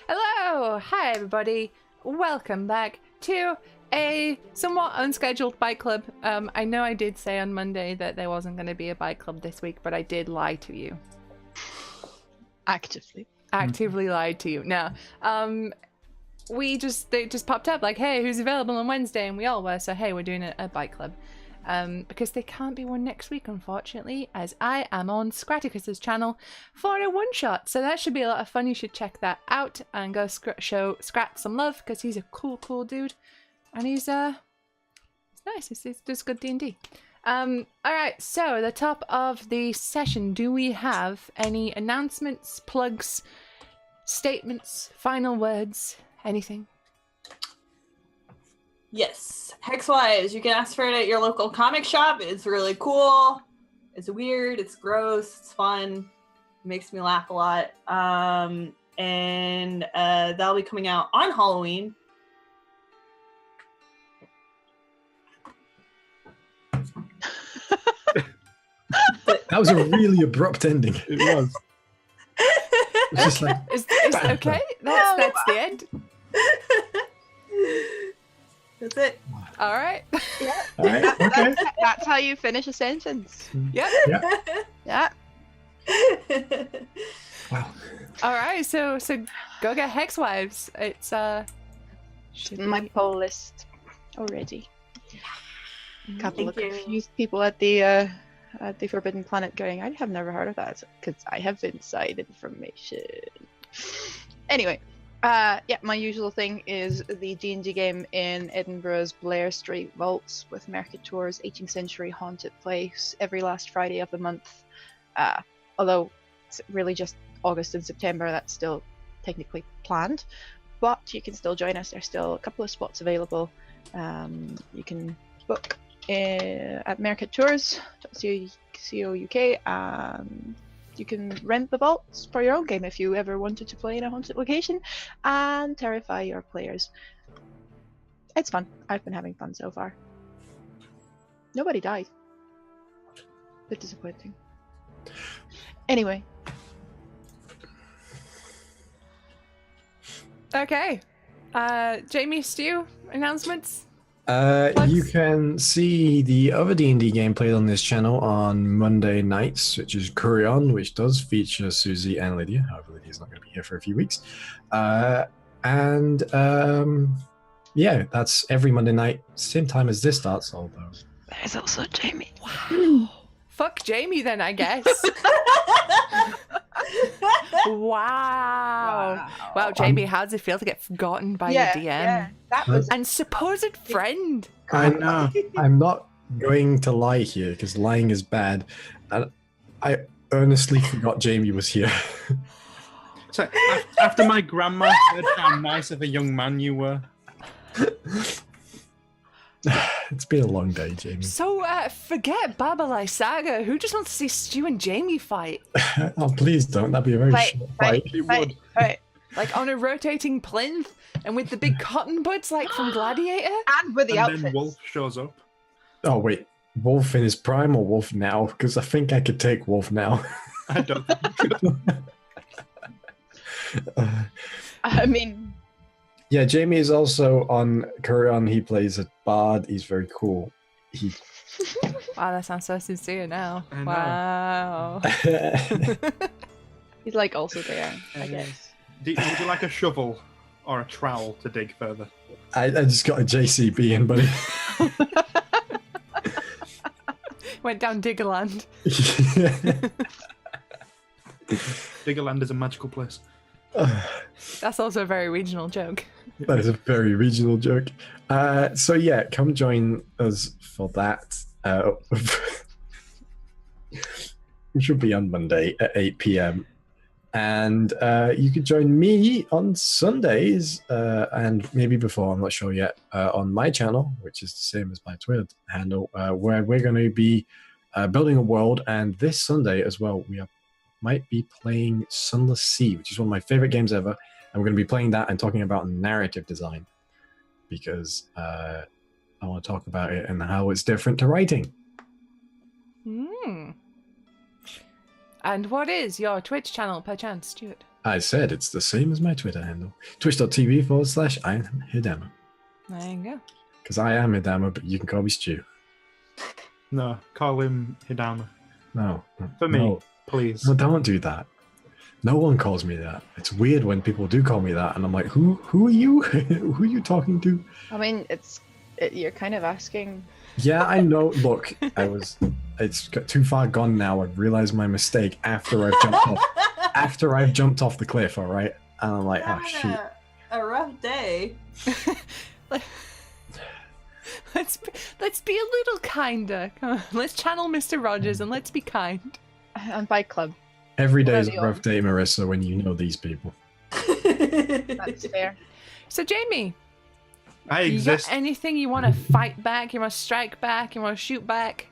Hello! Hi, everybody. Welcome back to a somewhat unscheduled bike club. I know I did say on Monday that there wasn't going to be a bike club this week, but I did lie to you. Actively Lied to you. No. They just popped up like, hey, who's available on Wednesday? And we all were, so hey, we're doing a bike club. Because there can't be one next week, unfortunately, as I am on Scraticus's channel for a one-shot. So that should be a lot of fun. You should check that out and go show Scrat some love, because he's a cool dude. And he's nice. He does good D&D. Alright, so the top of the session, do we have any announcements, plugs, statements, final words, anything? Yes, Hexwives. You can ask for it at your local comic shop. It's really cool. It's weird. It's gross. It's fun. It makes me laugh a lot. And that'll be coming out on Halloween. That was a really abrupt ending. It was. It's just like, Is okay? That's the end. That's it. All right. Yeah. all right, okay. That's how you finish a sentence. Yep. Yeah. Wow. All right. So go get Hexwives. It's should My be- poll list already. Couple of Thank you. confused people at the Forbidden Planet going, I have never heard of that because I have inside information. Anyway, yeah, my usual thing is the D&D game in Edinburgh's Blair Street Vaults with Mercator's 18th century haunted place every last Friday of the month. Although it's really just August and September, that's still technically planned, but you can still join us. There's still a couple of spots available. You can book at mercatours.co.uk, and you can rent the vaults for your own game if you ever wanted to play in a haunted location and terrify your players. It's fun. I've been having fun so far. Nobody died. Bit disappointing. Anyway, Okay. Jamie, Stu, announcements? You can see the other D&D game played on this channel on Monday nights, which is Kurion, which does feature Susie and Lydia. However, Lydia's not going to be here for a few weeks. Yeah, that's every Monday night, same time as this starts, although. there's also Jamie. Wow. Fuck Jamie then, I guess. Wow. Wow, Jamie, how does it feel to get forgotten by your DM? Yeah, that was And supposed friend. I know. I'm not going to lie here because lying is bad. And I earnestly forgot Jamie was here. So after my grandma said how nice of a young man you were. It's been a long day, Jamie. So, forget Baba Lysaga. Who just wants to see Stu and Jamie fight? Oh, please don't. That'd be a very Fight, short fight, fight. fight, fight. Like on a rotating plinth and with the big cotton buds like from Gladiator? And with the And outfits. then Wolf shows up. Oh, wait. Wolf in his prime or Wolf now? Because I think I could take Wolf now. I don't think you could. I mean, Yeah, Jamie is also on Kurion. He plays a bard. He's very cool. He Wow, that sounds so sincere now. I know. Wow. he's like also there, I guess. Would you like a shovel or a trowel to dig further? I just got a JCB in, buddy. Went down Diggerland. Diggerland is a magical place. That's also a very regional joke. That is a very regional joke. So yeah, come join us for that. Which will be on Monday at 8 p.m. And you can join me on Sundays, and maybe before, I'm not sure yet, on my channel, which is the same as my Twitter handle, where we're going to be building a world. And this Sunday as well, might be playing Sunless Sea, which is one of my favorite games ever. And we're going to be playing that and talking about narrative design, because I want to talk about it and how it's different to writing. And what is your Twitch channel, perchance, Stuart? I said it's the same as my Twitter handle. Twitch.tv/I am Hidama. There you go. Because I am Hidama, but you can call me Stu. No, call him Hidama. No. For me, No. please. No, don't do that. No one calls me that. It's weird when people do call me that, and I'm like, who are you? Who are you talking to? I mean, you're kind of asking. Yeah, I know. Look, it's got too far gone now. I've realized my mistake after I've jumped off. After I've jumped off the cliff, all right? And I'm like, oh, shoot. A rough day. Let's be a little kinder. Come on, let's channel Mr. Rogers and let's be kind. And Bike Club. Every day is Bloody a rough day, Marissa, when you know these people. That's fair. So, Jamie, I you exist. got anything you want to fight back? You want to strike back? You want to shoot back?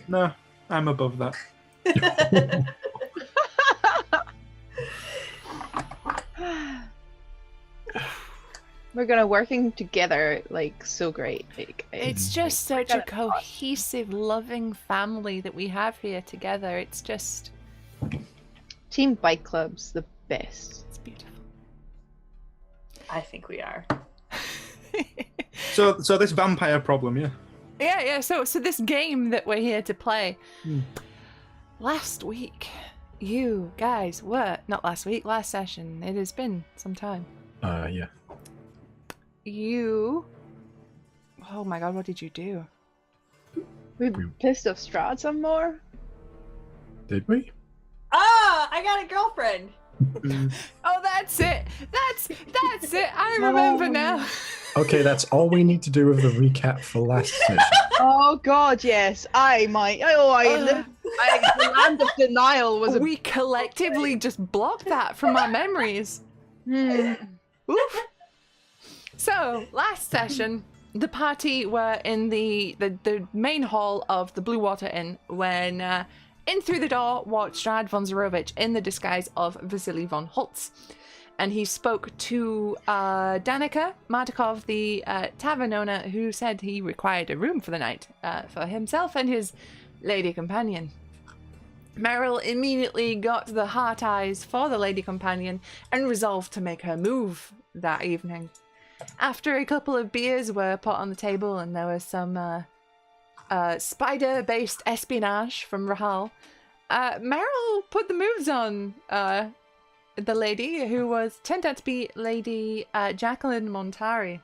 No, I'm above that. We're gonna working together like so great. Like, It's just such a cohesive, loving family that we have here together. It's just, Team Bike Club's the best. it's beautiful. I think we are. So this vampire problem, yeah. Yeah. So this game that we're here to play. Hmm. Last week, you guys were not last week. Last session. It has been some time. Yeah. You. Oh my God! What did you do? We pissed off Strahd some more. Did we? Ah, I got a girlfriend. Oh, that's it. That's it. I remember now. Okay, that's all we need to do with the recap for last session. Oh God, yes. The land of denial was a. We collectively just blocked that from our memories. Oof. So, last session, the party were in the main hall of the Blue Water Inn when in through the door walked Strahd von Zarovich in the disguise of Vasily von Holtz. And he spoke to Danica Martikov, the tavern owner, who said he required a room for the night for himself and his lady companion. Meryl immediately got the heart eyes for the lady companion and resolved to make her move that evening. After a couple of beers were put on the table and there was some spider-based espionage from Rahal, Meryl put the moves on the lady, who turned out to be Lady Jacqueline Montari.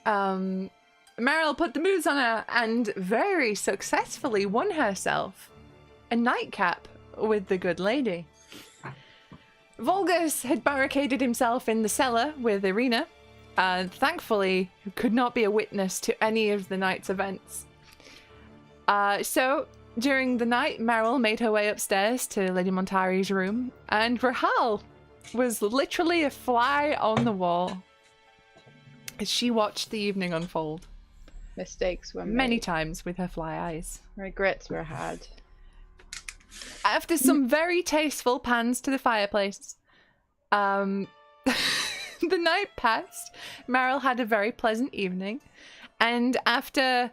Meryl put the moves on her and very successfully won herself a nightcap with the good lady. Volgus had barricaded himself in the cellar with Irina, and thankfully could not be a witness to any of the night's events. So, during the night, Meryl made her way upstairs to Lady Montari's room, and Rahal was literally a fly on the wall as she watched the evening unfold. Mistakes were made. Many times with her fly eyes. Regrets were had. After some very tasteful pans to the fireplace, the night passed. Meryl had a very pleasant evening, and after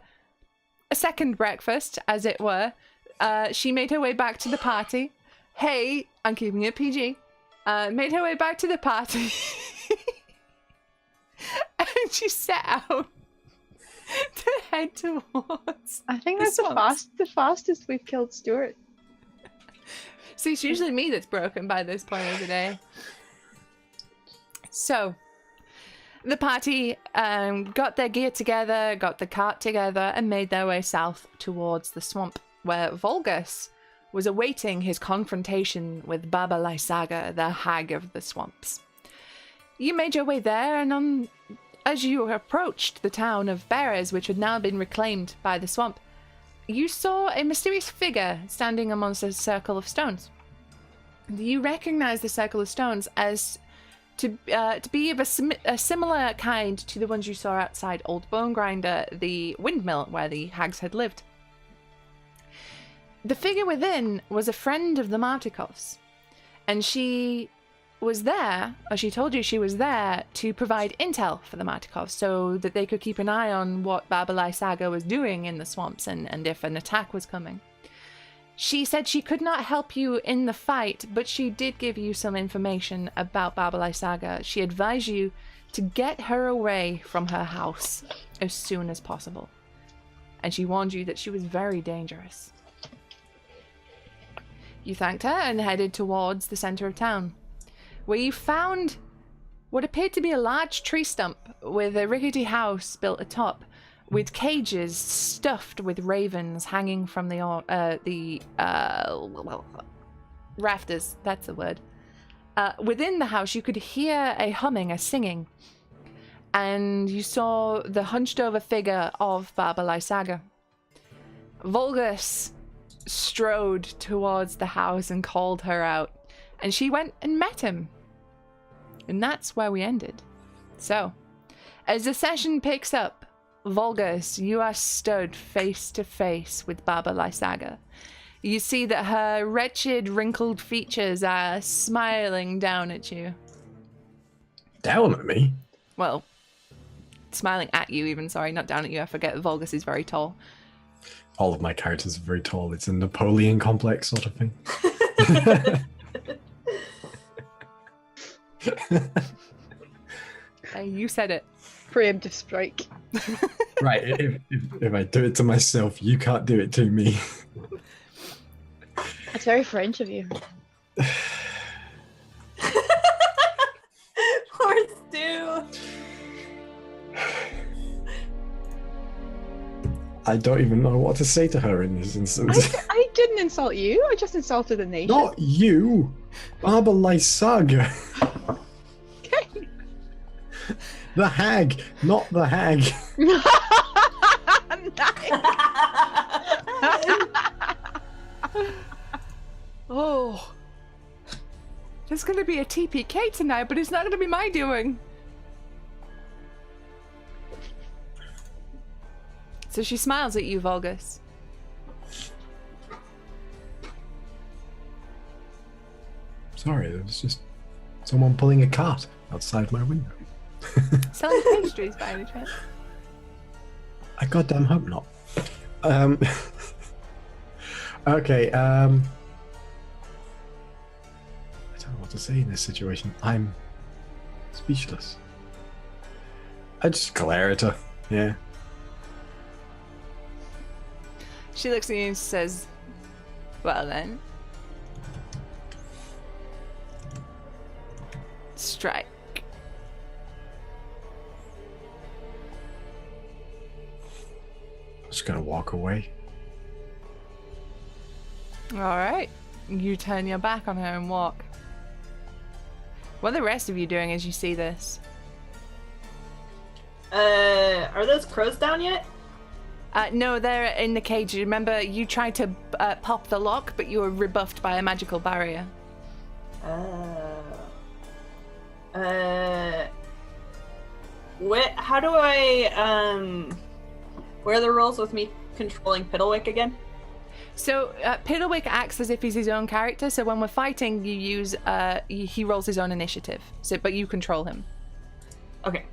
a second breakfast, as it were, she made her way back to the party. Hey, I'm keeping it PG. Made her way back to the party, and she set out to head towards. I think that's the fastest we've killed Stuart. See, it's usually me that's broken by this point of the day. So, the party got their gear together, got the cart together, and made their way south towards the swamp, where Volgus was awaiting his confrontation with Baba Lysaga, the hag of the swamps. You made your way there, and as you approached the town of Bearers, which had now been reclaimed by the swamp, you saw a mysterious figure standing amongst a circle of stones. You recognize the circle of stones as to be of a similar kind to the ones you saw outside Old Bone Grinder, the windmill where the hags had lived. The figure within was a friend of the Martikovs, and she was there, or she told you she was there, to provide intel for the Martikovs so that they could keep an eye on what Baba Lysaga was doing in the swamps and if an attack was coming. She said she could not help you in the fight, but she did give you some information about Baba Lysaga. She advised you to get her away from her house as soon as possible. And she warned you that she was very dangerous. You thanked her and headed towards the center of town, where you found what appeared to be a large tree stump with a rickety house built atop, with cages stuffed with ravens hanging from the rafters. That's the word. Within the house, you could hear a humming, a singing, and you saw the hunched-over figure of Baba Lysaga. Vulgus strode towards the house and called her out, and she went and met him. And that's where we ended. So, as the session picks up, Vulgus, you are stood face to face with Baba Lysaga. You see that her wretched, wrinkled features are smiling down at you. Down at me? Well, smiling at you even, sorry, not down at you. I forget Vulgus is very tall. All of my characters are very tall. It's a Napoleon complex sort of thing. You said it. Preemptive strike. Right, if I do it to myself, you can't do it to me. That's very French of you. Poor Stu. I don't even know what to say to her in this instance. I didn't insult you. I just insulted the nation. Not you! Baba Lysaga! Okay. The hag, not the hag. Oh. There's going to be a TPK tonight, but it's not going to be my doing. So she smiles at you, Vulgus. Sorry, there was just someone pulling a cart outside my window. Selling pastries by any chance? I goddamn hope not. Okay, I don't know what to say in this situation. I'm speechless. I just glare at her, yeah. She looks at you and says, well then. Strike. I'm just gonna walk away. Alright. You turn your back on her and walk. What are the rest of you doing as you see this? Are those crows down yet? No, they're in the cage. Remember, you tried to pop the lock, but you were rebuffed by a magical barrier. What? How do I, what are the rules with me controlling Piddlewick again? So, Piddlewick acts as if he's his own character, so when we're fighting, you use, he rolls his own initiative, so, but you control him. Okay.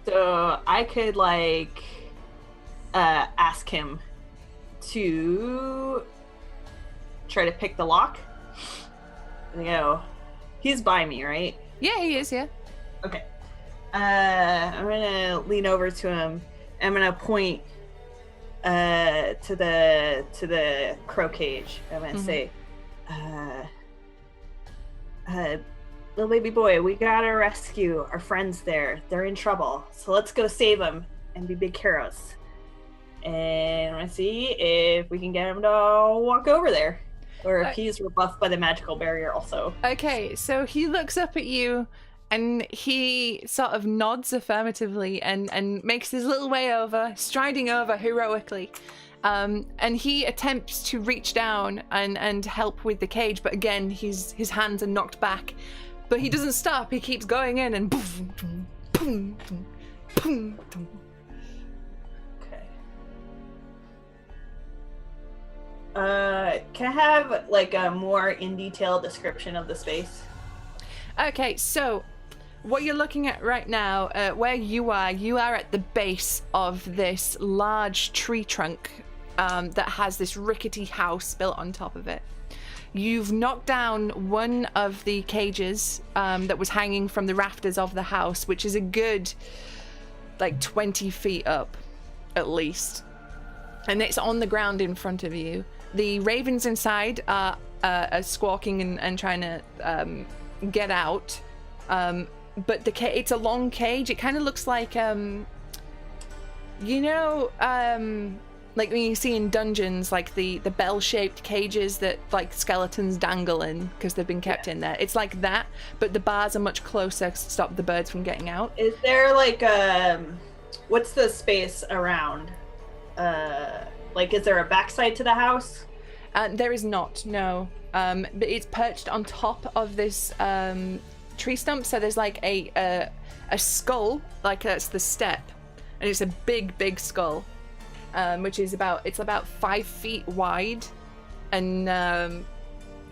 So, I could, like, ask him to try to pick the lock. And go, he's by me, right? Yeah, he is, yeah. Okay. I'm gonna lean over to him. I'm gonna point to the crow cage. I'm gonna say, little baby boy, we gotta rescue our friends there. They're in trouble. So let's go save them and be big heroes. And I'm gonna see if we can get him to walk over there. Or if he's rebuffed by the magical barrier also. Okay, so he looks up at you and he sort of nods affirmatively and makes his little way over, striding over heroically. And he attempts to reach down and help with the cage, but again, his hands are knocked back. But he doesn't stop, he keeps going in and boom, boom, boom, boom, boom. Can I have like a more in detail description of the space? Okay, so what you're looking at right now, where you are at the base of this large tree trunk that has this rickety house built on top of it. You've knocked down one of the cages that was hanging from the rafters of the house, which is a good, like, 20 feet up, at least. And it's on the ground in front of you. The ravens inside are squawking and trying to get out. But it's a long cage. It kind of looks like, like when you see in dungeons, like the bell-shaped cages that like skeletons dangle in because they've been kept in there. It's like that, but the bars are much closer to stop the birds from getting out. Is there like what's the space around? Like, is there a backside to the house? There is not, no. But it's perched on top of this tree stump, so there's like a skull, like that's the step, and it's a big skull. Which is about 5 feet wide and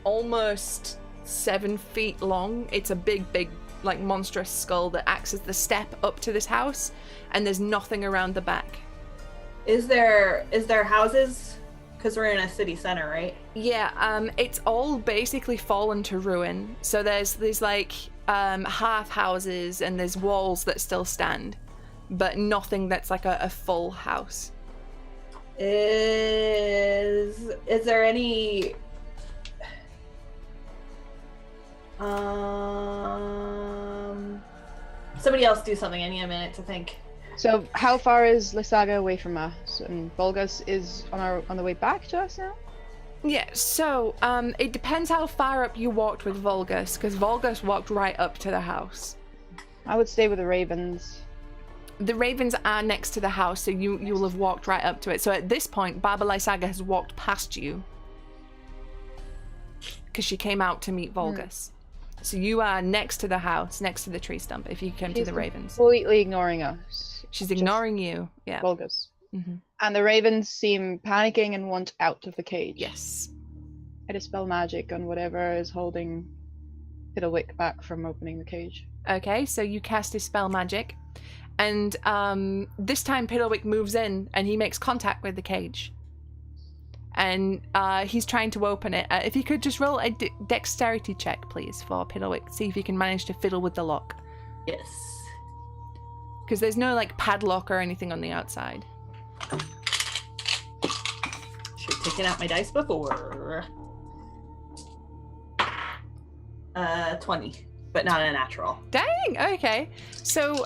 almost 7 feet long. It's a big, like monstrous skull that acts as the step up to this house, and there's nothing around the back. Is there houses? Because we're in a city center, right? Yeah, it's all basically fallen to ruin. So there's like half houses and there's walls that still stand, but nothing that's like a full house. Is there any somebody else do something? I need a minute to think. So how far is Lysaga away from us? And Volgus is on the way back to us now? Yeah, so it depends how far up you walked with Volgus, because Volgus walked right up to the house. I would stay with the ravens. The ravens are next to the house, so you'll have walked right up to it. So at this point, Baba Lysaga has walked past you because she came out to meet Volgus. So you are next to the house, next to the tree stump, if you came to the ravens. Completely ignoring us. She's ignoring you, yeah. Volgus. Mm-hmm. And the ravens seem panicking and want out of the cage. Yes. I dispel magic on whatever is holding Fiddlewick back from opening the cage. Okay, so you cast Dispel Magic. And this time Piddlewick moves in and he makes contact with the cage. And he's trying to open it. If you could just roll a dexterity check, please, for Piddlewick. See if you can manage to fiddle with the lock. Yes. Because there's no, like, padlock or anything on the outside. Should have taken out my dice before. 20. But not a natural. Dang, okay. So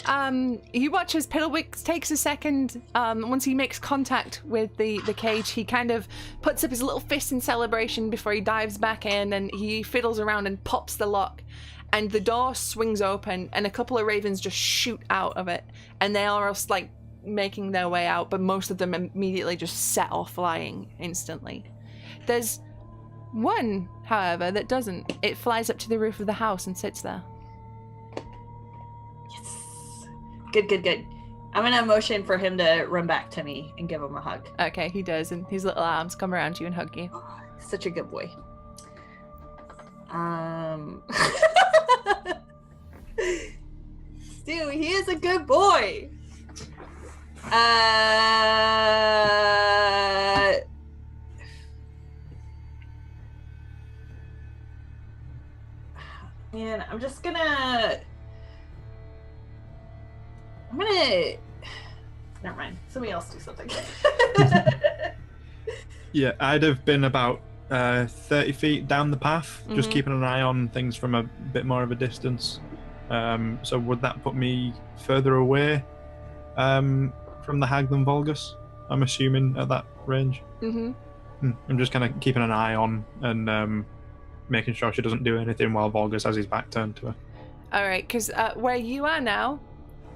you watch as Piddlewick takes a second. Once he makes contact with the cage, he kind of puts up his little fist in celebration before he dives back in, and he fiddles around and pops the lock. And the door swings open, and a couple of ravens just shoot out of it. And they are just, like, making their way out, but most of them immediately just set off flying instantly. There's one, however, that doesn't. It flies up to the roof of the house and sits there. Yes. Good. I'm gonna motion for him to run back to me and give him a hug. Okay, he does, and his little arms come around you and hug you. Oh, such a good boy. Stu, he is a good boy. Man, I'm gonna never mind. Somebody else do something. Yeah, I'd have been about 30 feet down the path, just keeping an eye on things from a bit more of a distance. So would that put me further away from the hag than Volgus? I'm assuming at that range. I'm just kind of keeping an eye on and making sure she doesn't do anything while Volgus has his back turned to her. All right, because where you are now,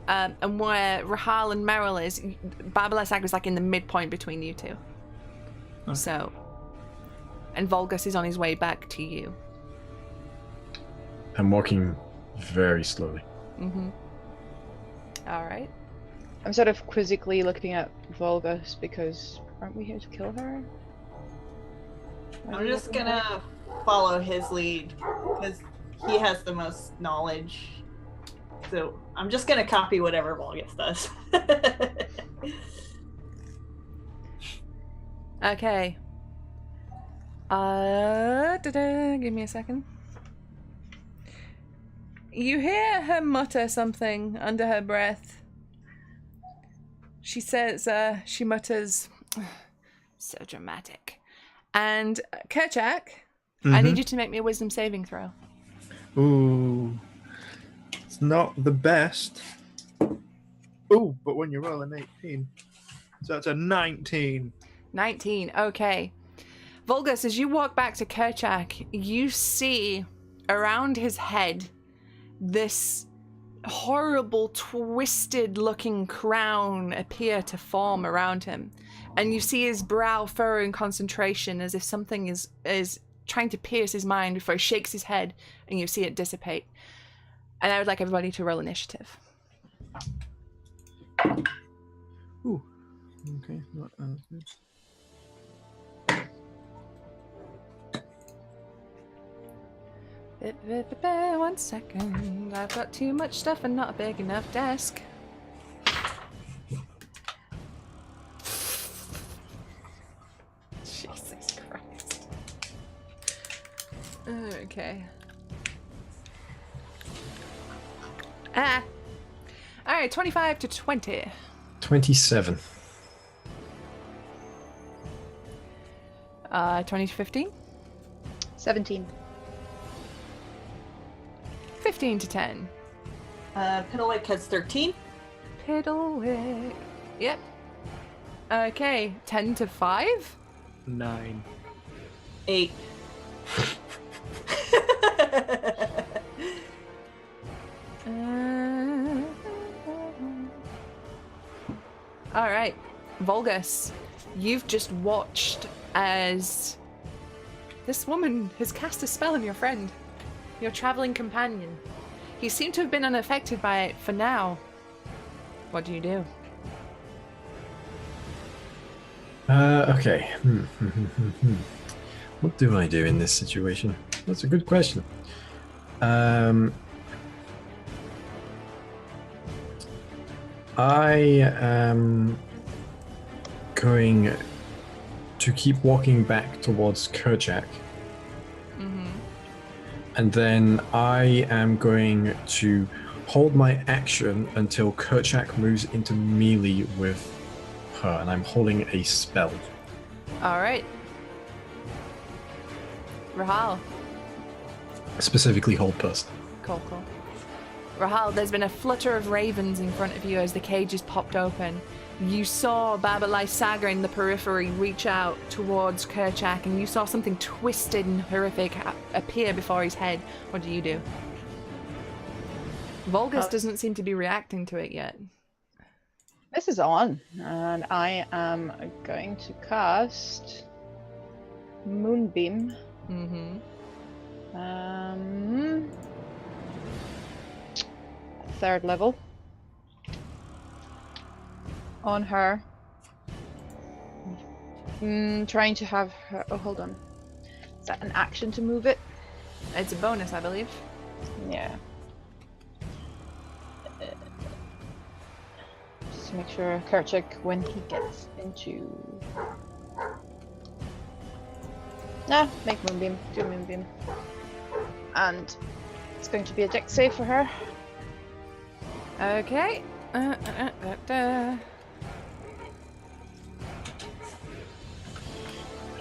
and where Rahal and Meryl is, Baba Lysaga is like in the midpoint between you two. Okay. So, and Volgus is on his way back to you. I'm walking very slowly. All right. I'm sort of quizzically looking at Volgus because aren't we here to kill her? I'm just gonna follow his lead because he has the most knowledge. So I'm just gonna copy whatever Volgus does. Okay. Give me a second. You hear her mutter something under her breath. She says, she mutters, so dramatic. And Kerchak, I need you to make me a wisdom saving throw. Ooh. It's not the best. Ooh, but when you roll an 18, so that's a 19. 19, okay. Vulgus, as you walk back to Kerchak, you see around his head this horrible, twisted-looking crown appear to form around him. And you see his brow furrow in concentration as if something is trying to pierce his mind before he shakes his head and you see it dissipate. And I would like everybody to roll initiative. Ooh. Okay, not as good. One second. I've got too much stuff and not a big enough desk. Jesus Christ. Okay. Alright, 25 to 20. 27. 20 to 15. 17. 15 to 10. Piddlewick has 13. Piddlewick. Yep. Okay, 10 to 5. 9. 8. Alright, Vulgus, you've just watched as this woman has cast a spell on your friend, your traveling companion. He seemed to have been unaffected by it for now. What do you do? Okay. What do I do in this situation? That's a good question. I am going to keep walking back towards Kerchak. And then I am going to hold my action until Kerchak moves into melee with her, and I'm holding a spell. Alright. Rahal. Specifically hold person. Cool. Rahal, there's been a flutter of ravens in front of you as the cages popped open. You saw Baba Lysaga in the periphery reach out towards Kerchak, and you saw something twisted and horrific appear before his head. What do you do? Vulgus doesn't seem to be reacting to it yet. This is on, and I am going to cast Moonbeam. Third level on her. Trying to have her. Oh, hold on. Is that an action to move it? It's a bonus, I believe. Yeah. Just to make sure Kerchak, when he gets into. Make Moonbeam. Do Moonbeam. And it's going to be a dex save for her. Okay. I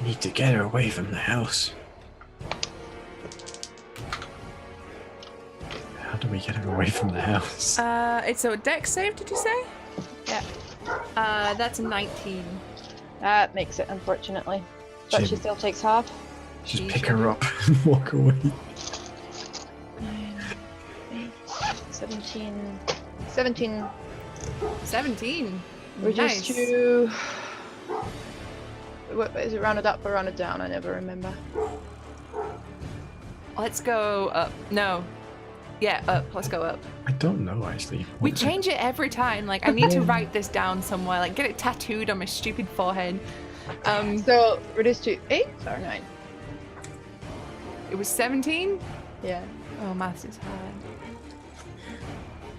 need to get her away from the house. How do we get her away from the house? It's a dex save, did you say? Yeah. That's a 19. That makes it, unfortunately. But she Jim. still takes half. Just pick her up and walk away. 17. 17. Reduced Nice. to. What is it? Rounded up or rounded down? I never remember. Let's go up. No. Yeah, up. Let's go up. I don't know, actually. We What is change it every time. Like, I need to write this down somewhere. Like, get it tattooed on my stupid forehead. So reduced to 8 or 9? It was 17? Yeah. Oh, maths is hard.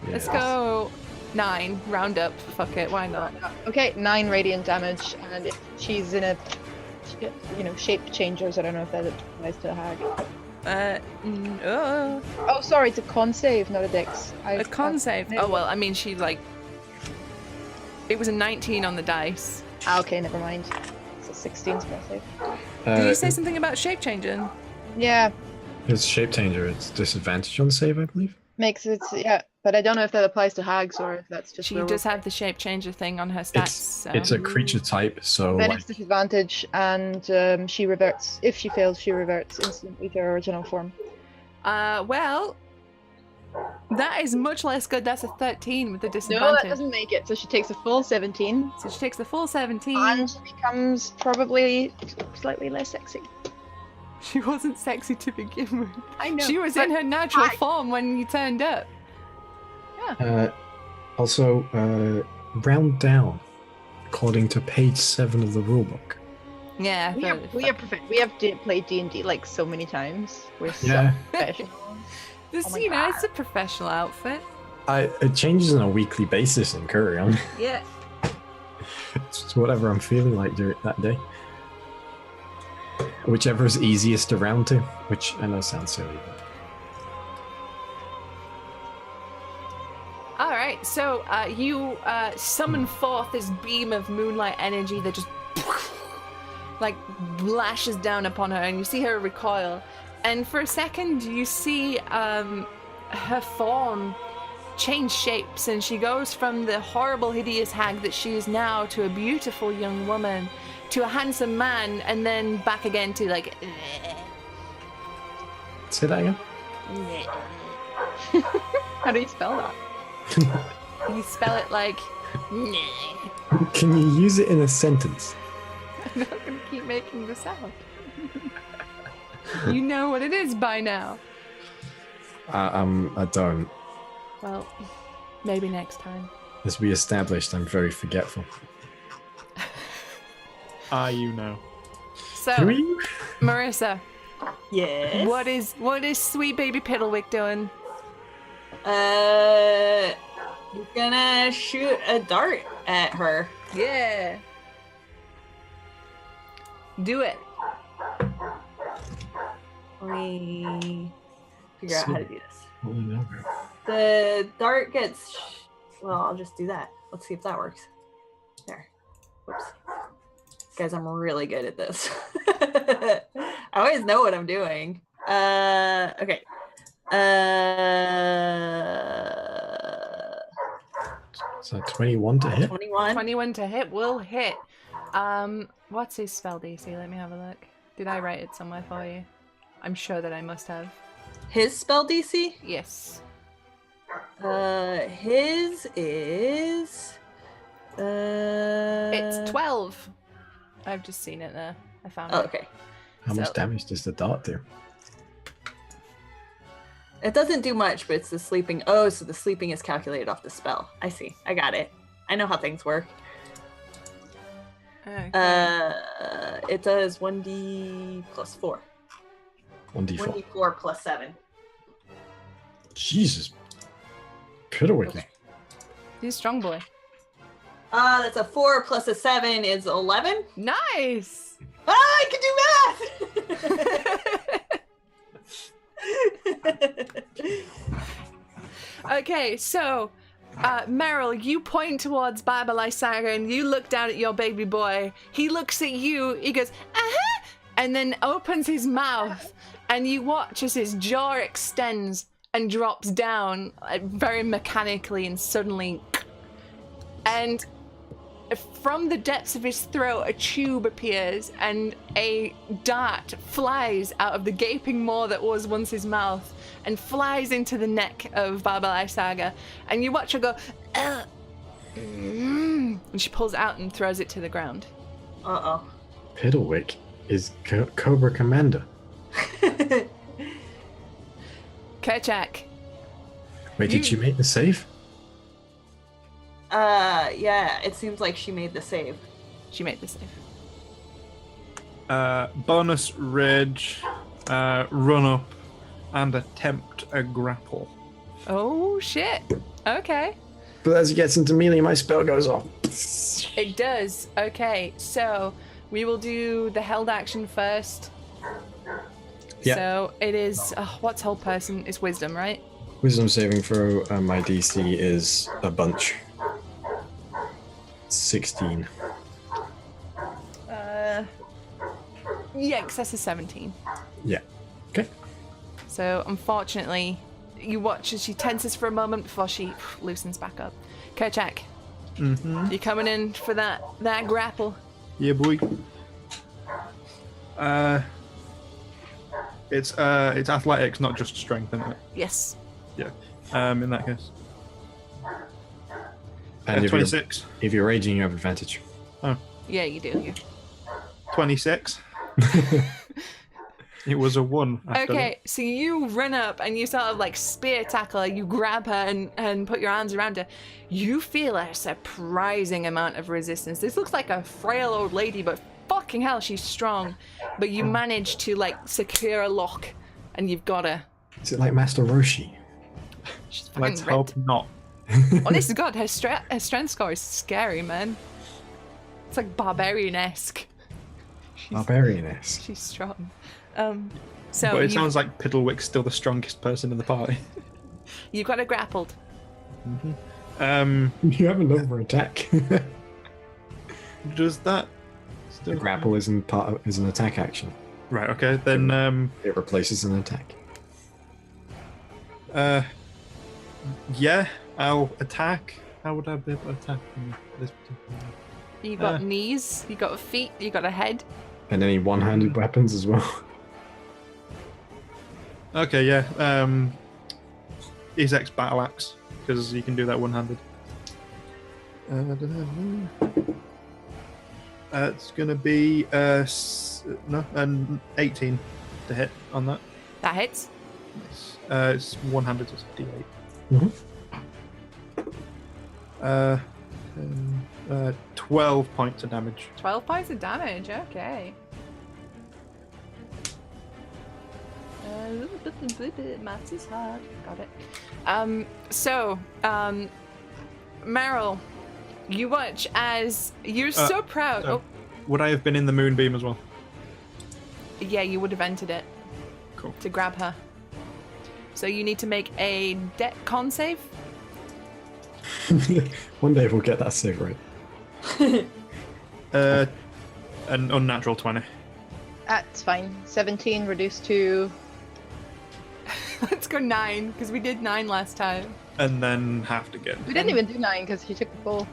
Yeah. Let's go 9. Round up. Fuck it. Why not? Okay, 9 radiant damage, and if she's in a shape changers. I don't know if that applies to a hag. No. Oh, sorry, it's a con save, not a dex. A con save. Oh, well, I mean, she, like... It was a 19 on the dice. Okay, never mind. It's a 16 spell save. Did you say something about shape changing? Yeah, It's shape changer. It's disadvantage on save, I believe. makes it, yeah. But I don't know if that applies to hags or if that's just... She werewolf. does have the shape changer thing on her stats. It's a creature type, so Then like, it's disadvantage, and she reverts. If she fails, she reverts instantly to her original form. Well... That is much less good. That's a 13 with the No, disadvantage. that doesn't make it. So she takes a full 17. So she takes the full 17. And she becomes probably slightly less sexy. She wasn't sexy to begin with. I know. She was in her natural form when you turned up. also round down according to page 7 of the rulebook. Yeah. We are perfect. We have played D&D like so many times. We're so Yeah. professional. This, Oh my you know, God. it's a professional outfit. It changes on a weekly basis in Courion. Yeah. It's whatever I'm feeling like during that day. Whichever is easiest around to, which I know sounds silly. But... All right. So you summon forth this beam of moonlight energy that just like lashes down upon her, and you see her recoil. And for a second, you see her form change shapes, and she goes from the horrible, hideous hag that she is now to a beautiful young woman, to a handsome man, and then back again to like. Say that again. How do you spell that? You spell it like. Can you use it in a sentence? I'm not gonna keep making this out. You know what it is by now. I don't. Well, maybe next time. As we established, I'm very forgetful. You know. So, Who are you? Marissa, Yes. what is sweet baby Piddlewick doing? He's gonna shoot a dart at her. Yeah. Do it. Let me figure out how to do this. Oh, no. The dart gets. Well, I'll just do that. Let's see if that works. There. Whoops. Guys, I'm really good at this. I always know what I'm doing. Okay. So 21 to hit. 21. 21 to hit will hit. What's his spell DC? Let me have a look. Did I write it somewhere for you? I'm sure that I must have. His spell DC? Yes. His is. It's 12. I've just seen it there. I found Oh, it. okay. How much So- damage does the dart do? It doesn't do much, but it's the sleeping. Oh, so the sleeping is calculated off the spell. I see. I got it. I know how things work. Okay. It does 1d plus 4. 1d4. 1d4 plus 7. Jesus. Piddlewick is He's a strong boy. That's a 4 plus a 7 is 11. Nice! I can do math! Okay, so, Meryl, you point towards Baba Lysaga and you look down at your baby boy. He looks at you, he goes, uh-huh, and then opens his mouth, and you watch as his jaw extends and drops down very mechanically and suddenly. And from the depths of his throat, a tube appears and a dart flies out of the gaping maw that was once his mouth and flies into the neck of Baba Lysaga. And you watch her go, and she pulls it out and throws it to the ground. Uh-oh. Piddlewick is Cobra Commander. Kerchak. Wait, did she make the save? Yeah, it seems like she made the save. She made the save. Bonus rage, run up, and attempt a grapple. Oh, shit. Okay. But as he gets into melee, my spell goes off. It does. Okay, so we will do the held action first. Yeah. So it is, what's hold person? It's wisdom, right? Wisdom saving throw, my DC is a bunch. 16. Yeah, excess is 17. Yeah. Okay. So unfortunately, you watch as she tenses for a moment before she loosens back up. Kerchak, you coming in for that grapple? Yeah, boy. It's athletics, not just strength, isn't it? Yes. Yeah. In that case. And if 26. If you're raging, you have advantage. Oh. Yeah, you do. You. 26. It was a 1. Okay, so you run up and you sort of like spear tackle her, you grab her and put your arms around her. You feel a surprising amount of resistance. This looks like a frail old lady, but fucking hell, she's strong. But you manage to like secure a lock and you've got her. Is it like Master Roshi? She's fucking Let's ripped. hope not. Honest to God, her strength score is scary, man. It's like barbarian-esque. Barbarian-esque. She's strong. So But it sounds like Piddlewick's still the strongest person in the party. you got her grappled. You have another attack. Does that The grapple isn't is an attack action. Right, okay, then It replaces an attack. yeah, I'll attack. How would I be able to attack from this particular? You got knees, you got feet, you got a head. And any one-handed weapons as well. Okay, yeah. Ezek's battle axe, because you can do that one-handed. It's gonna be an 18 to hit on that. That hits. It's one-handed, so it's D8. 12 points of damage. 12 points of damage, okay. Maths is hard. Got it. Meryl, you watch as you're so proud. So would I have been in the moonbeam as well? Yeah, you would have entered it. Cool. To grab her. So you need to make a con save. One day we'll get that save right. An unnatural 20. That's fine. 17 reduced to... Let's go 9, because we did 9 last time. And then halved again. We didn't even do 9 because he took the full.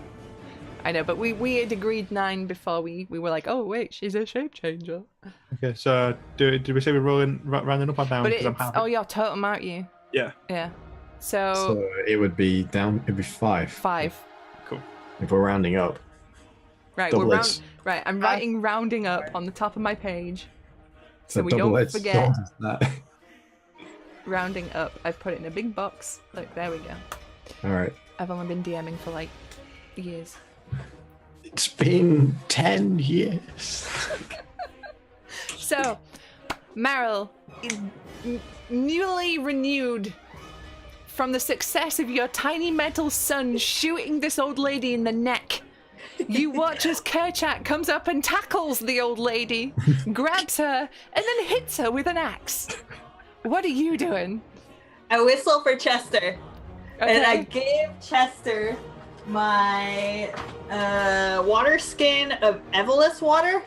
I know, but we had agreed 9 before we were like, oh wait, she's a shape changer. Okay, so did we say we're rounding up or down? But 'Cause I'm halving. you're totem, aren't you? Yeah. Yeah. So So it would be down. It'd be 5 5. Cool. if we're rounding up. Right, Double we're edged. right. I'm writing rounding up on the top of my page, so we double don't edged forget sword is that. rounding up. I've put it in a big box. Look, there we go. All right. I've only been DMing for like years. It's been 10 years. So, Meryl, newly renewed from the success of your tiny metal son shooting this old lady in the neck, you watch as Kerchak comes up and tackles the old lady, grabs her, and then hits her with an axe. What are you doing? I whistle for Chester, and I Okay. give Chester my water skin of Evelus water,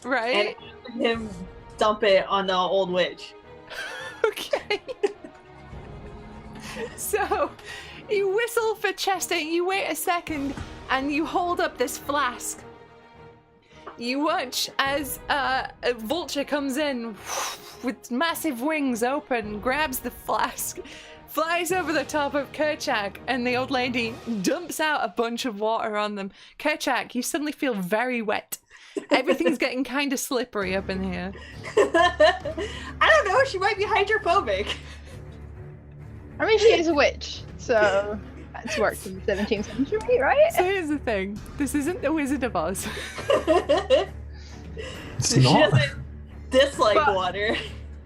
Right? and have him dump it on the old witch. Okay. So, you whistle for Chester, you wait a second, and you hold up this flask. You watch as a vulture comes in with massive wings open, grabs the flask, flies over the top of Kerchak, and the old lady dumps out a bunch of water on them. Kerchak, you suddenly feel very wet. Everything's getting kind of slippery up in here. I don't know, she might be hydrophobic. I mean, she is a witch, so that's worked in the 17th century, right? So here's the thing. This isn't the Wizard of Oz. It's She not. doesn't dislike But- water.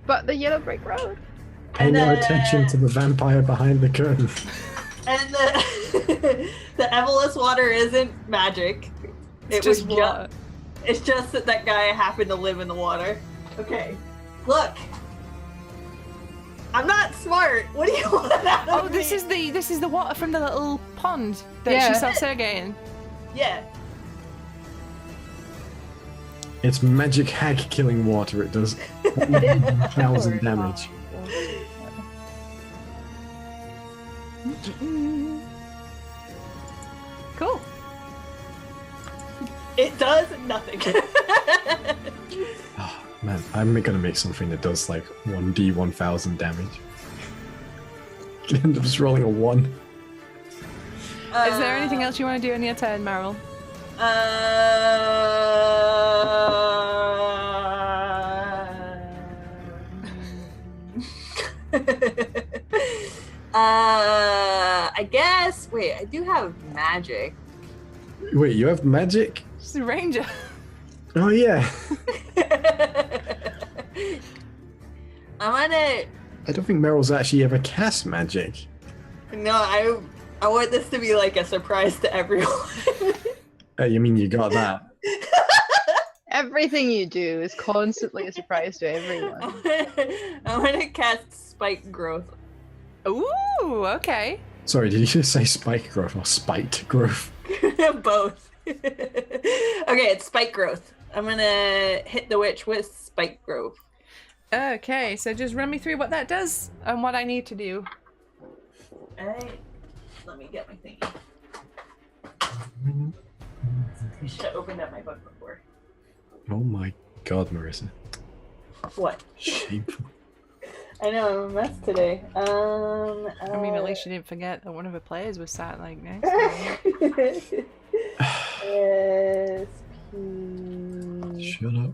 But the yellow brick road. Pay And no then- attention to the vampire behind the curtain. And the Evelus water isn't magic. It's It was just water. It's just that that guy happened to live in the water. Okay. Look. I'm not smart. What do you want out of me? This is the water from the little pond that Yeah. she saw Sergei in. Yeah. It's magic hag killing water. It does 1,000 damage. Cool. It does nothing. Oh, man, I'm gonna make something that does like 1d 1,000 damage. End up just rolling a 1. Is there anything else you want to do in your turn, Meryl? I guess. Wait, I do have magic. Wait, you have magic? She's a ranger. Oh yeah. I'm gonna. I don't think Meryl's actually ever cast magic. No, I want this to be like a surprise to everyone. You mean you got that? Everything you do is constantly a surprise to everyone. I'm gonna cast Spike Growth. Ooh, okay. Sorry, did you just say spike growth or spiked growth? Both. Okay, it's Spike Growth. I'm gonna hit the witch with Spike Growth. Okay, so just run me through what that does and what I need to do. Alright. Let me get my thingy. I should have opened up my book before. Oh my god, Marissa. What? Shameful. I know, I'm a mess today. I mean, at least you didn't forget that one of the players was sat like next to you. Shut up.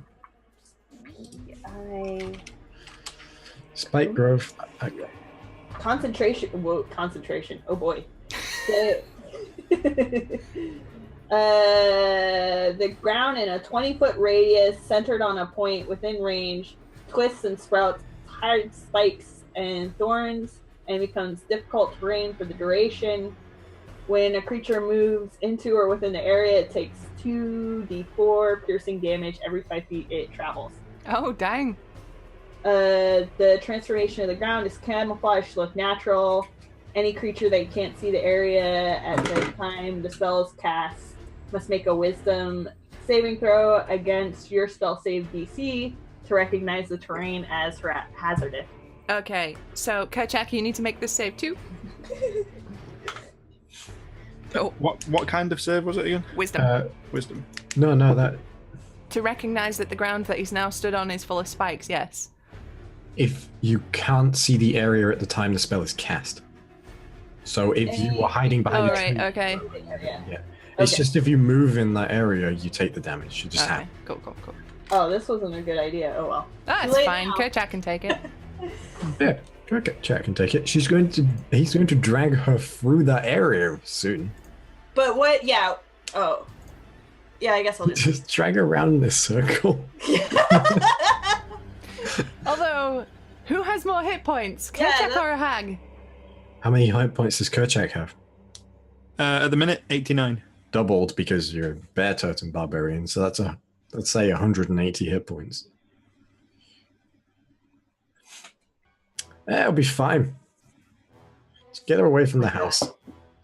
I Spike growth. concentration. Whoa, concentration. Oh boy. The ground in a 20-foot radius, centered on a point within range, twists and sprouts hard spikes and thorns, and becomes difficult terrain for the duration. When a creature moves into or within the area, it takes 2d4 piercing damage every 5 feet it travels. Oh, dang. The transformation of the ground is camouflaged to look natural. Any creature that can't see the area at the time the spell is cast must make a wisdom saving throw against your spell save DC to recognize the terrain as hazardous. Okay, so Kerchak, you need to make this save too. Oh, What kind of save was it again? wisdom. Wisdom. No, that. To recognize that the ground that he's now stood on is full of spikes, yes. If you can't see the area at the time the spell is cast. So if you are hiding behind Oh, a right, tree, okay. yeah. It's Okay. just if you move in that area, you take the damage. You just Okay, have. cool. Oh, this wasn't a good idea. Oh well. That's Lay fine. down. Kerchak can take it. Yeah, check and take it. He's going to drag her through that area soon. But what? Yeah. Oh. Yeah, I guess I'll just. Just drag her around in this circle. Although, who has more hit points? Yeah, Kerchak that- or a hag? How many hit points does Kerchak have? At the minute, 89. Doubled because you're a bear totem barbarian, so that's let's say 180 hit points. That'll be fine. Just get her away from the house.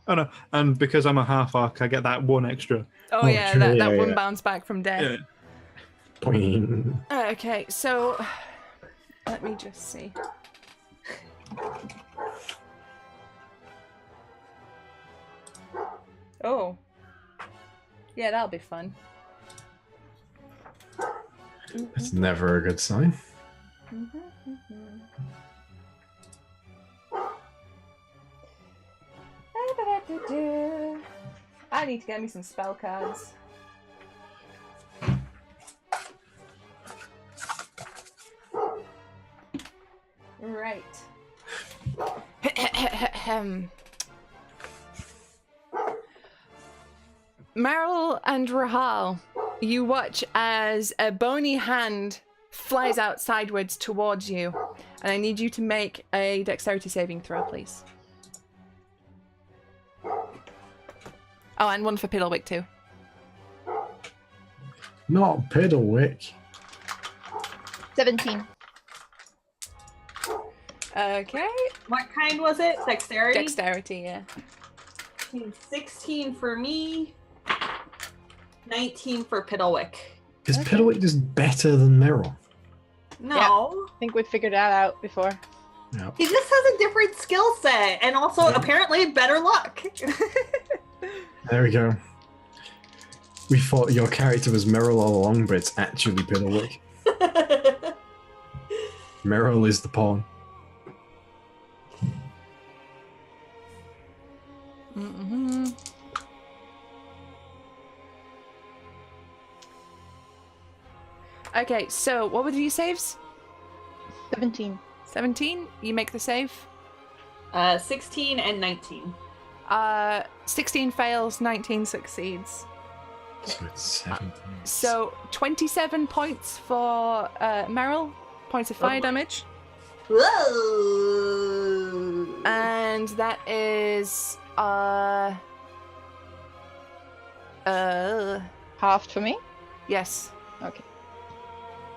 Oh no, and because I'm a half orc, I get that one extra. Oh, Oh, yeah, true, that yeah, one yeah. bounce back from death. Yeah. Boing. Okay, so let me just see. Oh. Yeah, that'll be fun. That's never a good sign. I need to get me some spell cards. Right. Meryl and Rahal, you watch as a bony hand flies out sideways towards you, and I need you to make a dexterity saving throw, please. Oh, and one for Piddlewick too. Not Piddlewick. 17. Okay. What kind was it? Dexterity? Dexterity, yeah. 16 for me. 19 for Piddlewick. Is Okay. Piddlewick just better than Meryl? No. I think we figured that out before. Yeah. He just has a different skill set and also Yeah. apparently better luck. There we go. We thought your character was Meryl all along, but it's actually Piddlewick. Meryl is the pawn. Mm-hmm. Okay, so what were the saves? 17. 17. You make the save. 16 and 19. 16 fails, 19 succeeds. So it's 17. So 27 points for Meryl, points of fire damage, Whoa! and that is Half for me? yes, Okay.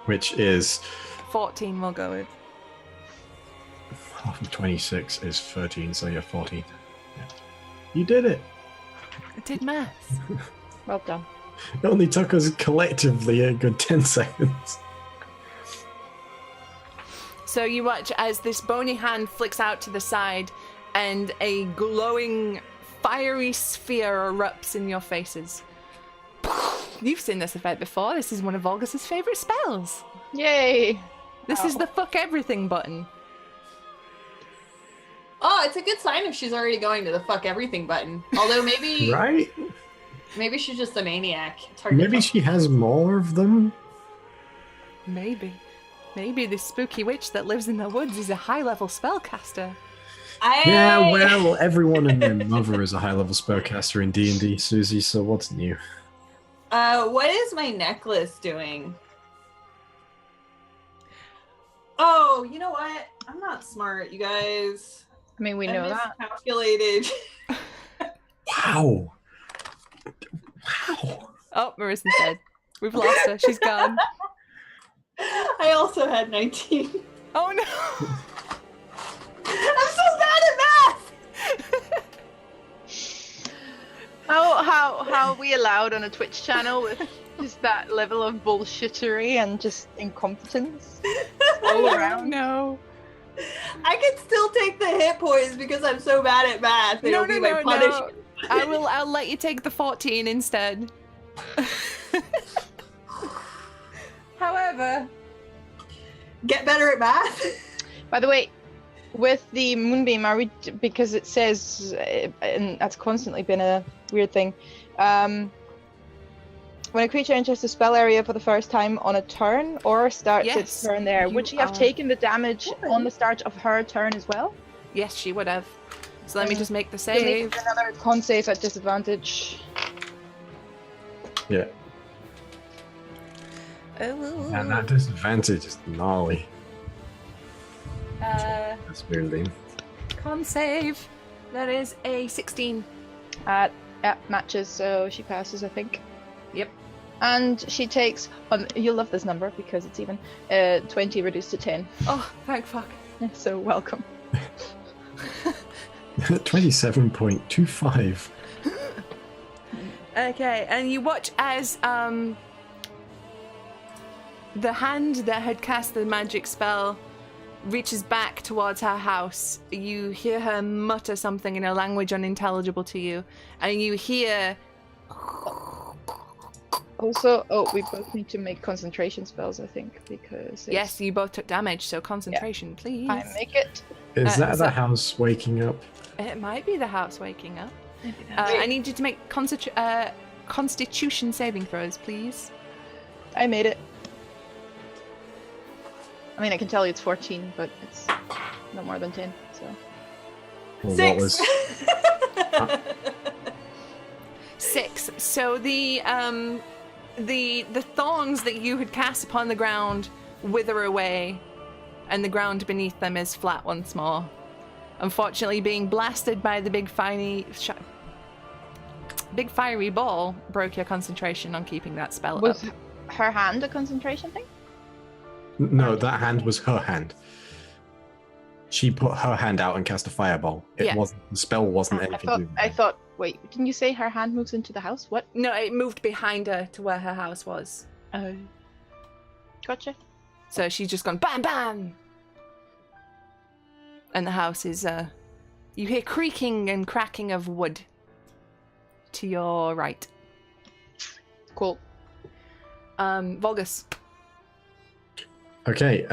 Which is 14. We'll go with. half of 26 is 13, so you're 14. Yeah. You did it. I did maths. Well done. It only took us collectively a good 10 seconds. So you watch as this bony hand flicks out to the side, and a glowing, fiery sphere erupts in your faces. You've seen this effect before. This is one of Augus's favorite spells. Yay! This is Wow. the fuck everything button. Oh, it's a good sign if she's already going to the fuck everything button. Although maybe Right? maybe she's just a maniac. It's hard Maybe to she has more of them? Maybe. Maybe this spooky witch that lives in the woods is a high-level spellcaster. Yeah, well, everyone and their mother is a high-level spellcaster in D&D, Susie, so what's new? What is my necklace doing? Oh, you know what? I'm not smart, you guys. I mean, we I know that. miscalculated. Wow. Wow. Oh, Marissa's dead. We've lost her. She's gone. I also had 19. Oh no! I'm so bad at math! How are we allowed on a Twitch channel with just that level of bullshittery and just incompetence all around? No. I can still take the hit points because I'm so bad at math. It'll be my punishment. I'll let you take the 14 instead. However, Get better at math? By the way, with the moonbeam, are we, because it says, and that's constantly been a weird thing, when a creature enters the spell area for the first time on a turn or starts its Yes, turn there, you would she have are- taken the damage on the start of her turn as well? yes, she would have. So let me just make the You'll need save. to do another con save at disadvantage. Yeah, Oh, and that disadvantage is gnarly. uh, That's weird, Liam. con save. That is a 16. Yeah, matches, so she passes, I think. Yep. And she takes, you'll love this number because it's even, 20 reduced to 10. Oh, thank fuck. So welcome. 27.25. Okay, and you watch as the hand that had cast the magic spell reaches back towards her house. You hear her mutter something in a language unintelligible to you, and you hear Also, we both need to make concentration spells, I think, because yes, you both took damage, so concentration, please. I make it. Is that so- the house waking up? It might be the house waking up. Maybe that's I need you to make constitution saving throws, please. I made it. I mean, I can tell you it's 14, but it's no more than 10, so. Or 6. what was 6. So the thorns that you had cast upon the ground wither away, and the ground beneath them is flat once more. Unfortunately, being blasted by the big fiery ball broke your concentration on keeping that spell up. her hand a concentration thing? No, that hand was her hand. She put her hand out and cast a fireball. It wasn't the spell wasn't anything to do with I it. thought. Wait, didn't you say her hand moves into the house? What? No, it moved behind her to where her house was. Oh. Gotcha. So she's just gone bam, bam. And the house is, you hear creaking and cracking of wood to your right. Cool. Volgus. Okay,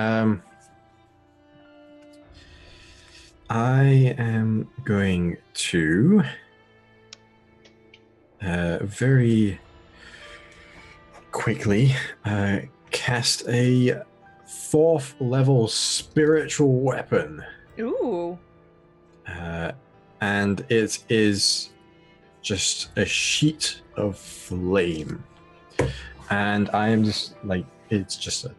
I am going to very quickly cast a 4th level spiritual weapon. Ooh. And it is just a sheet of flame. And I am just like, it's just a,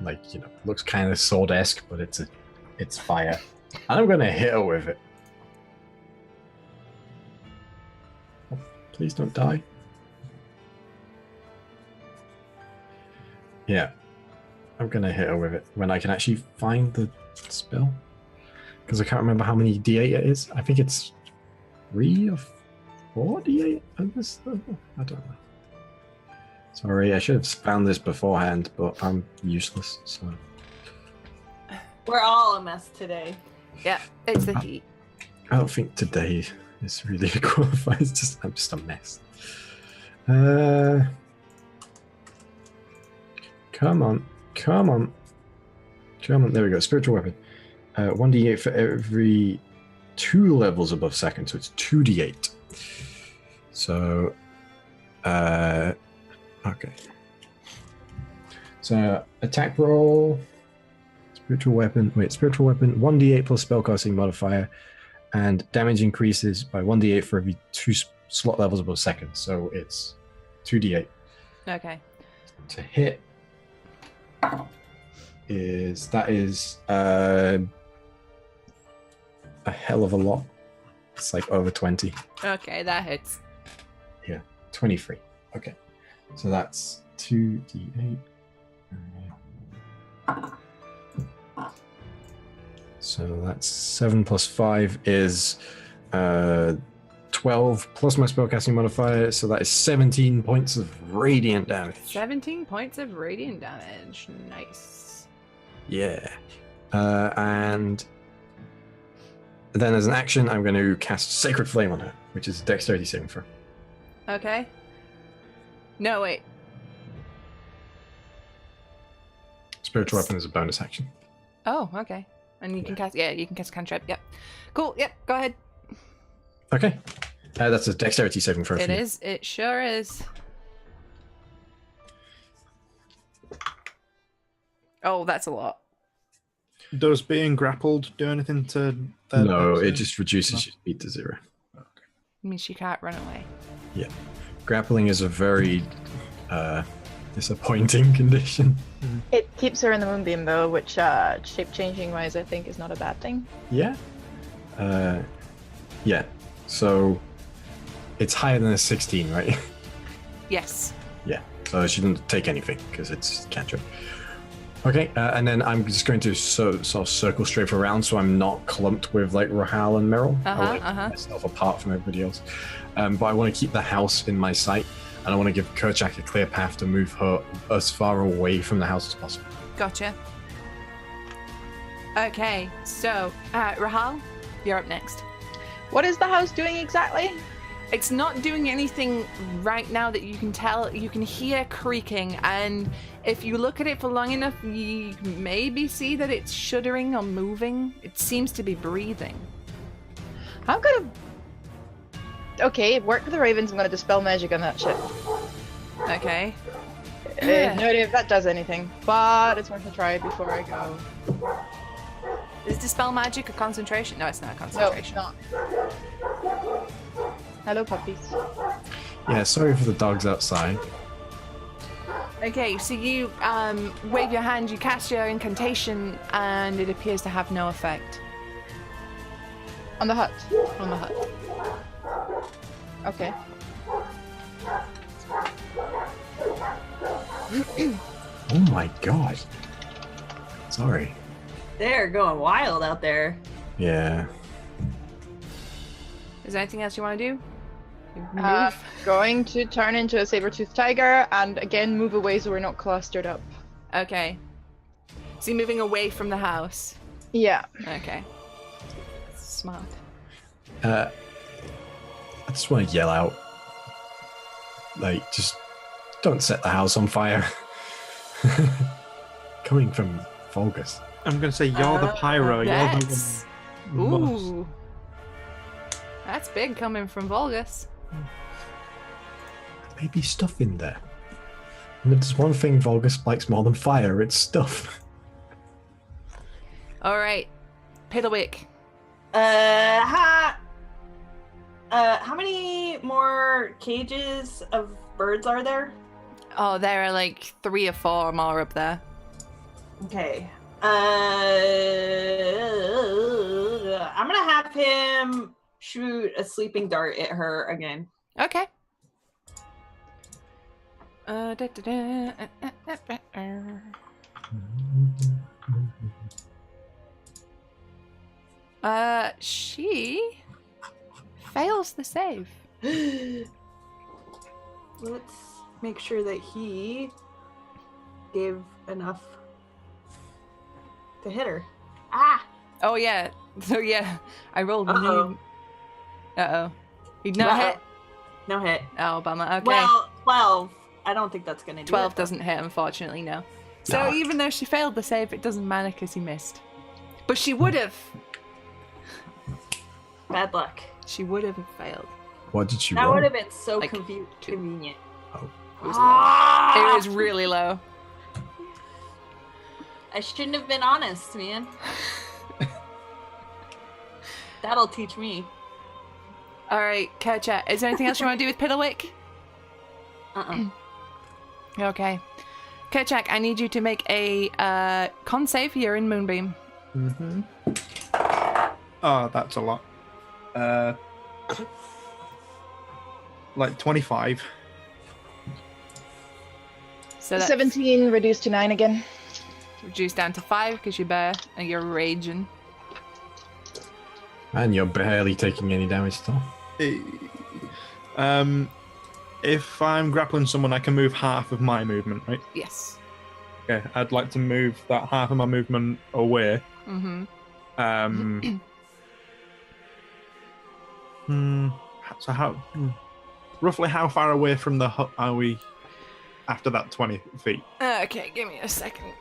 like, you know, looks kind of sword-esque, but it's fire. And I'm going to hit her with it. Oh, please don't die. Yeah. I'm going to hit her with it when I can actually find the spell. Because I can't remember how many D8 it is. I think it's 3 or 4 D8 on this level. I don't know. Sorry, I should have found this beforehand, but I'm useless, so... We're all a mess today. Yeah, it's the heat. I don't think today is really qualified. I'm just a mess. Come on. There we go. Spiritual weapon. 1d8 for every 2 levels above second, so it's 2d8. So, okay. So, attack roll. Spiritual weapon, 1d8 plus spellcasting modifier, and damage increases by 1d8 for every 2 slot levels above second, so it's 2d8. Okay. To hit is a hell of a lot. It's like over 20. Okay, that hits. Yeah, 23. Okay, so that's 2d8. So that's 7 plus 5 is 12 plus my spellcasting modifier, so that is 17 points of radiant damage. 17 points of radiant damage. Nice. Yeah. And then as an action, I'm going to cast Sacred Flame on her, which is a dexterity saving throw. Okay. No, wait. Spiritual weapon is a bonus action. Oh, okay. And you can cast, you can cast a cantrip. Yep. Cool. Yep. Go ahead. Okay. That's a dexterity saving throw. It is. It sure is. Oh, that's a lot. Does being grappled do anything to that? No, it just reduces your speed to 0. It means she can't run away. Yeah. Grappling is a very disappointing condition. It keeps her in the moonbeam though, which shape-changing wise I think is not a bad thing. Yeah. Yeah. So it's higher than a 16, right? Yes. Yeah. So she didn't take anything because it's cantrip. Okay, and then I'm just going to sort of circle strafe around so I'm not clumped with like Rahal and Meryl. I want to keep myself apart from everybody else. But I want to keep the house in my sight, and I want to give Kerchak a clear path to move her as far away from the house as possible. Gotcha. Okay, so Rahal, you're up next. What is the house doing exactly? It's not doing anything right now that you can tell. You can hear creaking, and if you look at it for long enough, you maybe see that it's shuddering or moving. It seems to be breathing. I'm gonna... Okay, work with the ravens. I'm gonna dispel magic on that shit. Okay. No idea if that does anything, but it's worth a try before I go. Is dispel magic a concentration? No, it's not a No, concentration. it's not. Hello, puppies. Yeah, sorry for the dogs outside. Okay, so you wave your hand, you cast your incantation, and it appears to have no effect On the hut. on the hut. Okay. Oh my god. Sorry. They're going wild out there. Yeah. Is there anything else you want to do? Move? Going to turn into a saber-toothed tiger and again move away so we're not clustered up. Okay. So you're moving away from the house. Yeah. Okay. Smart. I just want to yell out. Like, just don't set the house on fire. Coming from Vulgus. I'm gonna say you're the pyro. You're the That's... one. Ooh. That's big coming from Vulgus. Maybe stuff in there. And if there's one thing Vulgus likes more than fire, it's stuff. Alright. Piddlewick. How many more cages of birds are there? Oh, there are like 3 or 4 more up there. Okay. I'm gonna have him shoot a sleeping dart at her again. Okay. She fails the save. Let's make sure that he gave enough to hit her. Ah! Oh yeah. So yeah, I rolled. Uh-oh. Uh-oh. He'd not hit. No hit. Oh, bummer. Okay. Well, 12. I don't think that's gonna do 12 it. doesn't hit, unfortunately, no. So No. even though she failed the save, it doesn't matter because he missed. But she would have. Bad luck. She would have failed. What did she That roll? would have been so Like, convenient. Oh. It was Ah! low. It was really low. I shouldn't have been honest, man. That'll teach me. Alright, Kerchat, is there anything else you want to do with Piddlewick? Okay. Kerchak, I need you to make a con save. You're in Moonbeam. Mm-hmm. Oh, that's a lot. Like 25. So that's 17 reduced to 9 again. reduced down to 5 because you're bare and you're raging. And you're barely taking any damage at all. If I'm grappling someone, I can move half of my movement, right? Yes. Okay, I'd like to move that half of my movement away. Mm-hmm. So roughly how far away from the hut are we after that 20 feet? Okay, give me a second.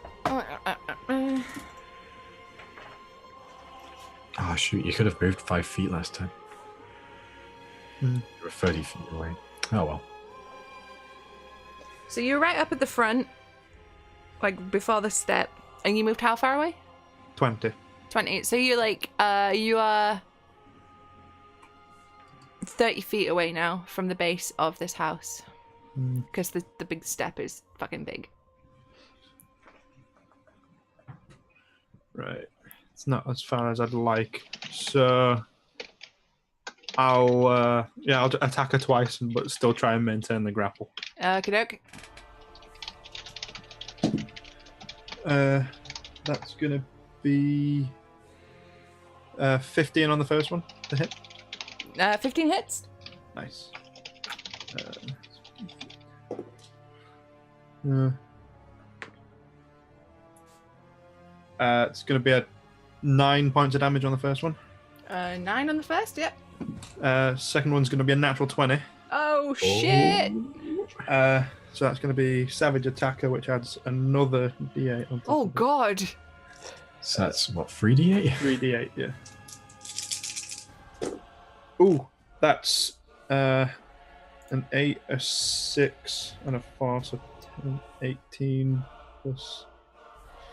Oh, shoot, you could have moved 5 feet last time. Hmm. You were 30 feet away. Oh, well. So you're right up at the front, like before the step, and you moved how far away? 20. 20. So you're like, you are 30 feet away now from the base of this house. Because the big step is fucking big. Right. It's not as far as I'd like. So I'll attack her twice, but still try and maintain the grapple. Okie doke. That's gonna be 15 on the first one to hit. 15 hits. Nice. It's gonna be a 9 points of damage on the first one. 9 on the first, yep. Second one's gonna be a natural 20. Oh, shit! So that's going to be Savage Attacker, which adds another D8 on top. Oh, of it. God. So that's, what, 3d8? 3D8, yeah. Ooh, that's an 8, a 6, and a 4, so 10, 18 plus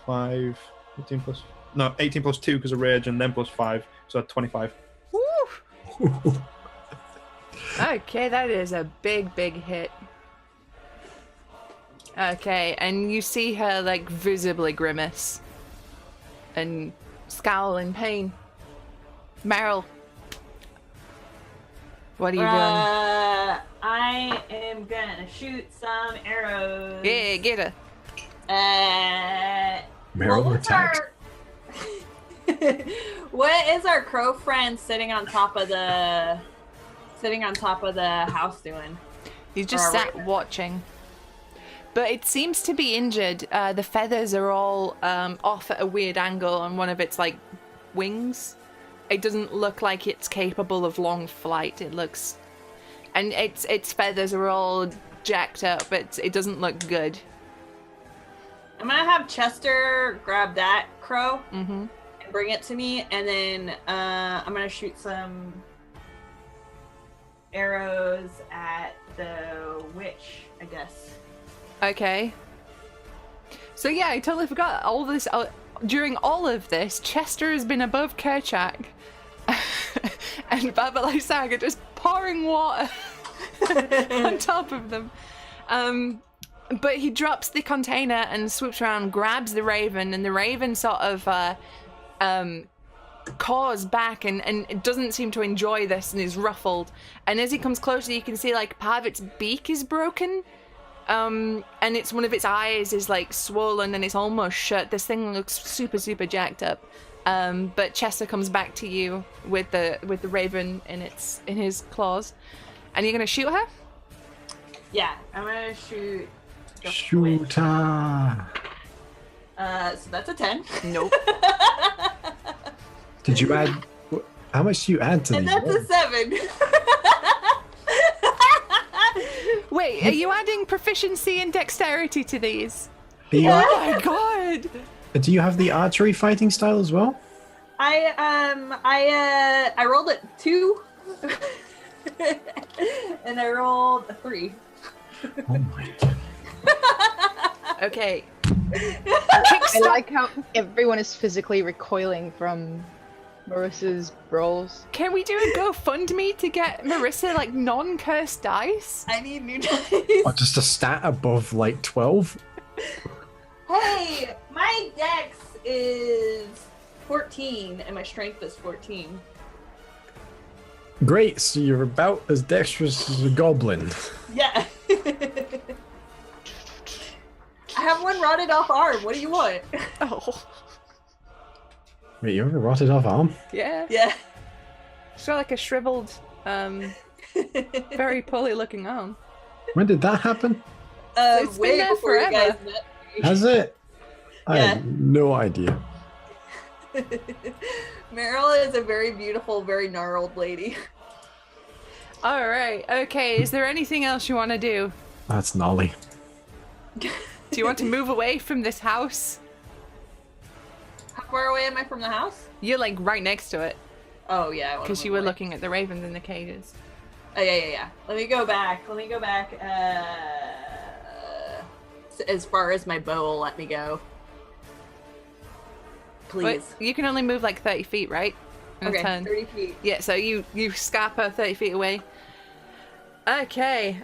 5, 18 plus... No, 18 plus 2 because of Rage, and then plus 5, so 25. Woo! Okay, that is a big, big hit. Okay, and you see her, like, visibly grimace and scowl in pain. Meryl. What are you doing? I am gonna shoot some arrows. Yeah, get her. Meryl what's attacked. what is our crow friend sitting on top of the house doing? He's just sat watching. But it seems to be injured. The feathers are all off at a weird angle on one of its like wings. It doesn't look like it's capable of long flight. It looks, and its feathers are all jacked up. It doesn't look good. I'm gonna have Chester grab that crow Mm-hmm. and bring it to me, and then I'm gonna shoot some arrows at the witch, I guess. Okay. So yeah, I totally forgot all this. During all of this, Chester has been above Kerchak, and Baba Lysaga just pouring water on top of them. But he drops the container and swoops around, grabs the raven, and the raven sort of caws back and it doesn't seem to enjoy this and is ruffled. And as he comes closer, you can see like part of its beak is broken. And it's one of its eyes is like swollen and it's almost shut. This thing looks super jacked up. But Chester comes back to you with the raven in his claws, and you're gonna shoot her. Yeah, I'm gonna shoot. the Shoot witch. her. So that's a 10. Nope. Did you add? How much do you add to And these? that's a 7. Wait, are you adding proficiency and dexterity to these? Do you, Oh my god! do you have the archery fighting style as well? I rolled a 2. And I rolled a 3. Oh my god. Okay. I like how everyone is physically recoiling from Marissa's brawls. Can we do a GoFundMe to get Marissa like non-cursed dice? I need new dice. Oh, just a stat above like 12? Hey, my dex is 14 and my strength is 14. Great, so you're about as dexterous as a goblin. Yeah. I have one rotted off arm. What do you want? Oh. Wait, you have a rotted off arm? Yeah. Yeah. She's got like a shriveled, very poorly looking arm. When did that happen? It's been way there before you forever. guys met me. Has it? I Yeah. have no idea. Meryl is a very beautiful, very gnarled lady. Alright, okay, is there anything else you want to do? That's gnarly. Do you want to move away from this house? How far away am I from the house? You're like right next to it, Oh yeah, I wanna because you move were away. looking at the ravens in the cages. Oh yeah. Let me go back. As far as my bow will let me go. Please. But you can only move like 30 feet, right? In a Okay, turn. 30 feet. Yeah, so you scamper 30 feet away. Okay,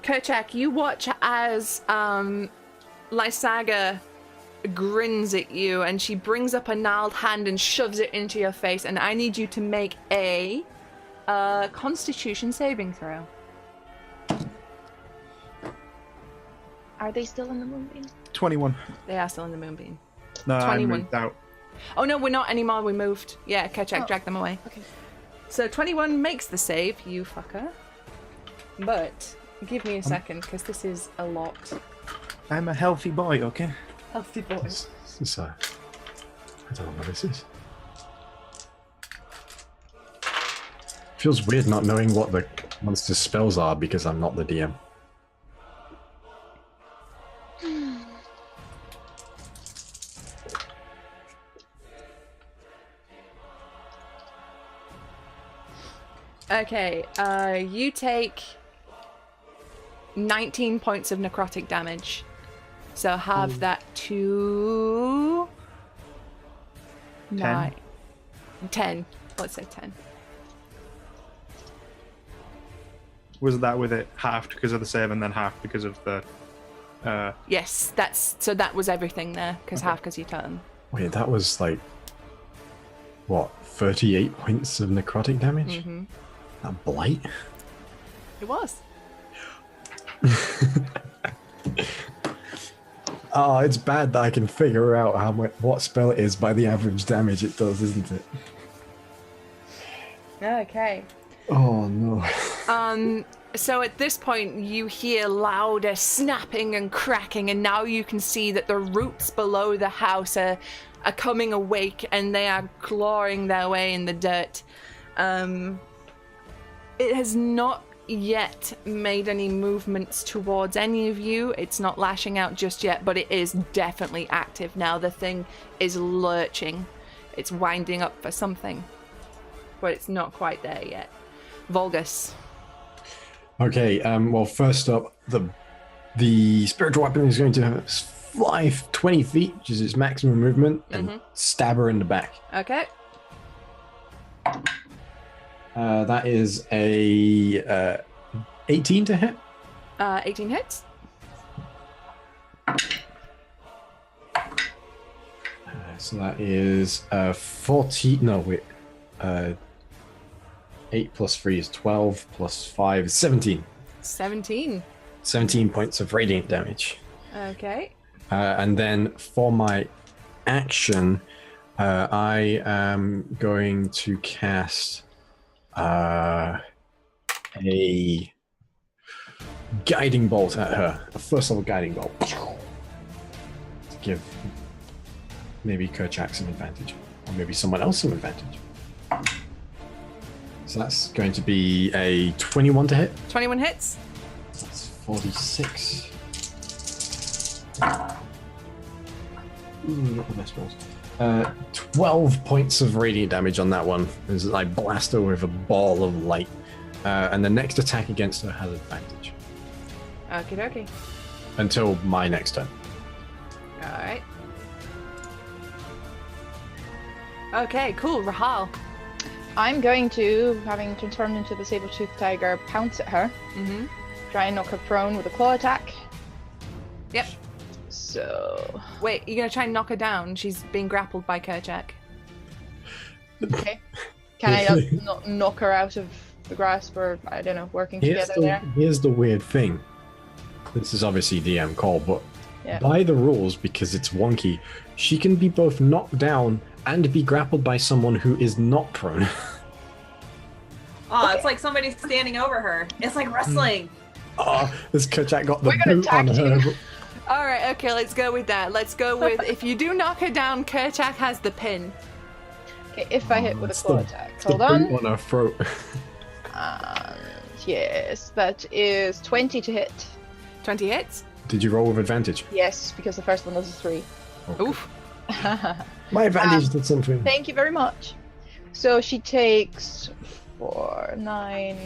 Kerchak, you watch as Lysaga grins at you and she brings up a gnarled hand and shoves it into your face, and I need you to make a Constitution saving throw. Are they still in the moonbeam? 21. They are still in the moonbeam. No, 21. I moved out. Oh no, we're not anymore, we moved. Yeah, Kerchak dragged them away. Okay. So 21 makes the save, you fucker. But give me a second, because this is a lot. I'm a healthy boy, okay? Healthy boy. This is, I don't know what this is. Feels weird not knowing what the monster's spells are because I'm not the DM. Okay, you take 19 points of necrotic damage. So have that to... 9. 10. Let's say 10. Was that with it halved because of the save and then half because of the... Yes, that was everything there, because half because you turn. Wait, that was like what, 38 points of necrotic damage? Mm-hmm. That blight? It was. Oh, it's bad that I can figure out what spell it is by the average damage it does, isn't it? Okay. Oh no. So at this point, you hear louder snapping and cracking, and now you can see that the roots below the house are coming awake, and they are clawing their way in the dirt. It has not yet made any movements towards any of you. It's not lashing out just yet, but it is definitely active now. The thing is lurching. It's winding up for something, but it's not quite there yet. Volgus. Okay, well, first up, the spiritual weapon is going to fly 20 feet, which is its maximum movement, and stab her in the back. Okay. That is a 18 to hit. 18 hits. So that is 14. No, wait. 8 plus 3 is 12, plus 5 is 17. 17. 17 points of radiant damage. Okay. And then for my action, I am going to cast a guiding bolt at her. A first level guiding bolt. To give maybe Kerchak some advantage. Or maybe someone else some advantage. So that's going to be a 21 to hit. 21 hits. That's 46. Ooh, not the best rolls. 12 points of radiant damage on that one as I blast her with a ball of light. And the next attack against her has advantage. Okie dokie. Until my next turn. Alright. Okay, cool. Rahal. I'm going to, having transformed into the saber-toothed tiger, pounce at her. Mm-hmm. Try and knock her prone with a claw attack. Yep. So... Wait, you're gonna try and knock her down? She's being grappled by Kerchak. Okay. Can I not knock her out of the grasp, or, I don't know, working together there? Here's the weird thing. This is obviously DM call, but by the rules, because it's wonky, she can be both knocked down and be grappled by someone who is not prone. Oh, it's like somebody's standing over her. It's like wrestling. Oh, this Kerchak got the We're gonna boot on tag her. team. Alright, okay, let's go with that. Let's go with, if you do knock her down, Kerchak has the pin. Okay, if I hit with a It's claw the- attack. it's Hold the on. boot on her throat. Yes, that is 20 to hit. 20 hits? Did you roll with advantage? Yes, because the first one was a 3. Okay. Oof. My advantage did something. Thank you very much. So she takes 4, 9,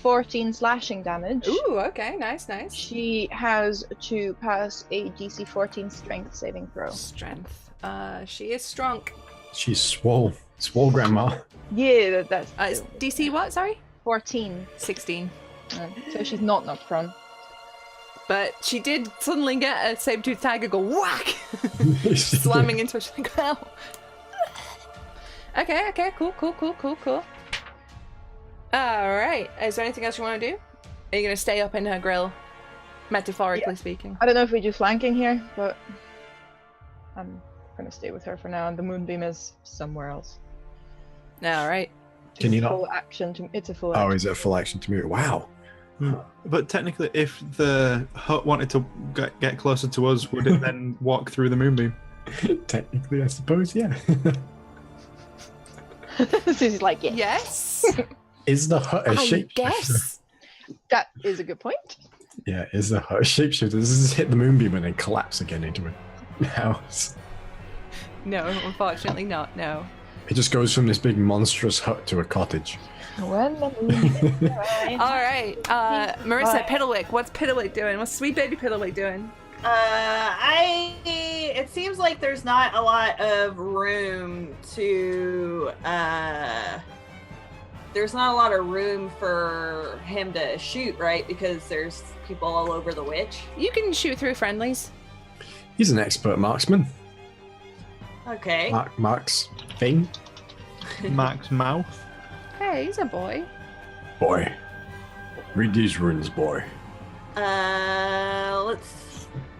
14 slashing damage. Ooh, okay, nice, nice. She has to pass a DC 14 strength saving throw. Strength. She is strong. She's swole. Swole, Grandma. Yeah, that's It's DC what, sorry? 14. 16. So she's not knocked prone. But she did suddenly get a saber-toothed tiger go whack! Slamming into her. She's like, ow. Okay, cool. Alright, is there anything else you want to do? Are you going to stay up in her grill? Metaphorically speaking. I don't know if we do flanking here, but I'm gonna stay with her for now, and the moonbeam is somewhere else. Alright. Can you It's a not? full action to, it's a full Oh, action. is it a full action to move? Wow. But technically, if the hut wanted to get closer to us, would it then walk through the moonbeam? Technically, I suppose, yeah. Susie's like, yeah. Yes? Is the hut a I shapeshifter? guess. That is a good point. Yeah, is the hut a shapeshifter? Does this hit the moonbeam and then collapse again into a house? No, unfortunately not, no. It just goes from this big monstrous hut to a cottage. When the moon arrives. Alright, Marissa, Piddlewick, what's Piddlewick doing? What's sweet baby Piddlewick doing? It seems like there's not a lot of room to there's not a lot of room for him to shoot, right? Because there's people all over the witch. You can shoot through friendlies. He's an expert marksman. Okay. Marks thing. Mac's mouth. Hey, he's a boy. Boy, read these runes, boy.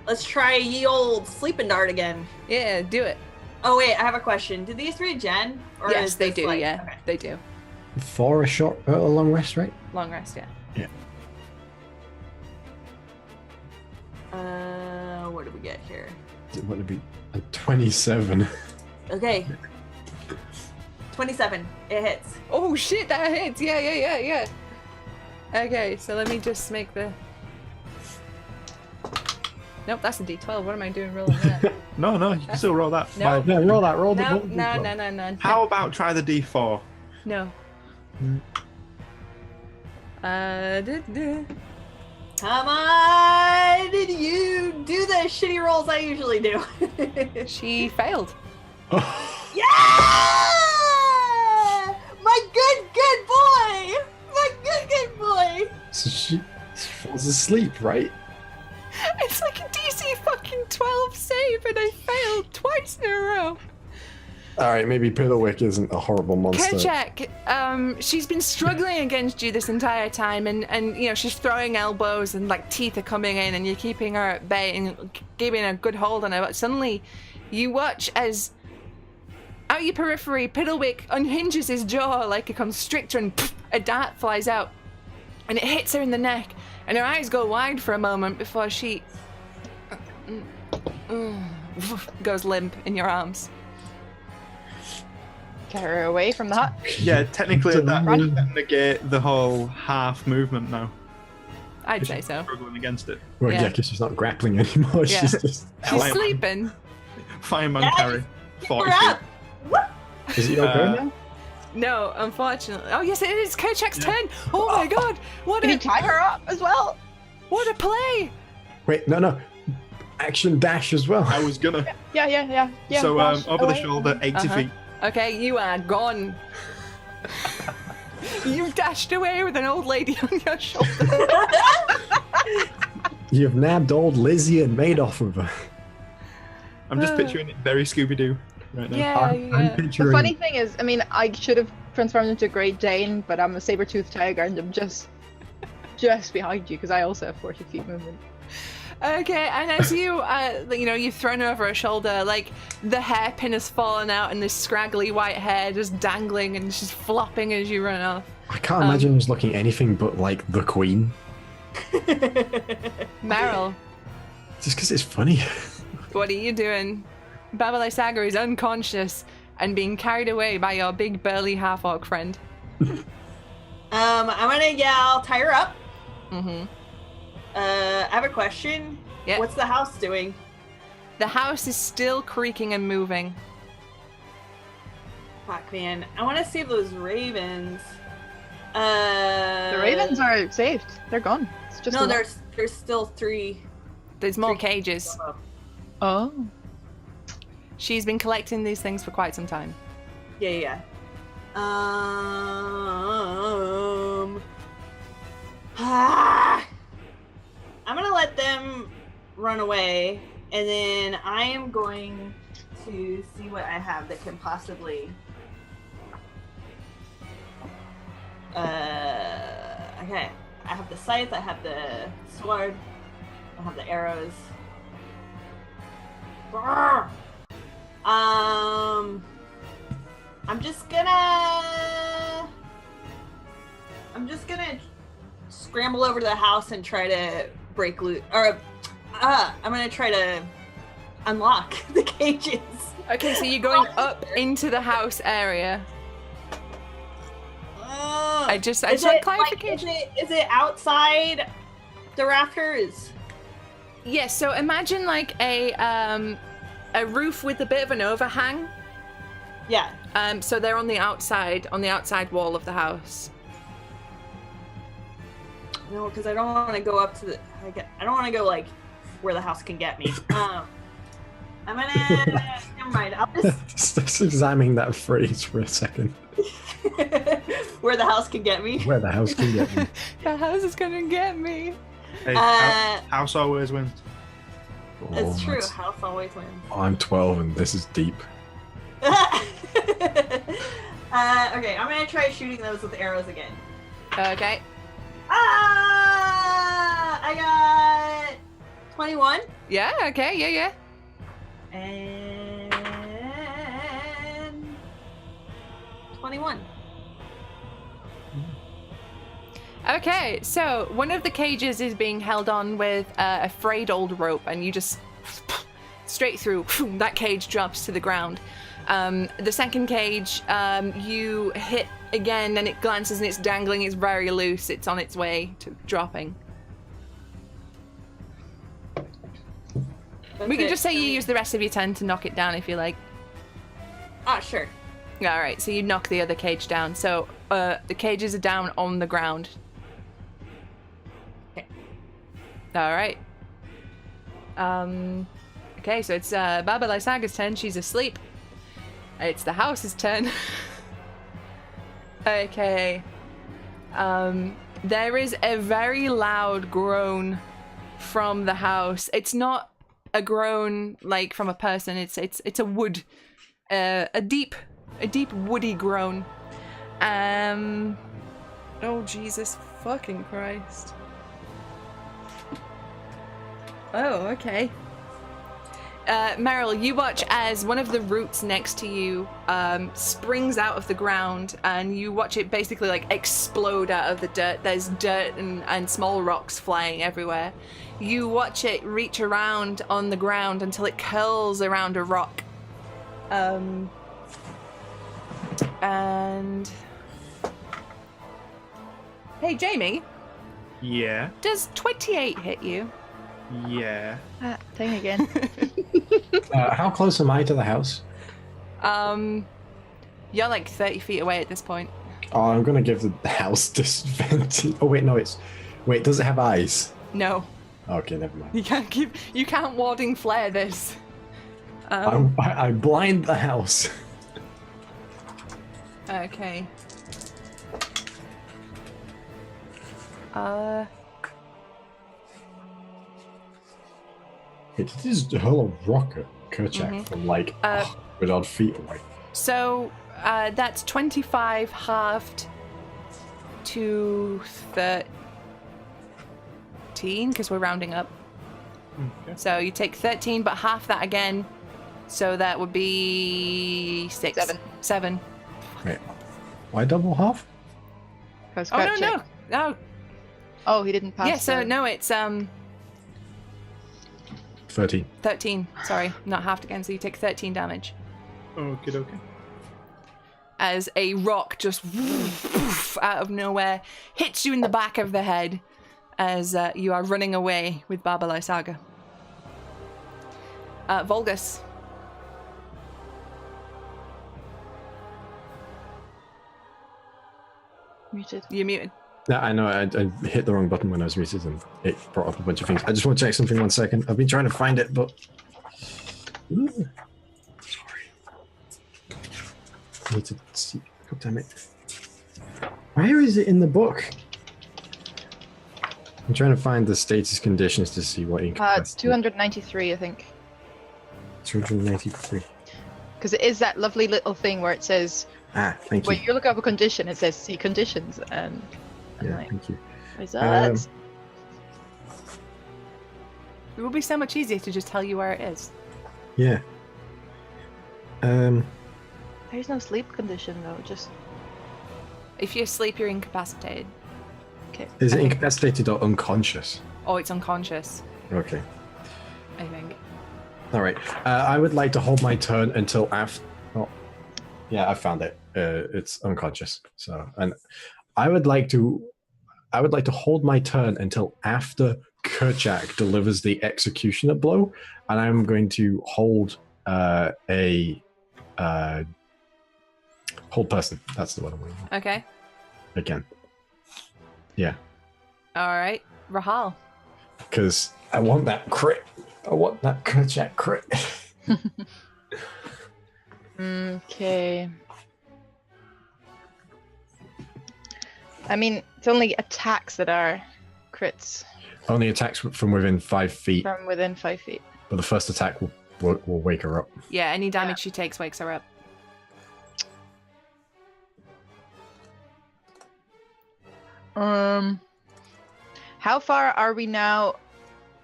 Let's try ye old sleeping dart again. Yeah, do it. Oh wait, I have a question. Do these regen? Or Yes, is they this do. like- Yeah, okay. they do. For a long rest, right? Long rest. Yeah. What do we get here? It would be a 27. Okay. 27. It hits. Oh shit, that hits. Yeah. Okay, so let me just make the. Nope, that's a D12. What am I doing rolling that? No, you can still roll that. No. Five. No, roll that. Roll No, the. no. How about try the D4? No. Come on! Did you do the shitty rolls I usually do? She failed. Yeah! My good boy! My good boy! So she falls asleep, right? It's like a DC fucking 12 save, and I failed twice in a row. All right, maybe Piddlewick isn't a horrible monster. Kerchak, she's been struggling against you this entire time, and you know, she's throwing elbows and like teeth are coming in, and you're keeping her at bay and keeping a good hold on her. But suddenly, you watch as out your periphery, Piddlewick unhinges his jaw like a constrictor, and pff, a dart flies out, and it hits her in the neck, and her eyes go wide for a moment before she goes limp in your arms. Carry her away from the hut. Yeah, technically that Run. would negate the whole half movement now. I'd say so. Struggling against it. Well, Yeah. yeah, because she's not grappling anymore. Yeah. She's just. She's Fireman. sleeping. Fireman Yeah, carry. We're 40 feet. up! Woo! Is he okay now? No, unfortunately. Oh yes, it is Kerchak's Yeah. turn. Oh my god, what Can you a tie her up as well? what a play! Wait, no. Action dash as well. I was gonna. Yeah. So dash over the away. shoulder, 80 Uh-huh. feet. Okay, you are gone. You dashed away with an old lady on your shoulder. You've nabbed old Lizzie and made off with her. I'm just picturing it very Scooby-Doo right now. Yeah, I'm yeah. The picturing. funny thing is, I mean, I should have transformed into a Great Dane, but I'm a saber-toothed tiger and I'm just behind you because I also have 40 feet movement. Okay, and as you, you've thrown her over her shoulder, like the hairpin has fallen out and this scraggly white hair just dangling and just flopping as you run off. I can't imagine us looking anything but like the Queen. Meryl, Just because it's funny. what are you doing? Baba Lysaga is unconscious and being carried away by your big burly half-orc friend. I'm gonna yell, tie her up. Mm-hmm. I have a question. Yeah. What's the house doing? The house is still creaking and moving. Fuck, man. I want to save those ravens. The ravens are saved. They're gone. It's just No, a- there's still 3. There's more 3 cages. Oh. She's been collecting these things for quite some time. Yeah. I'm gonna let them run away, and then I am going to see what I have that can possibly. Okay. I have the scythe. I have the sword. I have the arrows. Brrr. I'm just gonna scramble over to the house and try to break loose, or I'm gonna try to unlock the cages. Okay, so you're going up into the house area. I just want clarification. Is it outside the rafters? Yes, so imagine like a roof with a bit of an overhang. Yeah. So they're on the outside wall of the house. No, because I don't want to go up to the. I don't want to go like where the house can get me. I'm gonna. Never mind. I'll Just examining that phrase for a second. where the house can get me. Where the house can get me. The house is gonna get me. Hey, house always wins. It's true. that's- House always wins. I'm 12 and this is deep. Okay, I'm gonna try shooting those with arrows again. Okay. I got 21 Yeah, okay, yeah. and 21. Okay, so one of the cages is being held on with a frayed old rope, and you just straight through, that cage drops to the ground. The second cage, you hit again, and it glances and it's dangling, it's very loose, it's on its way to dropping. We can just say you use the rest of your turn to knock it down if you like. Ah, sure. Alright, so you knock the other cage down. So the cages are down on the ground. Okay. Alright. Okay, so it's Baba Lysaga's turn. She's asleep. It's the house's turn. Okay. There is a very loud groan from the house. It's not a groan like from a person. It's a wood, a deep woody groan. Oh Jesus fucking Christ. Oh, okay. Meryl, you watch as one of the roots next to you springs out of the ground, and you watch it basically like explode out of the dirt. There's dirt and small rocks flying everywhere. You watch it reach around on the ground until it curls around a rock. And hey, Jamie. Yeah. Does 28 hit you? Yeah. Thing again. How close am I to the house? You're like 30 feet away at this point. Oh, I'm gonna give the house disadvantage. Oh wait, no, wait. Does it have eyes? No, Okay, never mind. you can't warding flare this. I blind the house. Okay. It is hurl a rock at Kerchak from like 100 odd feet away. So that's 25 halved to 13 because we're rounding up. Okay. So you take 13, but half that again. So that would be 6. 7. Wait, why double half? Because Oh no. Oh, he didn't pass. Yeah. So no, it's 13. 13. Sorry, not halved again. So you take 13 damage. Okay. As a rock just out of nowhere hits you in the back of the head as you are running away with Baba Lysaga. Volgus. Muted. You're muted. Yeah, I know. I hit the wrong button when I was muted, and it brought up a bunch of things. I just want to check something 1 second. I've been trying to find it, but sorry. I need to see. God damn it! Where is it in the book? I'm trying to find the status conditions to see what incapacity. It's 293, I think. 293. Because it is that lovely little thing where it says, Thank you. when you look up a condition, it says see conditions, and I'm Yeah, like, thank you. what is that? It would be so much easier to just tell you where it is. Yeah. There's no sleep condition though, just If you're asleep, you're incapacitated. okay. Is it incapacitated or unconscious? Oh, it's unconscious, Okay. I think. All right. I would like to hold my turn until after. Oh, yeah, I found it. It's unconscious. So, and I would like to hold my turn until after Kerchak delivers the executioner blow, and I'm going to hold hold person. That's the one I'm going to Okay. again. Yeah, All right. Rahal. because I want that crit. I want that Kerchak crit. Okay. I mean, it's only attacks that are crits Only attacks from within 5 feet, from within 5 feet. but the first attack will wake her up. Yeah, any damage she takes wakes her up. How far are we now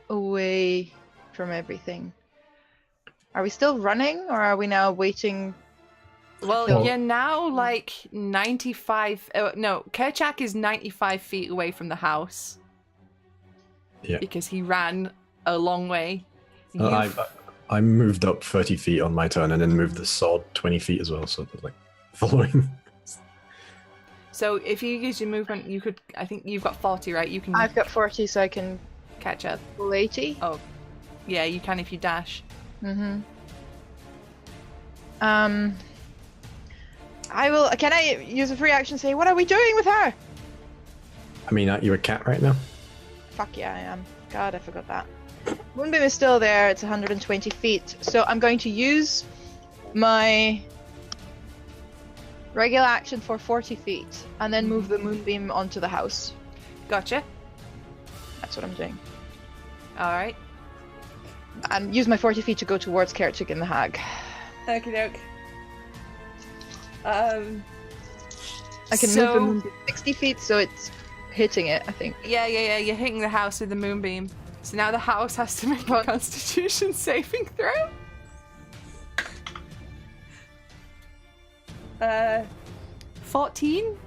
away from everything? Are we still running, or are we now waiting? Well, Well- you're now like 95. No, Kerchak is 95 feet away from the house. Yeah. Because he ran a long way. I moved up 30 feet on my turn and then moved the sword 20 feet as well, so like following. So if you use your movement, you could. I think you've got 40, right? You can I've got 40, so I can catch up. pull 80. Oh, yeah, you can if you dash. Mm-hmm. I will. Can I use a free action to say, what are we doing with her? I mean, aren't you a cat right now? Fuck yeah, I am. God, I forgot that. Moonbeam is still there. It's 120 feet. So I'm going to use my regular action for 40 feet and then move the moonbeam onto the house. Gotcha. That's what I'm doing. All right. And use my 40 feet to go towards Kerchak and the hag. Okie doke. I can move the moonbeam 60 feet, so it's hitting it, I think. Yeah. You're hitting the house with the moonbeam. So now the house has to make a Constitution saving throw. 14?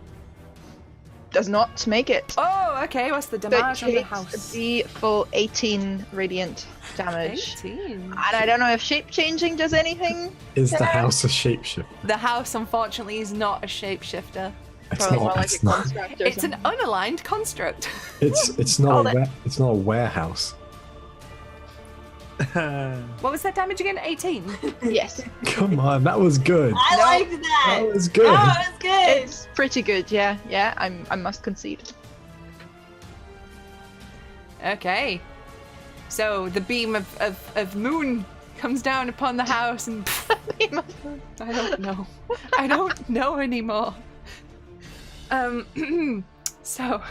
Does not make it. Oh, okay. What's the So it damage on the takes house? the full 18 radiant damage. 18. And I don't know if shape changing does anything. Is the house a shapeshift? The house, unfortunately, is not a shapeshifter. It's Probably more not. like It's a not. construct or It's an something. unaligned construct. It's not. Hold It's not a warehouse. What was that damage again? 18? Yes, Come on, that was good. I No. liked that. That was good. Oh, it was good. it's pretty good. Yeah. I must concede. Okay. So the beam of moon comes down upon the house and I don't know. I don't know anymore. So,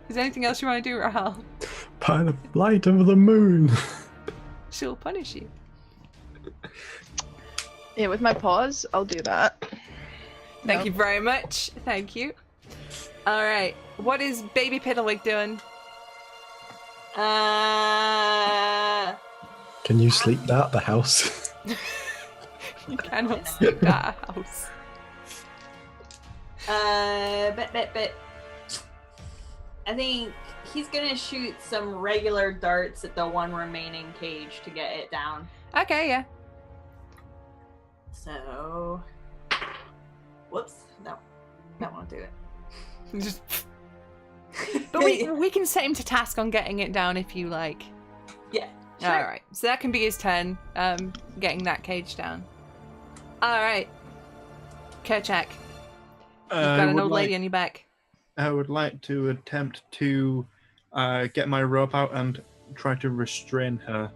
is there anything else you want to do, Rahal? By the light of the moon. She'll punish you. Yeah, with my paws, I'll do that. Thank No. you very much. Thank you. All right. What is Baby Piddlewick doing? Can you sleep out the house? You cannot sleep at a house. But I think he's gonna shoot some regular darts at the one remaining cage to get it down. Okay, yeah. So, whoops, no, that won't do it. Just. But we can set him to task on getting it down if you like. Yeah. Sure. All right. So that can be his turn. Getting that cage down. All right. Kerchak, you've got an old lady on your back. I would like to attempt to get my rope out and try to restrain her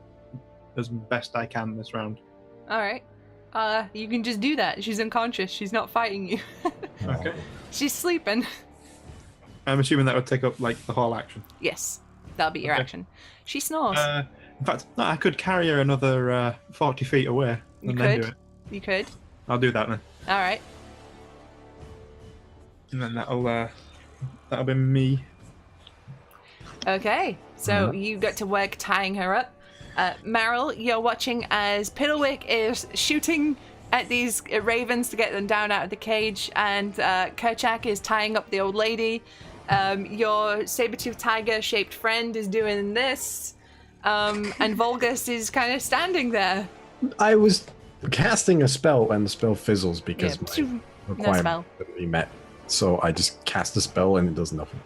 as best I can this round. All right. You can just do that. She's unconscious. She's not fighting you. Okay. She's sleeping. I'm assuming that would take up like the whole action. Yes, that'll be your Okay. action. She snores. In fact, no, I could carry her another 40 feet away You and then could. do it. You could. I'll do that then, All right. and then that'll be me. Okay. So you got to work tying her up. Meryl, you're watching as Piddlewick is shooting at these ravens to get them down out of the cage, and Kerchak is tying up the old lady. Your saber-toothed tiger-shaped friend is doing this, and Volgus is kind of standing there. I was casting a spell when the spell fizzles because Yeah. my No requirement spell. couldn't be met. So I just cast a spell and it does nothing.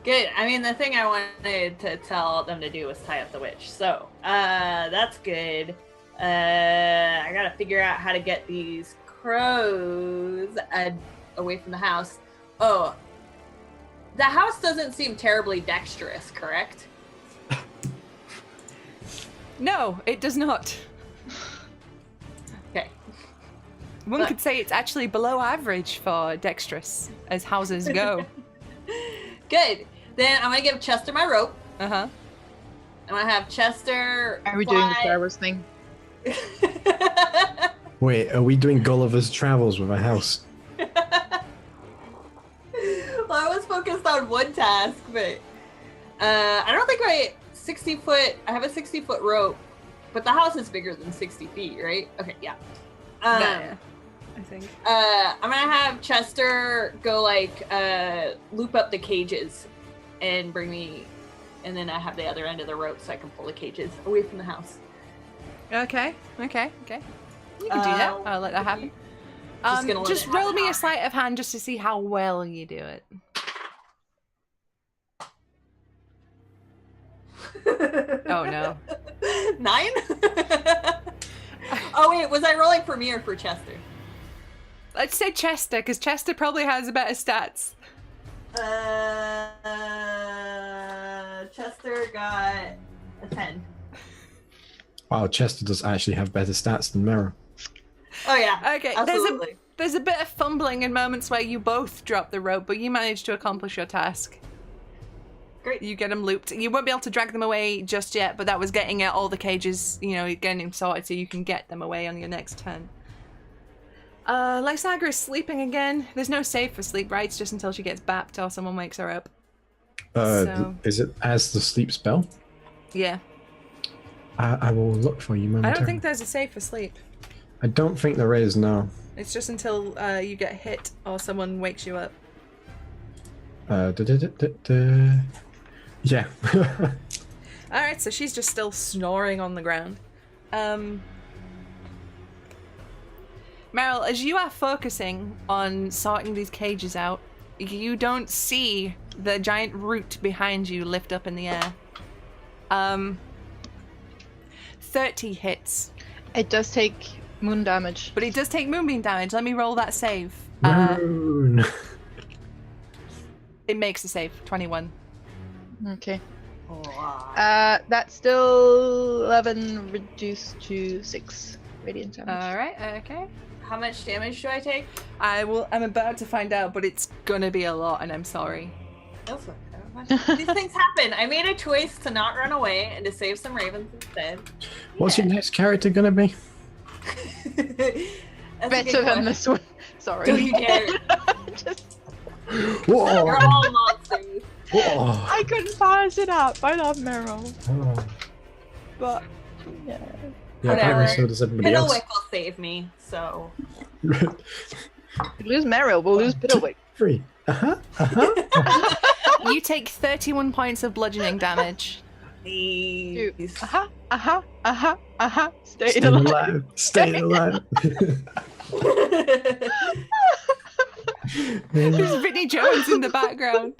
Good. I mean, the thing I wanted to tell them to do was tie up the witch. So, that's good. I gotta figure out how to get these crows away from the house. Oh, the house doesn't seem terribly dexterous, correct? No, it does not. Okay. One could say it's actually below average for dexterous as houses go. Good. Then I'm gonna give Chester my rope. Uh-huh. I'm gonna have Chester. Are we doing the Star Wars thing? Wait, are we doing Gulliver's Travels with a house? Well, I was focused on one task, but I don't think I have a 60-foot rope, but the house is bigger than 60 feet, right? Okay, yeah. Yeah, I think. I'm gonna have Chester go loop up the cages and bring me, and then I have the other end of the rope so I can pull the cages away from the house. Okay. You can do that. I'll let that happen. Just roll me a sleight of hand just to see how well you do it. Oh no. 9? Oh wait, was I rolling for me or for Chester? Let's say Chester, because Chester probably has better stats. Chester got a 10. Wow, Chester does actually have better stats than Mero. Oh yeah. Okay, absolutely. there's a bit of fumbling in moments where you both drop the rope, but you manage to accomplish your task. Great. You get them looped. You won't be able to drag them away just yet, but that was getting at all the cages, getting them sorted so you can get them away on your next turn. Lysaga is sleeping again. There's no save for sleep, right? It's just until she gets bapped or someone wakes her up. Is it as the sleep spell? Yeah. I will look for you momentarily. I don't think there's a save for sleep. I don't think there is, no. It's just until you get hit or someone wakes you up. Yeah. Alright, so she's just still snoring on the ground. Meryl, as you are focusing on sorting these cages out, you don't see the giant root behind you lift up in the air. 30 hits. It does take moon damage. But it does take moonbeam damage. Let me roll that save. Moon. It makes a save. 21. Okay. Wow. That's still 11 reduced to 6 radiant damage. Alright, okay. How much damage do I take? I'm about to find out, but it's gonna be a lot, and I'm sorry. That's okay. These things happen. I made a choice to not run away and to save some ravens instead. What's your next character gonna be? Better than this one. Sorry. Don't you dare. Whoa! You're all monsters. Whoa! I couldn't pass it up. I love Meryl. Oh. But, yeah. Yeah, apparently so does everybody else. Piddlewick will save me, so. We lose Meryl, we'll lose Piddlewick. 3. You take 31 points of bludgeoning damage. Please. Stay alive. Stay alive. There's Brittany Jones in the background.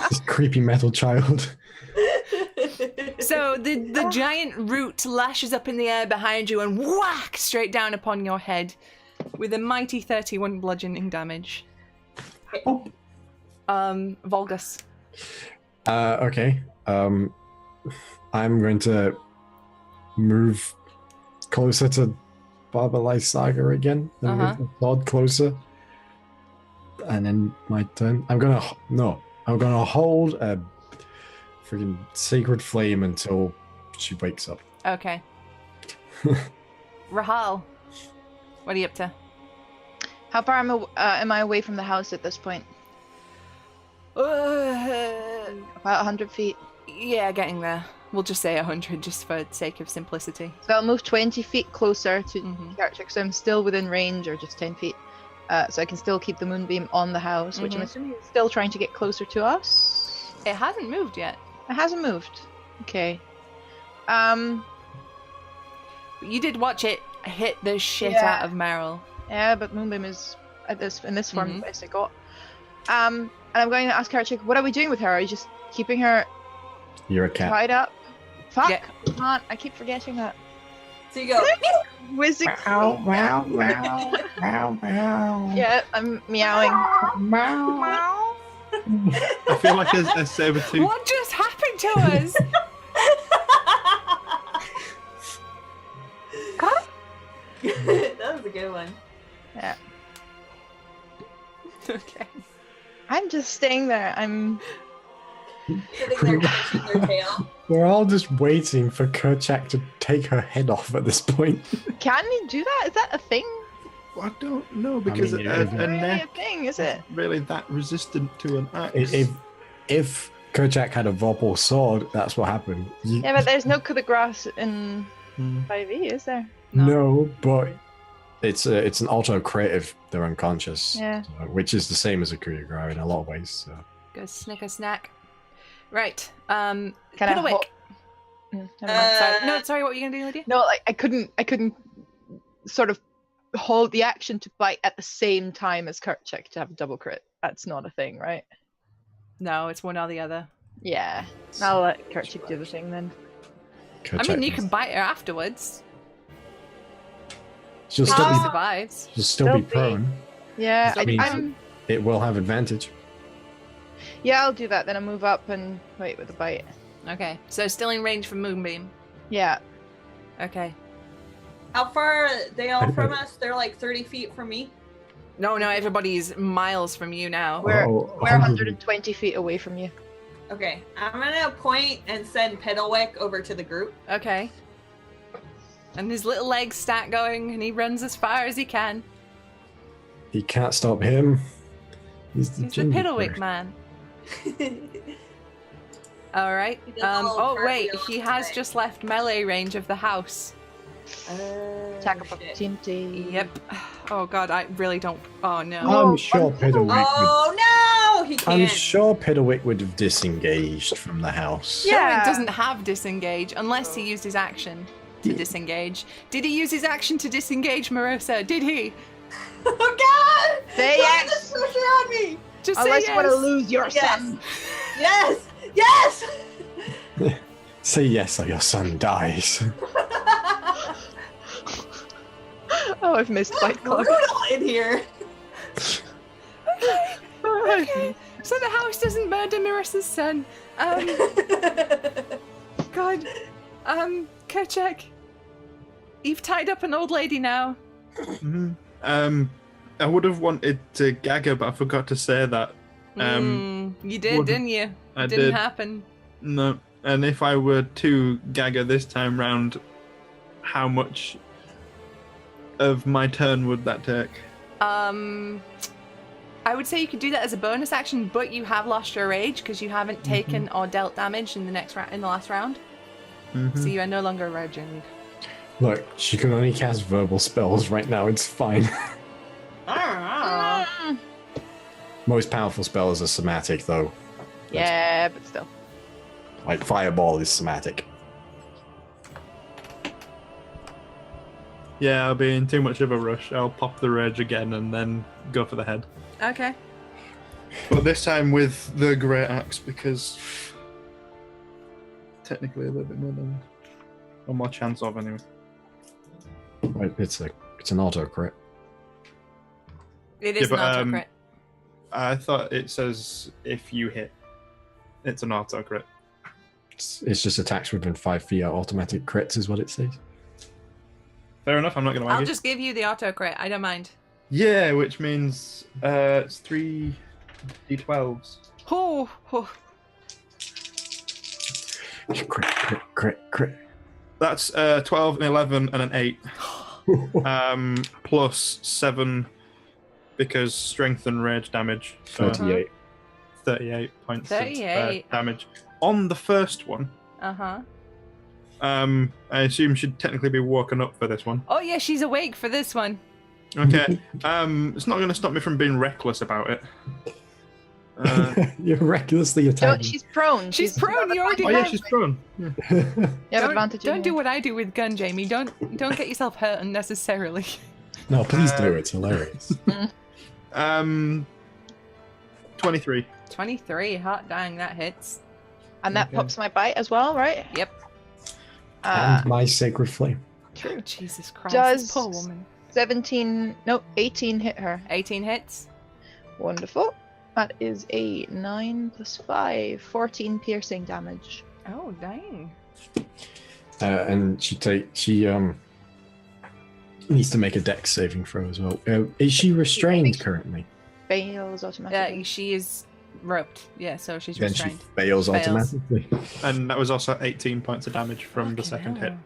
This creepy metal child. So the giant root lashes up in the air behind you and whack straight down upon your head with a mighty 31 bludgeoning damage. Oh. Volgus. Okay. I'm going to move closer to Baba Lysaga again. And move the sword closer. And then my turn. I'm gonna hold a freaking sacred flame until she wakes up. Okay. Rahal, what are you up to? How far am I away from the house at this point? About 100 feet. Yeah, getting there. We'll just say 100 just for the sake of simplicity. So I'll move 20 feet closer to Karchik, so I'm still within range, or just 10 feet. So I can still keep the moonbeam on the house, which I'm assuming is still trying to get closer to us. It hasn't moved yet. It hasn't moved. Okay. You did watch it hit the shit out of Meryl. Yeah, but moonbeam is in this form the best I got. And I'm going to ask Karchik, what are we doing with her? Are you just keeping her You're a cat. tied up? Fuck! Yeah. I can't. I keep forgetting that. So you go. Whizzing. Meow, meow, meow, meow, meow. Yeah, I'm meowing. Meow. I feel like a saber-tooth. What just happened to us? That was a good one. Yeah. Okay. I'm just staying there. I'm. Sitting there catching their tail. We're all just waiting for Kerchak to take her head off at this point. Can he do that? Is that a thing? I don't know because mean, a it isn't Really a neck thing, is it? really that resistant to an axe. If Kerchak had a Vorpal sword, that's what happened. Yeah, but there's no coup de grace in Hmm. 5e, is there? No, but it's an auto crit if they're unconscious. Yeah. So, which is the same as a coup de grace in a lot of ways. So. Go snicker snack. Right. Can Piddlewick. Never mind. Sorry, what were you gonna do, Lydia? No, like I couldn't sort of hold the action to bite at the same time as Kerchak to have a double crit. That's not a thing, right? No, it's one or the other. Yeah. I'll let Kerchak do the thing then. I mean, you can bite her afterwards. She'll If still she be, survives. she'll still be Still be- prone. Yeah, That means- I'm. It will have advantage. Yeah, I'll do that. Then I'll move up and wait with the bite. Okay, so still in range from Moonbeam. Yeah. Okay. How far are they all from us? They're like 30 feet from me. No, everybody's miles from you now. We're Oh, we're 120 feet away from you. Okay, I'm gonna point and send Piddlewick over to the group. Okay. And his little legs start going, and he runs as far as he can. He can't stop him. He's the He's the ginger Piddlewick boy. man. All right. He does a little Oh wait, cartwheel he has thing. just left melee range of the house. Attack of shit. opportunity. Yep. Oh god, I really don't. Oh no. I'm sure Piddlewick Oh no, he would. can't. I'm sure Piddlewick would have disengaged from the house. Yeah. Piddlewick doesn't have disengage unless he used his action to disengage. Did he use his action to disengage, Marissa? Did he? Oh god! Say Don't yes. get this pressure on me! Just Unless say you want to yes. lose your Yes. son. Yes! Yes! Say yes or your son dies. Oh, I've missed Fight Club. Brutal in here. Okay. So the house doesn't murder Marissa's son. God. Kerchak. You've tied up an old lady now. Mhm. I would have wanted to gag her, but I forgot to say that. You did, would- didn't you? I It didn't did. happen. No, and if I were to gag her this time round, how much of my turn would that take? I would say you could do that as a bonus action, but you have lost your rage because you haven't taken or dealt damage in the last round. Mhm. So you are no longer raging. Look, she can only cast verbal spells right now. It's fine. Most powerful spells are somatic, though. Yeah, but still. Like Fireball is somatic. Yeah, I'll be in too much of a rush. I'll pop the rage again and then go for the head. Okay. But this time with the great axe because technically a little bit more damage. Or more chance of anyway. Right, it's an auto crit. It is Yeah, an but, auto crit. I thought it says if you hit, it's an auto crit. It's just attacks within 5 feet are automatic crits, is what it says. Fair enough, I'm not going to I'll argue. just give you the auto crit. I don't mind. Yeah, which means it's 3 d12s. Oh. Crit. That's 12, an 11, and an 8. Plus 7 because strength and rage damage. So 38. 38 points 38. of damage. On the first one, Uh-huh. I assume she'd technically be woken up for this one. Oh yeah, she's awake for this one. Okay. It's not going to stop me from being reckless about it. You're recklessly So attacking. she's prone. She's prone, you already Oh have yeah, she's prone. Yeah. You have advantage. Don't do what I do with gun, Jamie. Don't get yourself hurt unnecessarily. No, please do. It's hilarious. 23. 23. Hot dang, that hits. And that Okay. pops my bite as well, right? Yep. And my sacred flame. True. Jesus Christ, Does- this poor woman. 18 hit her. 18 hits. Wonderful. That is a 9 plus 5, 14 piercing damage. Oh dang. And she needs to make a dex saving throw as well. Is she restrained currently? Fails automatically. She is roped. Yeah, so she's Then she restrained. fails Fails. automatically. And that was also 18 points of damage from the Fucking second hit. hell.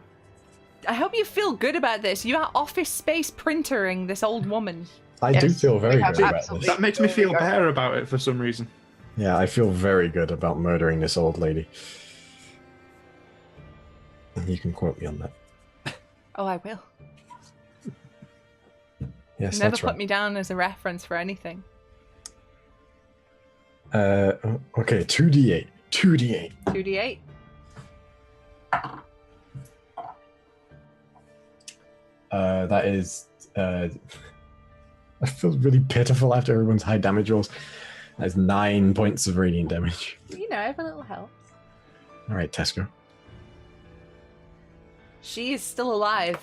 I hope you feel good about this. You are office space printering this old woman. I do Yes, feel very we have good about absolutely- this. That makes me feel better about it for some reason. Yeah, I feel very good about murdering this old lady. You can quote me on that. Oh, I will. Yes, Never that's put right. me down as a reference for anything. Okay, 2d8. 2d8. 2d8. That is. I feel really pitiful after everyone's high damage rolls. That's 9 points of radiant damage. You know, every little helps. All right, Tesco. She is still alive,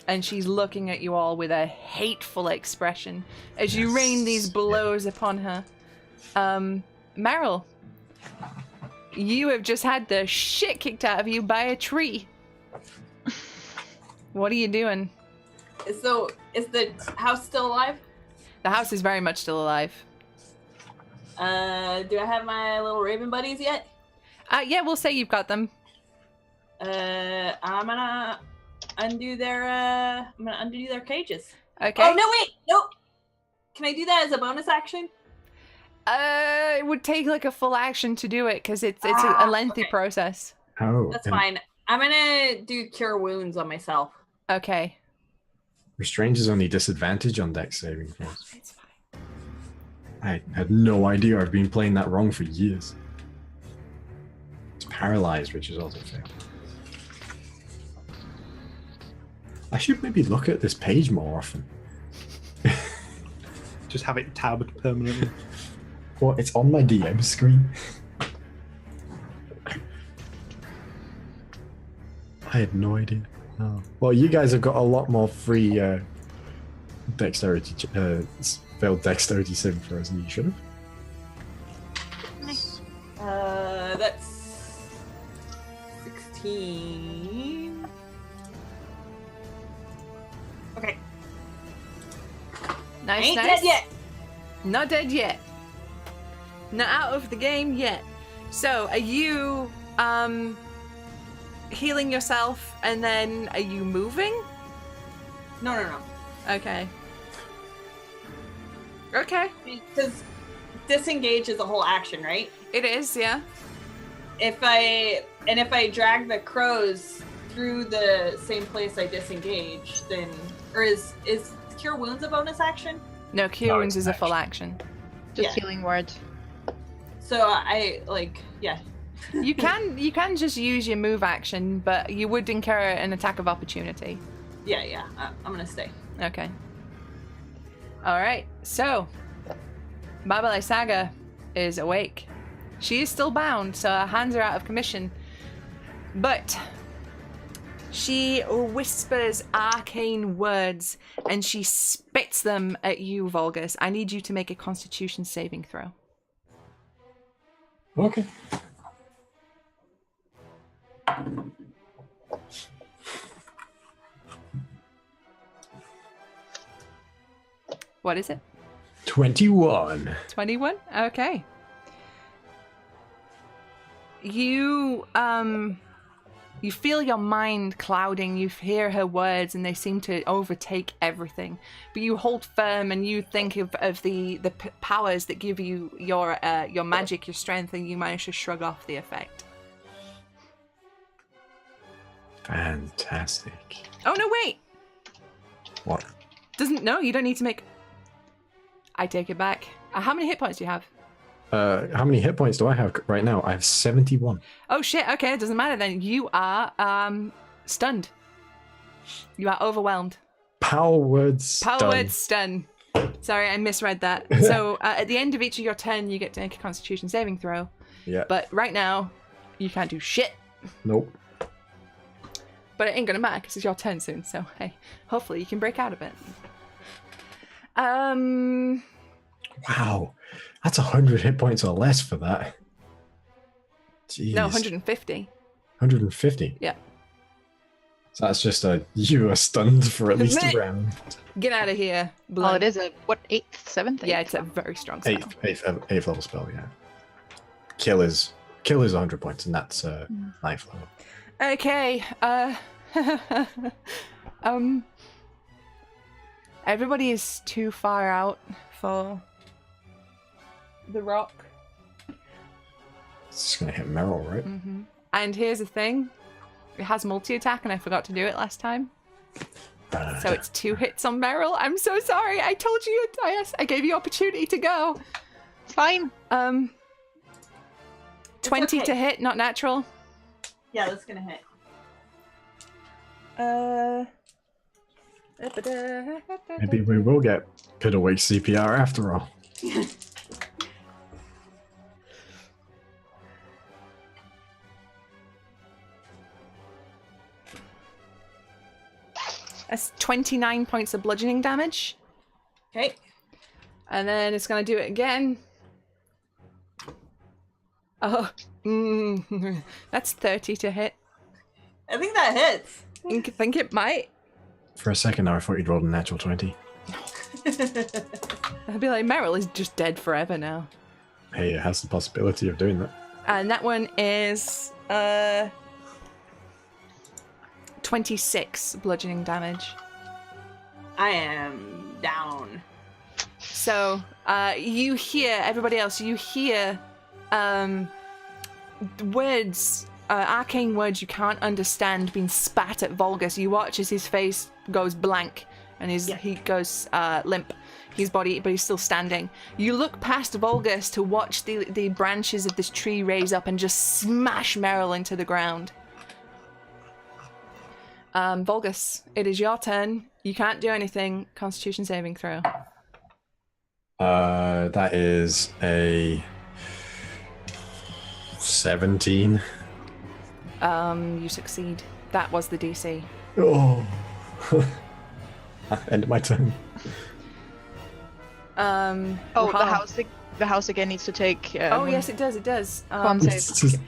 and she's looking at you all with a hateful expression as you rain these blows upon her. Meryl, you have just had the shit kicked out of you by a tree. What are you doing? So, is the house still alive? The house is very much still alive. Do I have my little raven buddies yet? Yeah, we'll say you've got them. I'm gonna undo their cages. Okay. Oh no, wait, nope. Can I do that as a bonus action? It would take like a full action to do it because it's Ah, a lengthy okay. process. Oh, That's and fine. I'm gonna do cure wounds on myself. Okay. Restraint is only disadvantage on dex saving throws. It's fine. I had no idea. I've been playing that wrong for years. It's paralyzed, which is also fair. I should maybe look at this page more often. Just have it tabbed permanently. Well, it's on my DM screen. I had no idea. Oh. Well, you guys have got a lot more free dexterity, failed dexterity saving throws than you should have. That's 16. Okay. Nice, Ain't nice. dead yet. Not dead yet. Not out of the game yet. So, are you healing yourself and then are you moving? No. Okay. Okay. Because disengage is a whole action, right? It is, yeah. If I drag the crows through the same place I disengage, then is cure wounds a bonus action? No, Cure No, Wounds it's is a an full action. Just Yeah. healing word. So I yeah. You can just use your move action, but you would incur an attack of opportunity. Yeah. I'm gonna stay. Okay. Alright, so Baba Lysaga is awake. She is still bound, so her hands are out of commission. But she whispers arcane words and she spits them at you, Vulgus. I need you to make a Constitution saving throw. Okay. What is it? 21. 21? Okay. You feel your mind clouding, you hear her words and they seem to overtake everything. But you hold firm and you think of the powers that give you your magic, your strength, and you manage to shrug off the effect. Fantastic. Oh no, wait! What? You don't need to make... I take it back. How many hit points do you have? How many hit points do I have right now? I have 71. Oh shit, okay, it doesn't matter then. You are stunned. You are overwhelmed. Power words. Power done. word stun. Sorry, I misread that. So at the end of each of your turn, you get to make a Constitution saving throw. Yeah. But right now, you can't do shit. Nope. But it ain't gonna matter because it's your turn soon. So hey, hopefully you can break out of it. Wow. That's 100 hit points or less for that. Jeez. No, 150. 150. Yeah. So that's just you are stunned for at least a round. Get out of here. Well, Blood. it is a what 8th, 7th? Yeah, it's a very strong spell. Eighth level spell, yeah. Kill is 100 points, and that's 9th level. Okay, Everybody is too far out for the rock. It's just gonna hit Meryl, right? Mm-hmm. And here's the thing. It has multi-attack and I forgot to do it last time. So it's 2 hits on Meryl. I'm so sorry. I told you. I gave you opportunity to go. It's fine. 20 okay. to hit, not natural. Yeah, that's gonna hit. Maybe we will get Piddlewick CPR after all. That's 29 points of bludgeoning damage. Okay. And then it's going to do it again. Oh, that's 30 to hit. I think that hits. I think it might. For a second there, I thought you'd rolled a natural 20. I'd be like, Meryl is just dead forever now. Hey, it has the possibility of doing that. And that one is 26 bludgeoning damage. I am down. So you hear, everybody else, you hear words, arcane words you can't understand being spat at Volgus. You watch as his face goes blank and he goes limp. His body, but he's still standing. You look past Volgus to watch the branches of this tree raise up and just smash Meryl into the ground. Volgus, it is your turn. You can't do anything. Constitution saving throw. That is a 17. You succeed. That was the DC. Oh. End of my turn. The house again needs to take. Oh yes, it does. It does. Con save. It's just-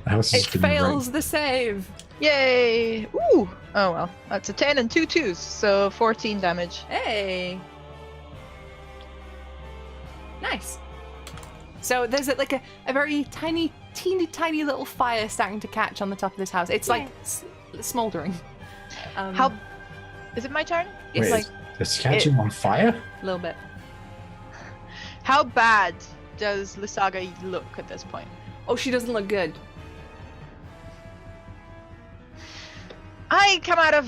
the house has It been fails wrecked. the save. Yay! Ooh! Oh well, that's a 10 and 2 2s, so 14 damage. Hey. Nice. So there's like a very tiny little fire starting to catch on the top of this house. It's like smoldering. How? Is it my turn? It's Wait, like it's catching on fire? a little bit. How bad does Lysaga look at this point? Oh, she doesn't look good. I come out of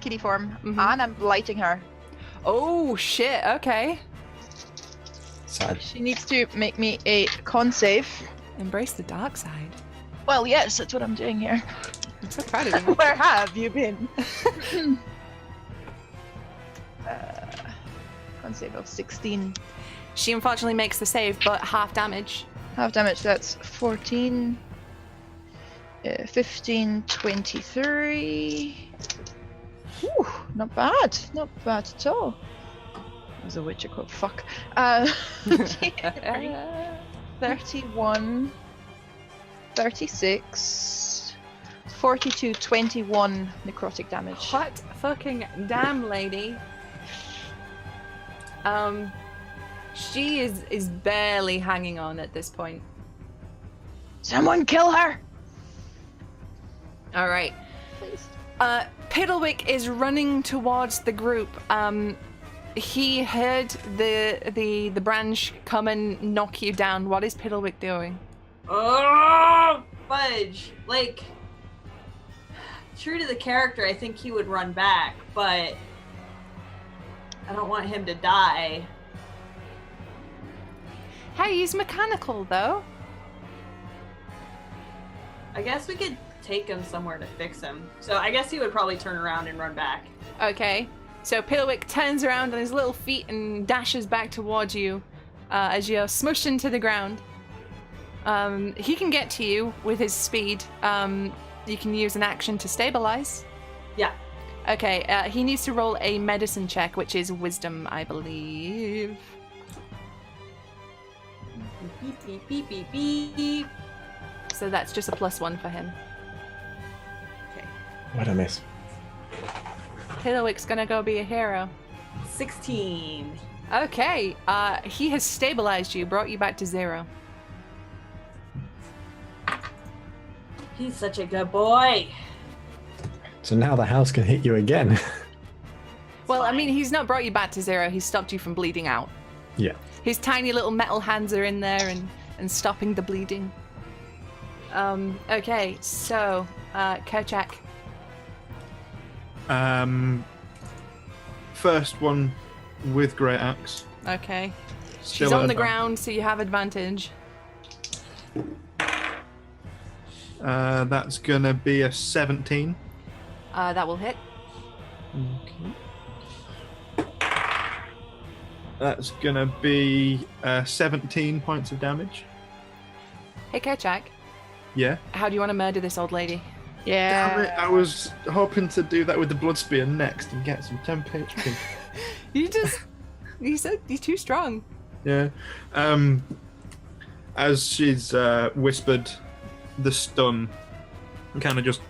kitty form and I'm lighting her. Oh shit. Okay. Sad. She needs to make me a con save. Embrace the dark side. Well, yes, that's what I'm doing here. I'm so proud of you. Where have you been? Con save of 16. She unfortunately makes the save, but half damage. Half damage, that's 14. 15, 23. Ooh, not bad. Not bad at all. There's a witcher called fuck. 31, 36, 42, 21 necrotic damage. Hot fucking damn, lady. She is barely hanging on at this point. Someone kill her! All right. Please. Piddlewick is running towards the group. He heard the branch come and knock you down. What is Piddlewick doing? Oh, fudge! Like, true to the character, I think he would run back, but I don't want him to die. Hey, he's mechanical though. I guess we could take him somewhere to fix him. So I guess he would probably turn around and run back. Okay. So Piddlewick turns around on his little feet and dashes back towards you as you're smushed into the ground. He can get to you with his speed. You can use an action to stabilize. Yeah. Okay, he needs to roll a medicine check, which is wisdom, I believe. Beep, beep, beep, beep, beep. So that's just a +1 for him. What a miss. Piddlewick's gonna go be a hero. 16. Okay, he has stabilized you, brought you back to 0. He's such a good boy. So now the house can hit you again. Well, I mean, he's not brought you back to 0. He's stopped you from bleeding out. Yeah. His tiny little metal hands are in there and stopping the bleeding. Okay, so, Kerchak. First one with Great Axe. Okay. Still She's at on the advantage. ground, so you have advantage. That's gonna be a 17. That will hit. Okay. That's gonna be 17 points of damage. Hey, Kerchak, Yeah. how do you want to murder this old lady? Yeah. Damn it, I was hoping to do that with the blood spear next and get some temp HP. You said you're too strong. Yeah. As she's whispered the stun, kind of just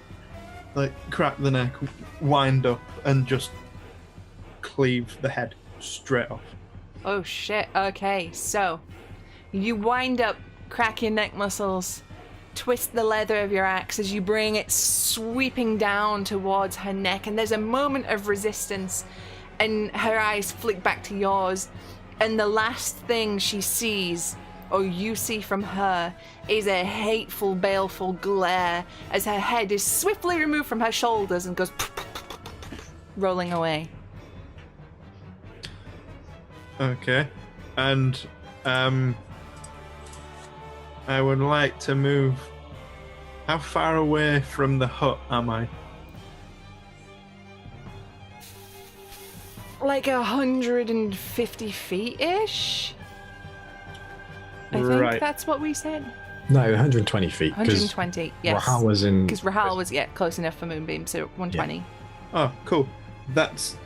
like crack the neck, wind up, and just cleave the head straight off. Oh shit, okay, so you wind up, crack your neck muscles, twist the leather of your axe as you bring it sweeping down towards her neck, and there's a moment of resistance, and her eyes flick back to yours, and the last thing she sees, or you see from her, is a hateful, baleful glare as her head is swiftly removed from her shoulders and goes rolling away. Okay. And I would like to move. How far away from the hut am I? Like 150 feet-ish? I think Right. that's what we said. No, 120 feet. 120, yes. Rahal was in. Because Rahal was, close enough for Moonbeam, so 120. Oh, cool. That's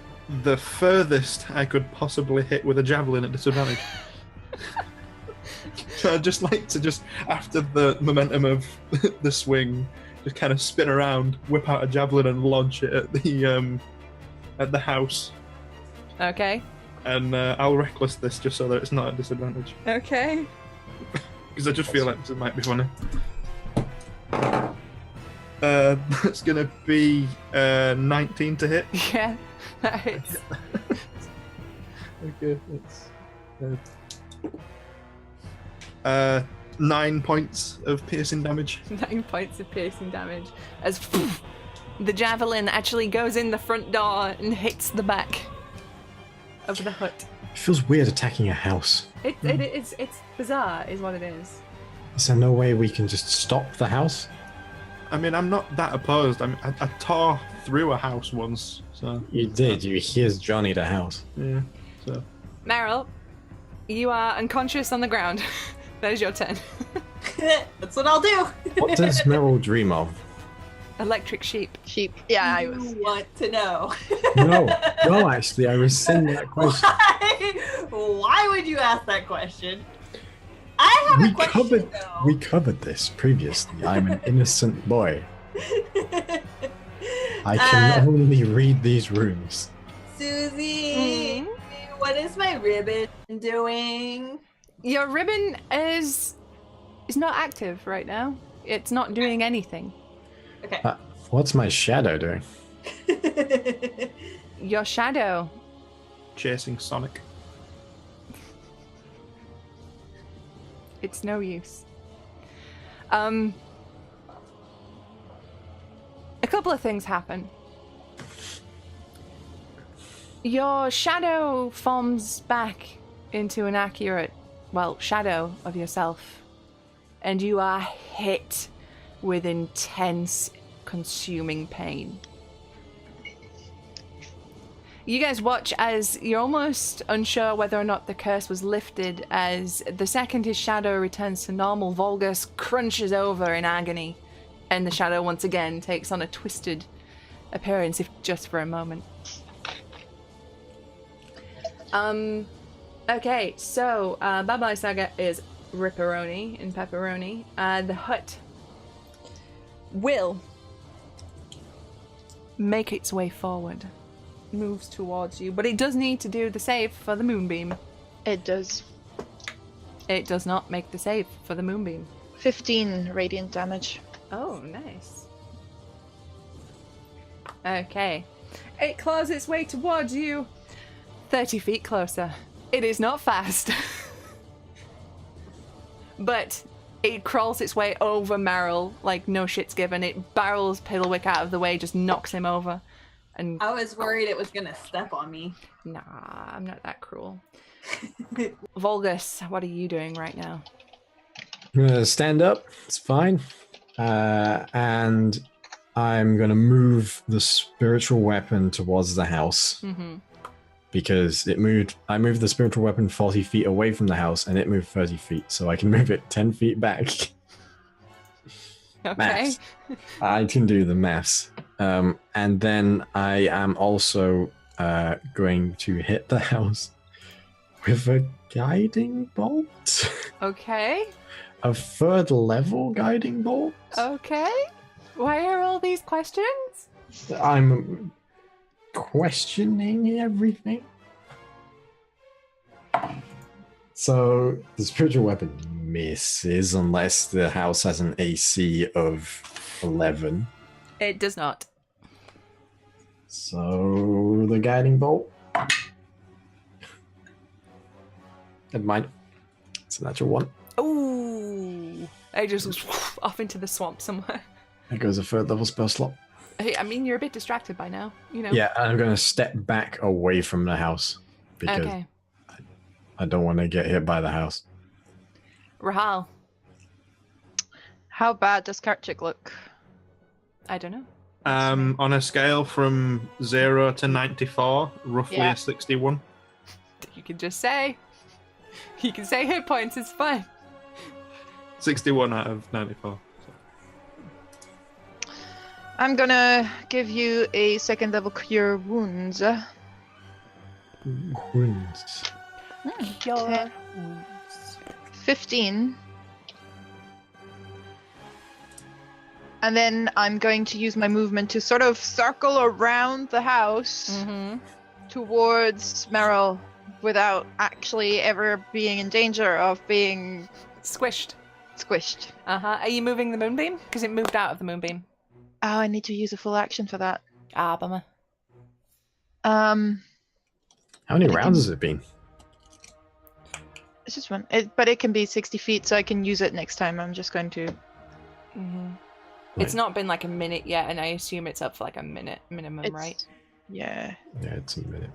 the furthest I could possibly hit with a javelin at disadvantage. So I'd just like to after the momentum of the swing, just kind of spin around, whip out a javelin and launch it at the house. Okay. And I'll reckless this just so that it's not a disadvantage. Okay. Because I just feel like this might be funny. That's gonna be 19 to hit. Yeah, that hits. Okay, that's 9 points of piercing damage. 9 points of piercing damage as the javelin actually goes in the front door and hits the back of the hut. It feels weird attacking a house. It's bizarre, is what it is. Is there no way we can just stop the house? I mean, I'm not that opposed. I tore through a house once, so You did. Here's Johnny the house. yeah. So Meryl, you are unconscious on the ground. That is your turn. That's what I'll do. What does Meryl dream of? Electric sheep. Sheep. Yeah, I You was. want to know? No, actually, I rescind that question. Why would you ask that question? I have a question, though. We covered this previously. I'm an innocent boy. I can only read these runes. Susie, what is my ribbon doing? Your ribbon is not active right now. It's not doing anything. Okay. What's my shadow doing? Your shadow. chasing Sonic. It's no use. A couple of things happen. Your shadow forms back into an accurate, shadow of yourself. And you are hit with intense, consuming pain. You guys watch as you're almost unsure whether or not the curse was lifted, as the second his shadow returns to normal, Volgus crunches over in agony, and the shadow once again takes on a twisted appearance, if just for a moment. Okay, so Baba Lysaga is ripperoni and pepperoni. The hut will make its way forward. Moves towards you, but it does need to do the save for the moonbeam. It does. It does not make the save for the moonbeam. 15 radiant damage. Oh, nice. Okay. It claws its way towards you. 30 feet closer. It is not fast. But it crawls its way over Meryl like no shit's given. It barrels Piddlewick out of the way, just knocks him over. And I was worried it was gonna step on me. nah, I'm not that cruel. Vulgus, what are you doing right now? I'm gonna stand up. It's fine. And I'm gonna move the spiritual weapon towards the house. Mm-hmm. Because it moved. I moved the spiritual weapon 40 feet away from the house, and it moved 30 feet, so I can move it 10 feet back. Okay. Maths. I can do the maths. And then I am also going to hit the house with a guiding bolt. Okay. A third level guiding bolt. Okay. Why are all these questions? I'm questioning everything. So the spiritual weapon misses unless the house has an AC of 11. It does not. So the guiding bolt. Never mind. It's a natural one. Ooh. It just goes off into the swamp somewhere. There goes a third level spell slot. Hey, I mean, you're a bit distracted by now, you know. Yeah, I'm going to step back away from the house because Okay. I don't want to get hit by the house. Rahal, How bad does Karchik look? I don't know. On a scale from 0 to 94, roughly Yeah. a 61. You can just say. You can say hit points, it's fine. 61 out of 94. I'm gonna give you a second level cure wounds. Wounds. Your 15. And then I'm going to use my movement to sort of circle around the house towards Meryl without actually ever being in danger of being Squished. squished. Uh-huh. Are you moving the moonbeam? Because it moved out of the moonbeam. Oh, I need to use a full action for that. Ah, bummer. How many rounds has it been? It's just one. But it can be 60 feet, so I can use it next time. I'm just going to... It's not been like a minute yet, and I assume it's up for like a minute minimum, It's- right? Yeah. Yeah, it's a minute.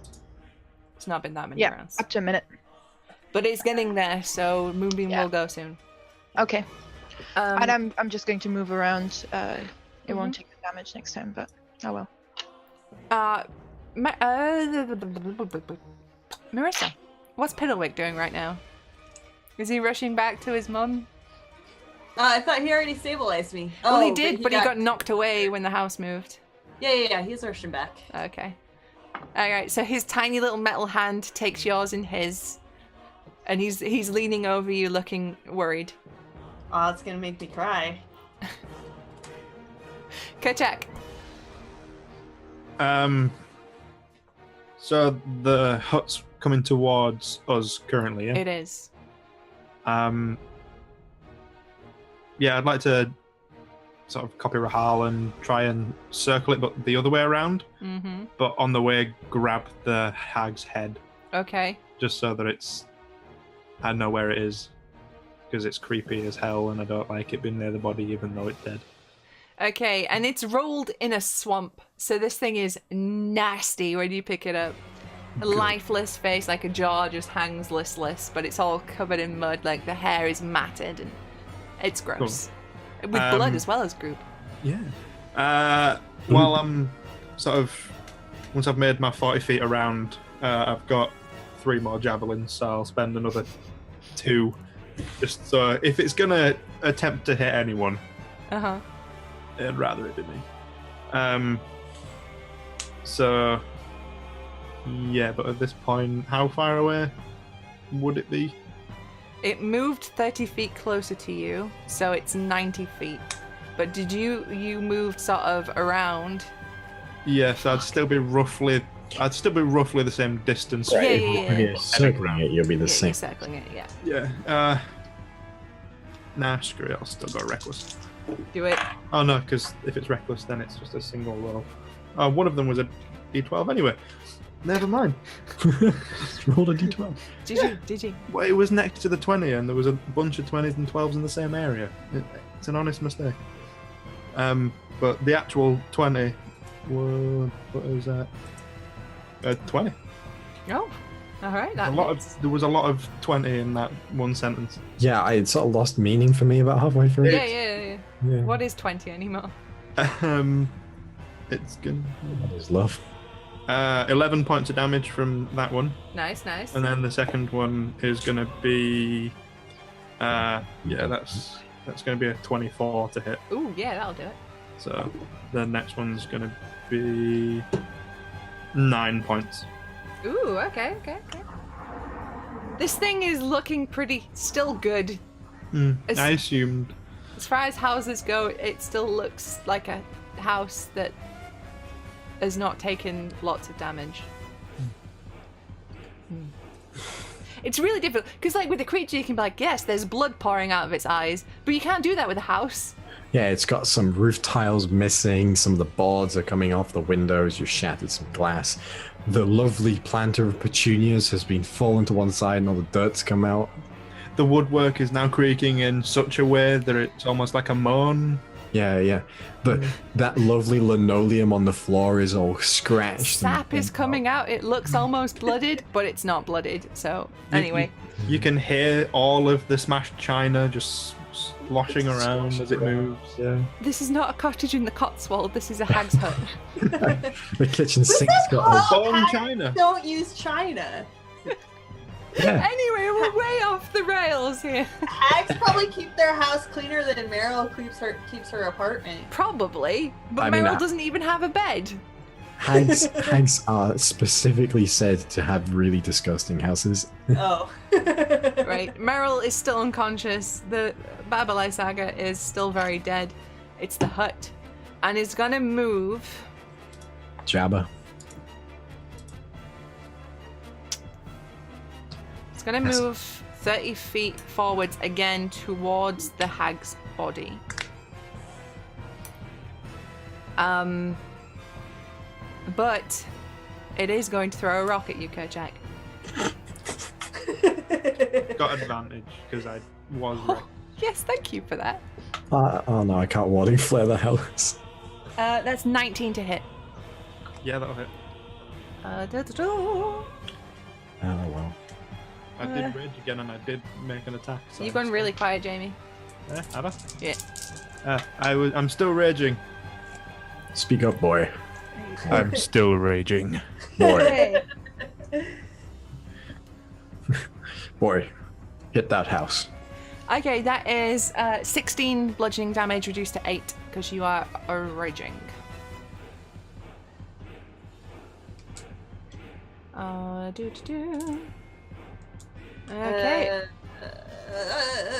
It's not been that many Yeah, rounds. up to a minute. But it's getting there, so moonbeam Yeah. will go soon. Okay. Um, And I'm just going to move around. It won't take the damage next time, but oh well. Marissa, what's Piddlewick doing right now? Is he rushing back to his mum? I thought he already stabilized me. Well, he Oh, did, but he got knocked away when the house moved. Yeah, he's rushing back. Okay. Alright, so his tiny little metal hand takes yours in his, and he's leaning over you looking worried. Oh, it's gonna make me cry. Kachak. So the hut's coming towards us currently, yeah? It is. Yeah, I'd like to sort of copy Rahal and try and circle it, but the other way around. Mm-hmm. But on the way, grab the hag's head, Okay. just so that I know where it is, because it's creepy as hell, and I don't like it being near the body, even though it's dead. Okay, and it's rolled in a swamp, so this thing is nasty when you pick it up. A Good. lifeless face, like a jaw just hangs listless, but it's all covered in mud, like the hair is matted, and it's gross. With blood as well as group. Yeah. While I'm sort of, once I've made my 40 feet around, I've got 3 more javelins, so I'll spend another 2. Just so if it's gonna attempt to hit anyone, Uh-huh. I'd rather it be me. So yeah, but at this point, how far away would it be? It moved 30 feet closer to you, so it's 90 feet. But did you moved sort of around? Yes, I'd still be roughly the same distance. Right. If you're circling it, you'll be the Yeah, same. you're circling it, yeah. Yeah. Nah, screw it. I'll still go reckless. Do it. Oh no, because if it's reckless, then it's just a single roll. One of them was a D12 anyway. Never mind. Rolled a d12. Did you? Well, it was next to the 20, and there was a bunch of 20s and 12s in the same area. It's an honest mistake. But the actual 20 was what was that? 20. Oh, all right. That There was a lot of 20 in that one sentence. Yeah, it sort of lost meaning for me about halfway through. Yeah. Yeah. What is 20 anymore? It's good. That is love. 11 points of damage from that one. Nice. And then the second one is going to be, that's going to be a 24 to hit. Ooh, yeah, that'll do it. So the next one's going to be 9 points. Ooh, okay. This thing is looking still good. As- I assumed. As far as houses go, it still looks like a house that has not taken lots of damage. It's really difficult, because like with a creature you can be like, yes, there's blood pouring out of its eyes, but you can't do that with a house. Yeah, it's got some roof tiles missing, some of the boards are coming off the windows, you shattered some glass. The lovely planter of petunias has been fallen to one side and all the dirt's come out. The woodwork is now creaking in such a way that it's almost like a moan. Yeah. But that lovely linoleum on the floor is all scratched. Sap is coming out. It looks almost blooded, but it's not blooded. So anyway, You can hear all of the smashed china just sloshing around as it moves. Yeah. this is not a cottage in the Cotswold. This is a hag's hut. The kitchen sink's got Bone china. Don't use china. yeah. Anyway, we're way off the rails here. Hags probably keep their house cleaner than Meryl keeps her apartment. Probably, but I mean, Meryl doesn't even have a bed. Hags are specifically said to have really disgusting houses. Oh. Right, Meryl is still unconscious. The Baba Lysaga is still very dead. It's the hut, and is gonna move. Jabba. It's gonna Yes. move 30 feet forwards again towards the hag's body. But it is going to throw a rock at you, Kerchak. Got advantage because I was right. Yes, thank you for that. Oh no, I can't warding flare the house. That's 19 to hit. Yeah, that'll hit. Da-da-da. Oh well. I did rage again and I did make an attack. So You've gone really quiet, Jamie. Yeah, have I? Yeah. I'm still raging. Speak up, boy. I'm still raging. Boy. Boy. Hit that house. Okay, that is 16 bludgeoning damage reduced to 8 because you are raging. Okay.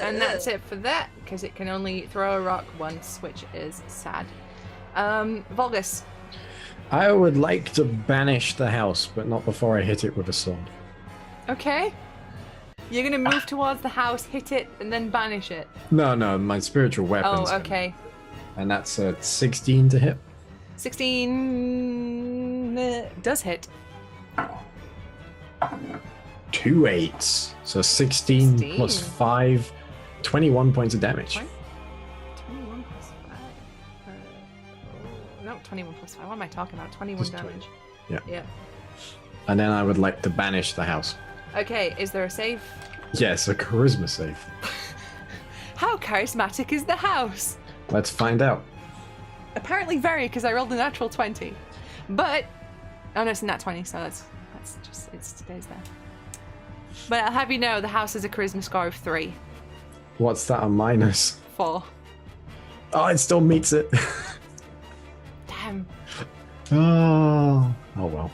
And that's it for that, because it can only throw a rock once, which is sad. Vulgus. I would like to banish the house, but not before I hit it with a sword. Okay. You're gonna move towards the house, hit it, and then banish it. No, my spiritual weapons. Oh, okay. And that's a 16 to hit. 16 does hit. 2 8s. So 16 16. plus 5, 21 points of damage. 21 plus 5. No, 21 plus 5. What am I talking about? 21 Just 20. damage. Yeah. And then I would like to banish the house. Okay, is there a save? Yes, a charisma save. How charismatic is the house? Let's find out. Apparently very, because I rolled a natural 20. But, oh no, it's not 20, so that's just, it stays there. But I'll have you know, the house has a charisma score of 3. What's that, a minus? 4. Oh, it still meets it. Damn. Oh well.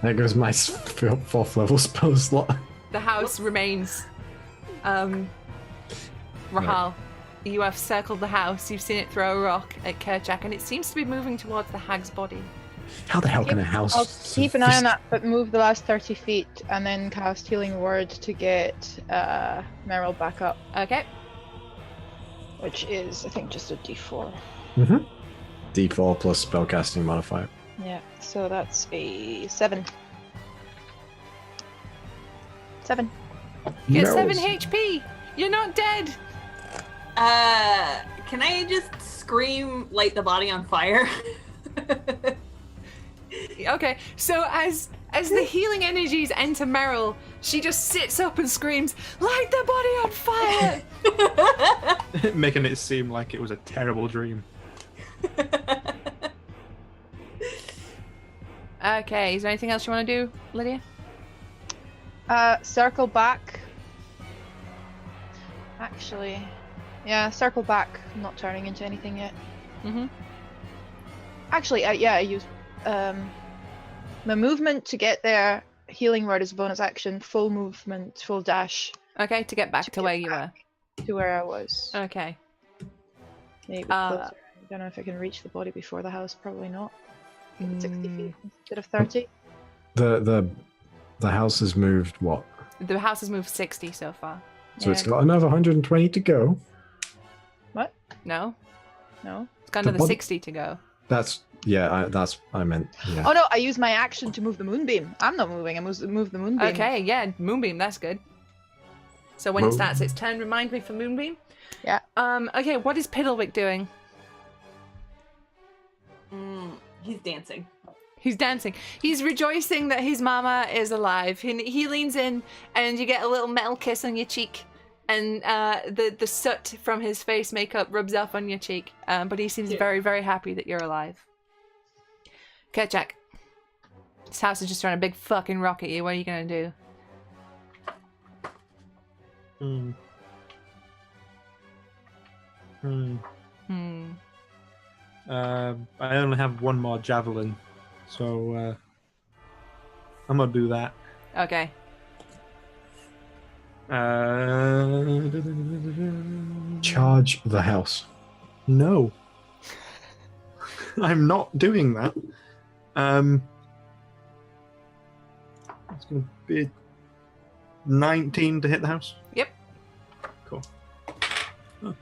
There goes my 4th level spell slot. The house remains. Rahal, you have circled the house, you've seen it throw a rock at Kerchak, and it seems to be moving towards the hag's body. How the hell can a house? I'll keep an eye on that, but move the last 30 feet and then cast Healing Word to get Meryl back up, Okay. which is, I think, just a d4. Mm-hmm. D4 plus spellcasting modifier. Yeah, so that's a 7. 7. You get Meryl's- 7 HP. You're not dead. Can I just scream, light the body on fire? Okay, so as the healing energies enter Meryl, she just sits up and screams, "Light the body on fire!" Making it seem like it was a terrible dream. Okay, is there anything else you want to do, Lydia? Circle back. Actually, yeah, circle back. I'm not turning into anything yet. Mm-hmm. Actually, yeah, I use my movement to get there. Healing Word is a bonus action. Full movement, full dash Okay, to get back to get where you were. back to where I was. Okay. Maybe closer. I don't know if I can reach the body before the house. Probably not. 60 feet instead of 30. The house has moved what? The house has moved 60 so far. So it's got another 120 to go. What? No? No. It's got The another body- 60 to go. That's I meant. Yeah. Oh no! I use my action to move the moonbeam. I'm not moving. I move the moonbeam. Okay, yeah, Moonbeam, that's good. So when it Moon- starts its turn, remind me for Moonbeam. Yeah. Okay, what is Piddlewick doing? He's dancing. He's dancing. He's rejoicing that his mama is alive. He leans in, and you get a little metal kiss on your cheek, and the soot from his face makeup rubs off on your cheek. But he seems very, very happy that you're alive. Okay, Jack. This house is just throwing a big fucking rock at you. What are you gonna do? I only have one more javelin, so I'm gonna do that. Okay. Charge the house. No. I'm not doing that. It's gonna be 19 to hit the house. Yep. Cool. Oh.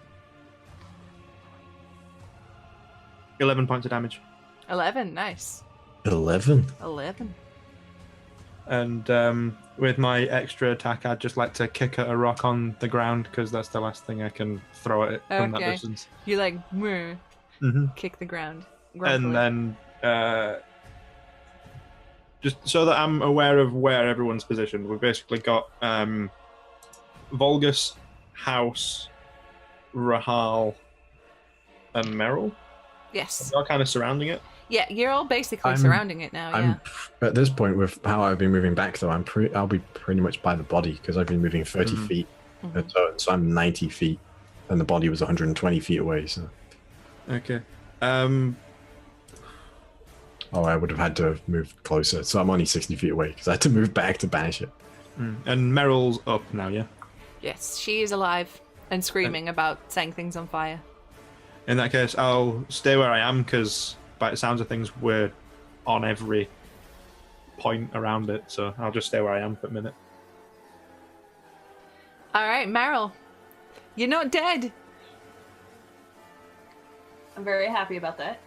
11 points of damage. 11. Nice. 11. 11. And with my extra attack, I'd just like to kick at a rock on the ground because that's the last thing I can throw at it from that Okay. distance. You like "Meh," Mm-hmm. kick the ground. And then just so that I'm aware of where everyone's positioned, we've basically got Volgus, House, Rahal, and Meryl. Yes. They're all kind of surrounding it. Yeah, you're all basically I'm- surrounding it now. Yeah. At this point, with how I've been moving back, though, I'll be pretty much by the body because I've been moving 30 feet, Mhm. and so I'm 90 feet, and the body was 120 feet away. So, Okay. I would have had to have moved closer. So I'm only 60 feet away because I had to move back to banish it. And Meryl's up now, yeah? Yes, she is alive and screaming about setting things on fire. In that case, I'll stay where I am because, by the sounds of things, we're on every point around it. So I'll just stay where I am for a minute. All right, Meryl, you're not dead. I'm very happy about that.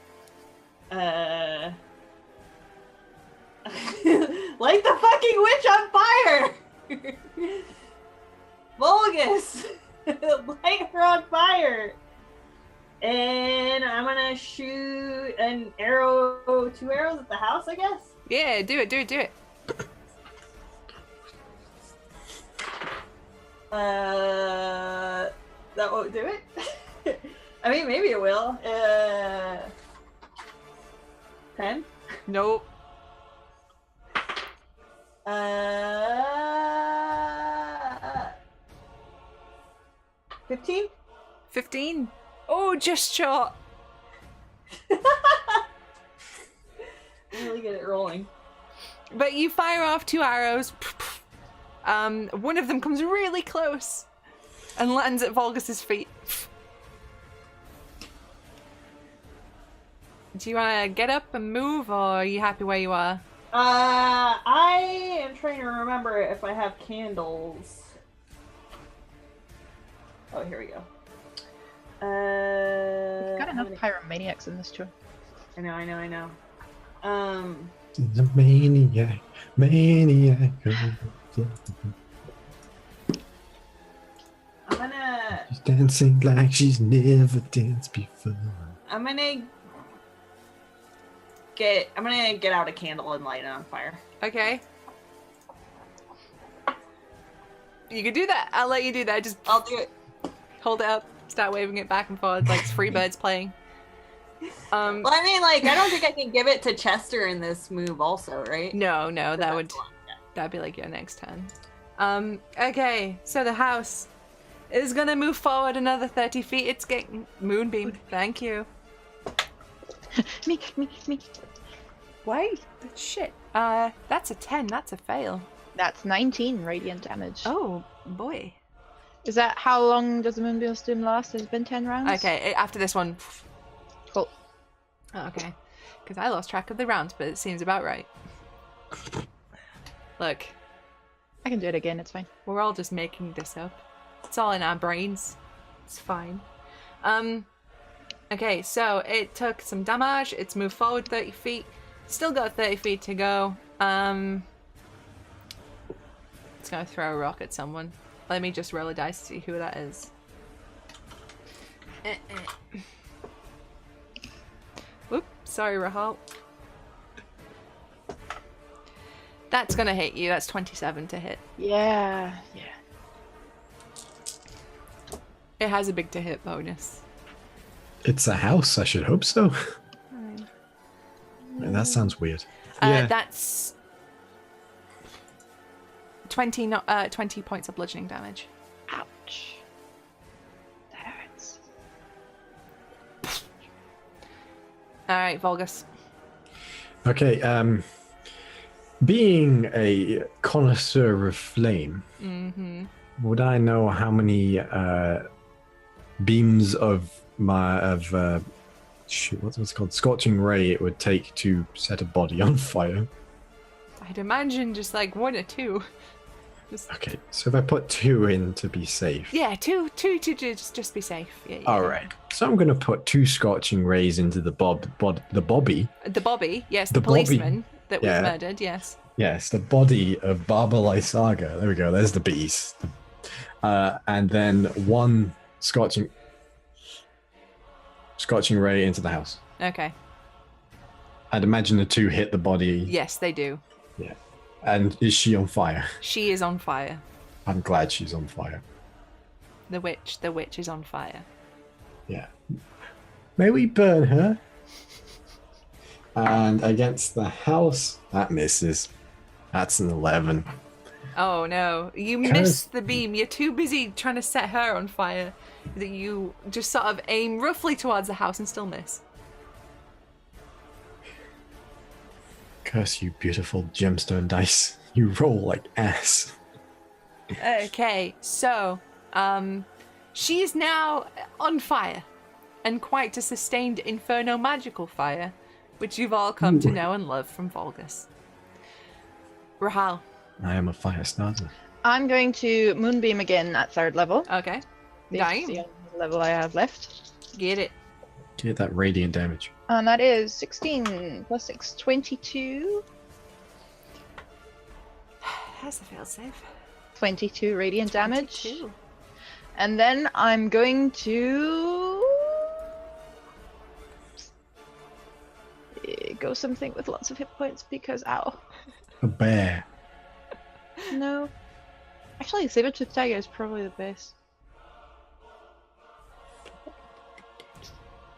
Light the fucking witch on fire! Vulgus! Light her on fire! And I'm gonna shoot an arrow, 2 arrows at the house, I guess? Yeah, do it. That won't do it? I mean, maybe it will. 10? Nope. 15? 15. Oh, just shot. I'm really good at rolling. But you fire off 2 arrows. One of them comes really close and lands at Volgus's feet. Do you want to get up and move, or are you happy where you are? I am trying to remember if I have candles. Oh, here we go. Got enough pyromaniacs in this tour. I know. The maniac. I'm gonna. She's dancing like she's never danced before. I'm gonna get out a candle and light it on fire. Okay. You can do that. I'll let you do that. Just I'll do it. hold it up, start waving it back and forth like it's Freebirds playing. Well, I mean, like, I don't think I can give it to Chester in this move, also, right? No, that'd be like your next turn. Okay, so the house is gonna move forward another 30 feet. It's getting moonbeam. Thank you. Me. Why? Shit. That's a 10. That's a fail. That's 19 radiant damage. Oh boy. Is that how long does the Moonbeam Doom last? Has it been 10 rounds? Okay, after this one. Cool. Oh, okay. Because I lost track of the rounds, but it seems about right. Look, I can do it again, it's fine. we're all just making this up. It's all in our brains. It's fine. Okay, so it took some damage. It's moved forward 30 feet. Still got 30 feet to go. It's gonna throw a rock at someone. Let me just roll a dice to see who that is. Whoop, sorry, Rahal. That's gonna hit you. That's 27 to hit. Yeah. It has a big to hit bonus. It's a house, I should hope so. That sounds weird. Yeah. That's 20 points of bludgeoning damage. Ouch. That hurts. Alright, Volgus. Okay, being a connoisseur of flame, would I know how many beams of what's it called, scorching ray it would take to set a body on fire? I'd imagine just like 1 or 2. Okay, so if I put 2 in to be safe. Yeah, two to just be safe. Yeah. All right. So I'm going to put 2 scorching rays into the bobby. The Bobby, yes, the Bobby. policeman that was Yeah. murdered, yes. Yes, the body of Baba Lysaga. There we go. There's the beast. And then 1 scorching ray into the house. Okay. I'd imagine the 2 hit the body. Yes, they do. Yeah. And is she on fire? She is on fire. I'm glad she's on fire. The witch is on fire. Yeah. May we burn her? And against the house, that misses. That's an 11. Oh no, you Cause- missed the beam. You're too busy trying to set her on fire that you just sort of aim roughly towards the house and still miss. Curse you, beautiful gemstone dice. You roll like ass. Okay, so, she is now on fire, and quite a sustained inferno magical fire, which you've all come to know and love from Volgus. Rahal. I am a fire starter. I'm going to Moonbeam again at 3rd level. Okay. This is Nine. the only level I have left. Get it. Get that radiant damage. And that is 16 plus 6, 22. Has a failsafe. 22 radiant damage. 22. And then I'm going to go something with lots of hit points because ow. A bear. No. Actually, Saber-Tooth Tiger is probably the best.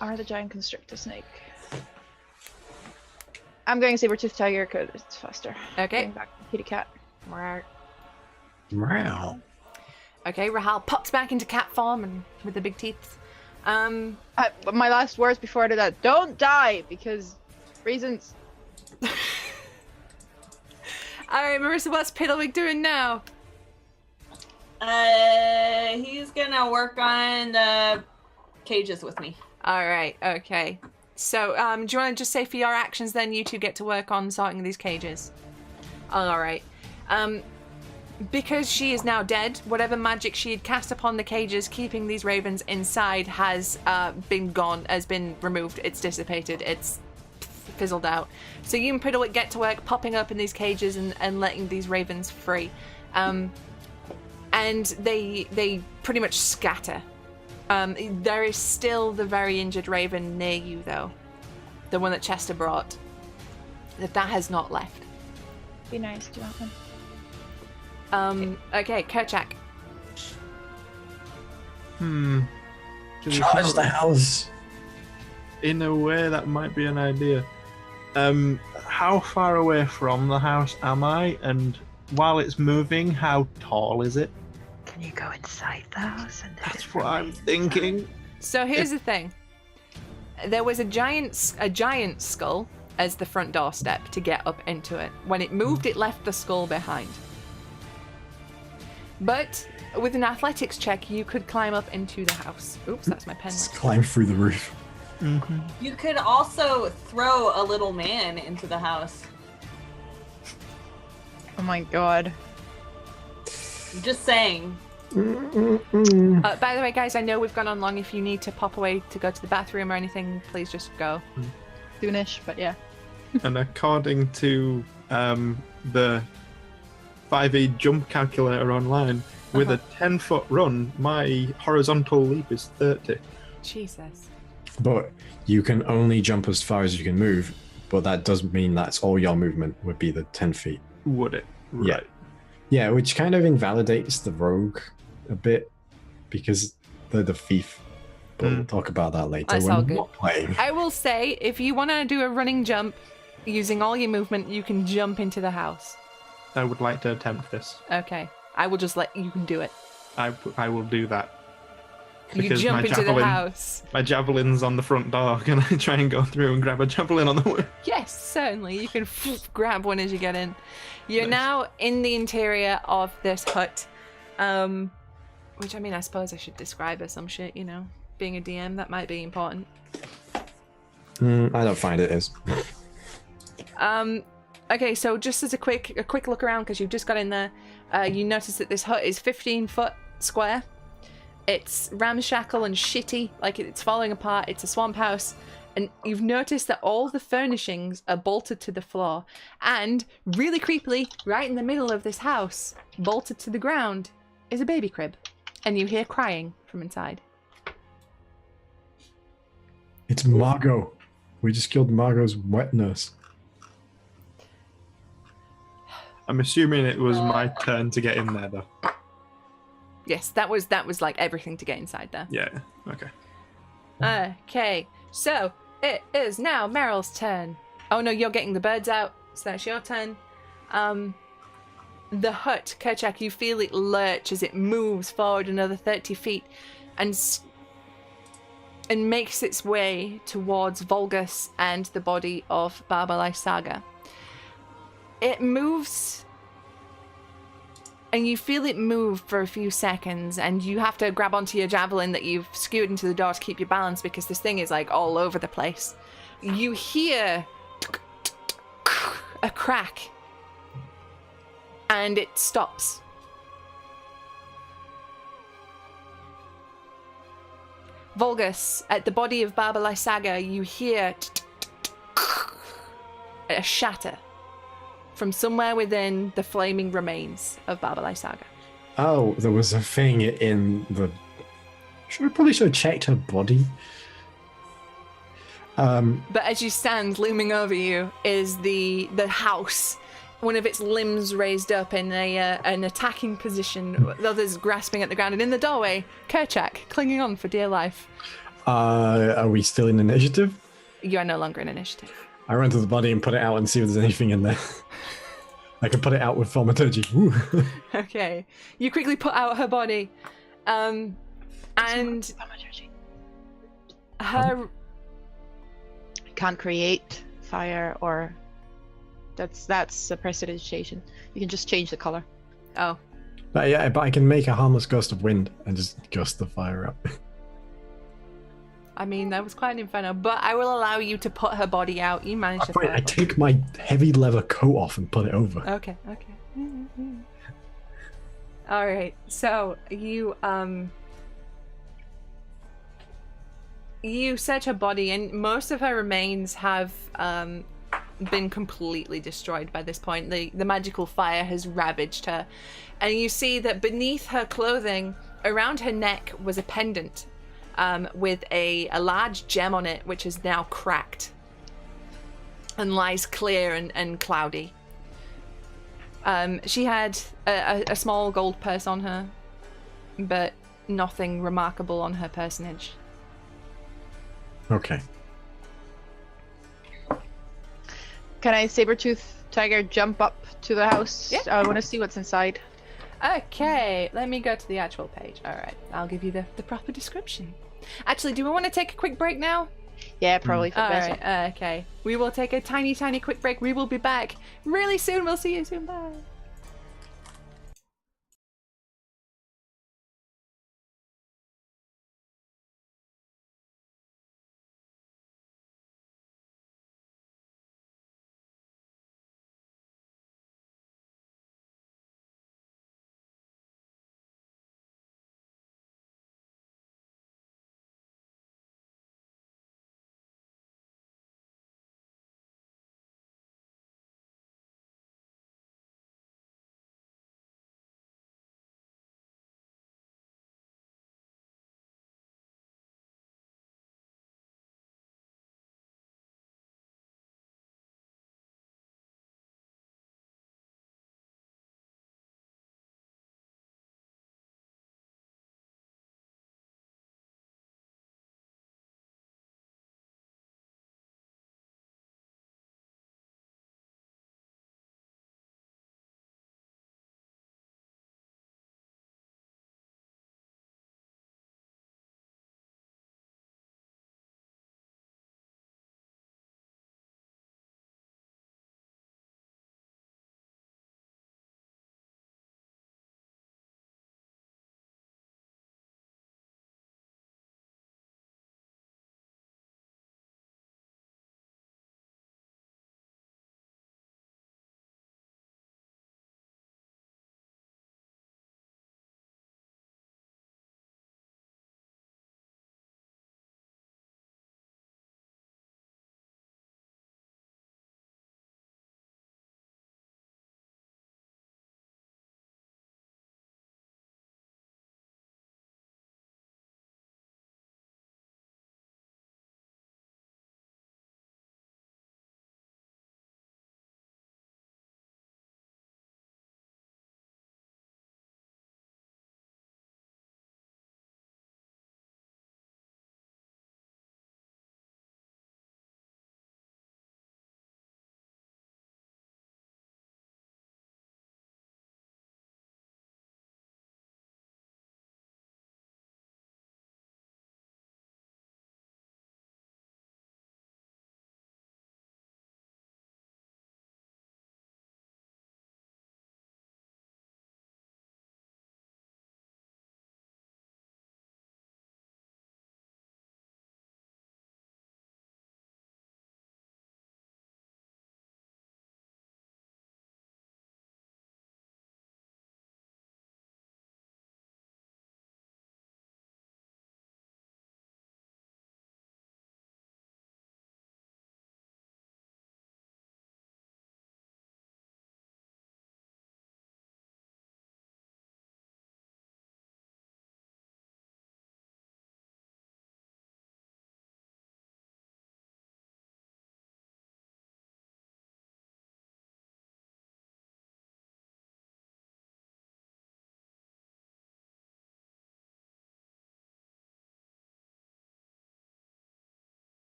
Or the Giant Constrictor Snake. I'm going Saber-Tooth Tiger because it's faster. Okay. Going back to Kitty Cat. Meow. Okay, Rahal pops back into cat form and with the big teeth. My last words before I do that: don't die because reasons. Alright, Marissa, what's Piddlewig doing now? He's gonna work on the cages with me. Alright, okay. So, do you want to just say for your actions then you two get to work on sorting these cages? Alright. Because she is now dead, whatever magic she had cast upon the cages keeping these ravens inside has been gone, has been removed, it's dissipated, it's fizzled out. So you and Piddlewick get to work popping up in these cages and letting these ravens free. And they pretty much scatter. There is still the very injured raven near you, though. The one that Chester brought. That has not left. Be nice, do you want one? Okay, Kerchak. Charge the house. In a way, that might be an idea. How far away from the house am I? And while it's moving, how tall is it? Can you go inside the house? And That's what I'm thinking. So here's the thing. There was a giant skull as the front door step to get up into it. When it moved, it left the skull behind. But with an athletics check, you could climb up into the house. Oops, that's my pen. Just climb through the roof. Mm-hmm. You could also throw a little man into the house. Oh my god. Just saying. By the way, guys, I know we've gone on long. If you need to pop away to go to the bathroom or anything, please just go. Soonish, but yeah. And according to the 5e jump calculator online, with a 10-foot run, my horizontal leap is 30. Jesus. But you can only jump as far as you can move, but that doesn't mean that's all your movement would be the 10 feet. Would it? Right. Yeah, which kind of invalidates the rogue a bit, because they're the thief. But we'll talk about that later That's when all we're good. not playing. I will say, if you want to do a running jump using all your movement, you can jump into the house. I would like to attempt this. Okay. I will just let you can do it. I will do that. You Because jump my into the javelin- house. My javelin's on the front door. Can I try and go through and grab a javelin on the way? Yes, certainly. You can grab one as you get in. You're Nice. now in the interior of this hut. Which, I mean, I suppose I should describe as some shit, you know. Being a DM, that might be important. I don't find it is. Okay, so just as a quick look around, because you've just got in there, you notice that this hut is 15 foot square. It's ramshackle and shitty, like it's falling apart. It's a swamp house. And you've noticed that all the furnishings are bolted to the floor. And, really creepily, right in the middle of this house, bolted to the ground, is a baby crib. And you hear crying from inside. It's Margot. We just killed Margot's wet nurse. I'm assuming it was my turn to get in there, though. Yes, that was like everything to get inside there. Yeah. Okay. Okay, so it is now Meryl's turn. Oh no, you're getting the birds out, so that's your turn. The hut, Kerchak, you feel it lurch as it moves forward another 30 feet and makes its way towards Volgus and the body of Baba Lysaga. It moves, and you feel it move for a few seconds, and you have to grab onto your javelin that you've skewered into the door to keep your balance, because this thing is like all over the place. You hear a crack, and it stops. Volgus, at the body of Baba Lysaga, you hear a shatter from somewhere within the flaming remains of Baba Lysaga. Oh, there was a thing in the... We probably should have checked her body. But as you stand, looming over you is the house. One of its limbs raised up in an attacking position, the others grasping at the ground, and in the doorway, Kerchak, clinging on for dear life. Are we still in initiative? You are no longer in initiative. I run to the body and put it out and see if there's anything in there. I can put it out with thaumaturgy. Woo. Okay. You quickly put out her body. And her... I can't create fire or... That's a prestidigitation. You can just change the color. Oh. But I can make a harmless gust of wind and just gust the fire up. I mean, that was quite an inferno, but I will allow you to put her body out. You managed to put her I body. take my heavy leather coat off and put it over. Okay. All right. So you search her body, and most of her remains have been completely destroyed by this point. The magical fire has ravaged her, and you see that beneath her clothing, around her neck, was a pendant with a large gem on it, which is now cracked and lies clear and cloudy. She had a small gold purse on her, but nothing remarkable on her personage. Okay. Can I Sabertooth Tiger jump up to the house? Yeah. I want to see what's inside. Okay, let me go to the actual page. All right, I'll give you the proper description. Actually, do we want to take a quick break now? Yeah, probably for All best. right, okay. We will take a tiny quick break. We will be back really soon. We'll see you soon. Bye.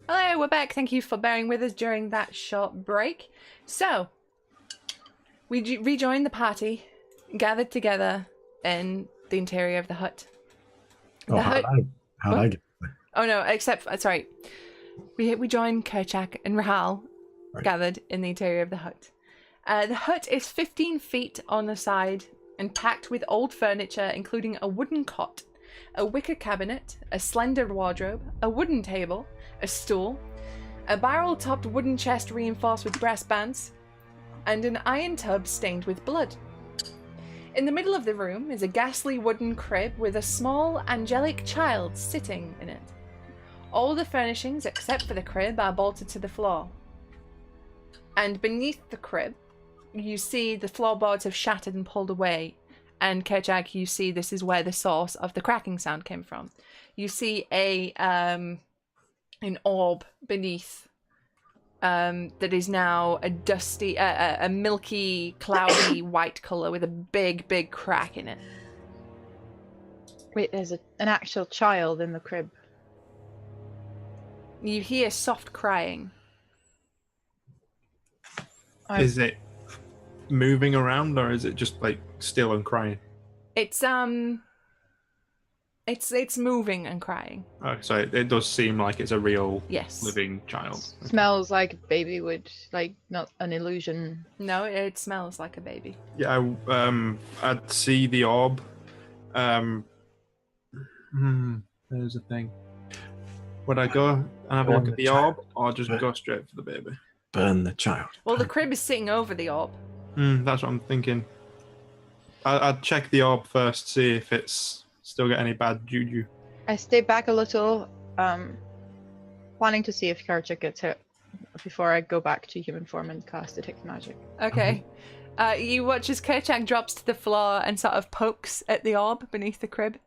Hello, we're back. Thank you for bearing with us during that short break. So, we rejoined the party, gathered together in the interior of the hut. Oh, how'd I get there? Oh no, sorry. We joined Kerchak and Rahal, Right. gathered in the interior of the hut. The hut is 15 feet on the side and packed with old furniture, including a wooden cot, a wicker cabinet, a slender wardrobe, a wooden table, a stool, a barrel-topped wooden chest reinforced with brass bands, and an iron tub stained with blood. In the middle of the room is a ghastly wooden crib with a small angelic child sitting in it. All the furnishings except for the crib are bolted to the floor. And beneath the crib, you see the floorboards have shattered and pulled away. And Kerchak, you see this is where the source of the cracking sound came from. You see an orb beneath that is now a dusty, a milky, cloudy white color with a big crack in it. Wait, there's an actual child in the crib. You hear soft crying. Is it moving around, or is it just like still and crying? It's moving and crying. Oh, so it does seem like it's a real Yes. living child. Smells like a baby would, like, not an illusion. No, it smells like a baby. Yeah, I'd see the orb. There's a thing. Would I go and have a look at the orb, or just go straight for the baby? Burn the child. Well, the crib is sitting over the orb. That's what I'm thinking. I'd check the orb first, see if it's still got any bad juju. I stay back a little, planning to see if Karchuk gets hit before I go back to human form and cast Detect Magic. Okay. You watch as Kerchak drops to the floor and sort of pokes at the orb beneath the crib.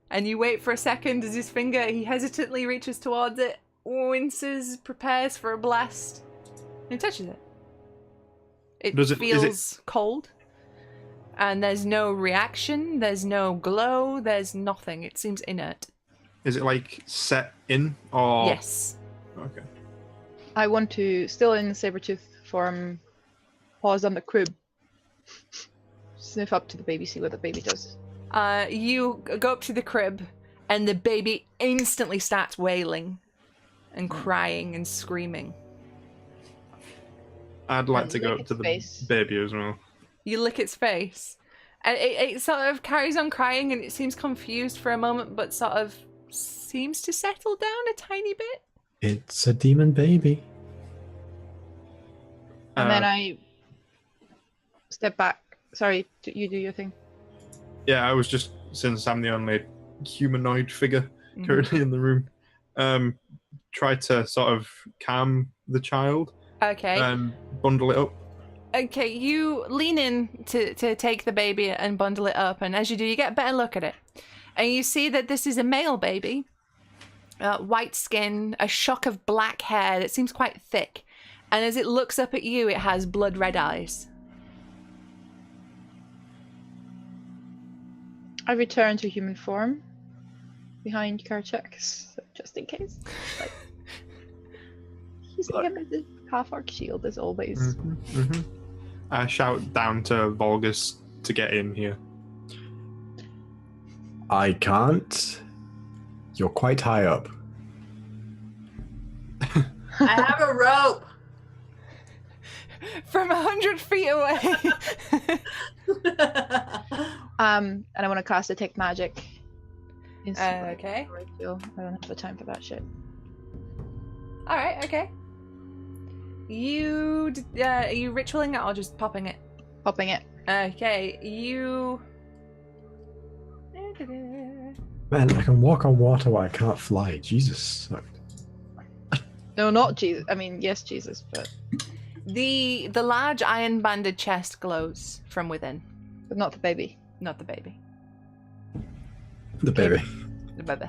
And you wait for a second as his finger, he hesitantly reaches towards it, winces, prepares for a blast, and he touches it. It feels cold. And there's no reaction, there's no glow, there's nothing. It seems inert. Is it like set in, or? Yes. Okay. I want to, still in Sabretooth form, pause on the crib. Sniff up to the baby, see what the baby does. You go up to the crib, and the baby instantly starts wailing and crying and screaming. I'd like to go lick up to its the face. baby as well. You lick its face. And it sort of carries on crying, and it seems confused for a moment, but sort of seems to settle down a tiny bit. It's a demon baby. And then I step back. Sorry, you do your thing. Yeah, I was just, since I'm the only humanoid figure currently in the room, try to sort of calm the child. Okay. And bundle it up. Okay, you lean in to take the baby and bundle it up, and as you do, you get a better look at it. And you see that this is a male baby. White skin, a shock of black hair that seems quite thick. And as it looks up at you, it has blood red eyes. I return to human form behind Karchuk, just in case. Like, using him as a half-orc shield as always. I shout down to Volgus to get in here. I can't. You're quite high up. I have a rope. From 100 feet away. And I want to cast Detect Magic. Instantly. Okay. I don't have the time for that shit. Alright, okay. You are you ritualing it or just popping it? Popping it. Okay, you... Man, I can walk on water while I can't fly. Jesus. No, not Jesus. I mean, yes, Jesus, but The large iron-banded chest glows from within. but not the baby. Not the baby. The baby. The baby.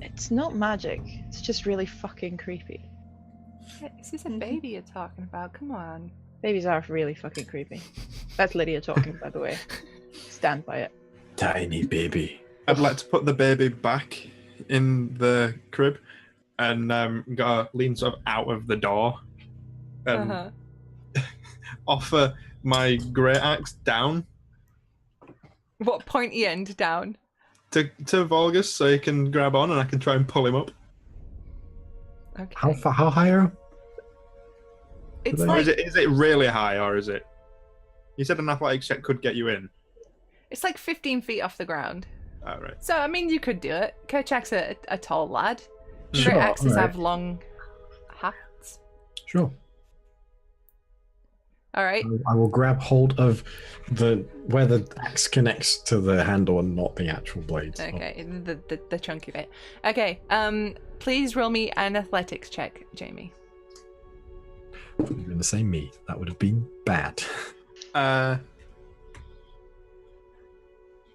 It's not magic. It's just really fucking creepy. This is a baby you're talking about. Come on. Babies are really fucking creepy. That's Lydia talking, by the way. Stand by it. Tiny baby. I'd like to put the baby back in the crib and gotta lean sort of out of the door and offer my great axe down What pointy end down? to Volgus so he can grab on and I can try and pull him up. Okay. How high are? It's Or Or like is it really high, or is it? You said an athletics check could get you in. it's like 15 feet off the ground. Oh, right. So I mean, you could do it. Kerchak's a tall lad. Sure, Great axes alright. have long hats. Sure. All right. I will grab hold of where the axe connects to the handle and not the actual blades. Okay. The chunky bit. Okay. Please roll me an athletics check, Jamie. If it had been the same me, that would have been bad.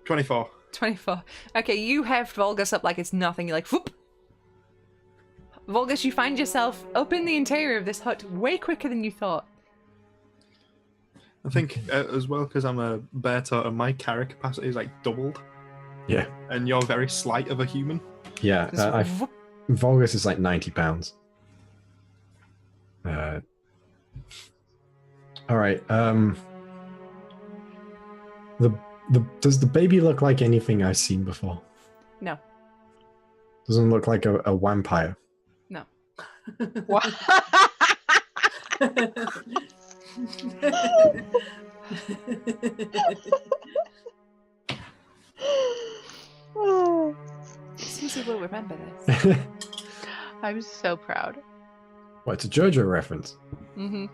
24. 24. Okay, you heft Volgus up like it's nothing. You're like, whoop. Volgus, you find yourself up in the interior of this hut way quicker than you thought. I think as well because I'm a bear totem, my carry capacity is like doubled, Yeah. and you're very slight of a human. Yeah. Just whoop. Volgus is like 90 pounds. All right. Does the baby look like anything I've seen before? No. Doesn't look like a vampire. No. What? Oh, Susie will remember this. I'm so proud. Well, it's a JoJo reference. Mm-hmm.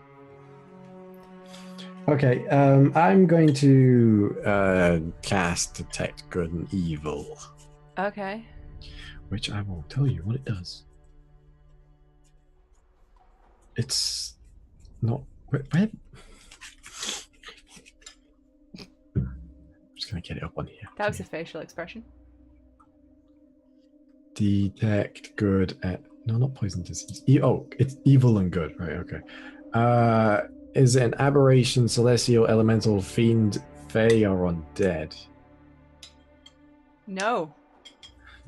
Okay, I'm going to cast Detect Good and Evil, Okay. which I will tell you what it does. It's not... Where? I'm just going to get it up on here. That was a facial expression. Detect Good at... No, not Poison Disease. It's Evil and Good. Right, okay. Is it an aberration, celestial, elemental, fiend, fey, or undead? No.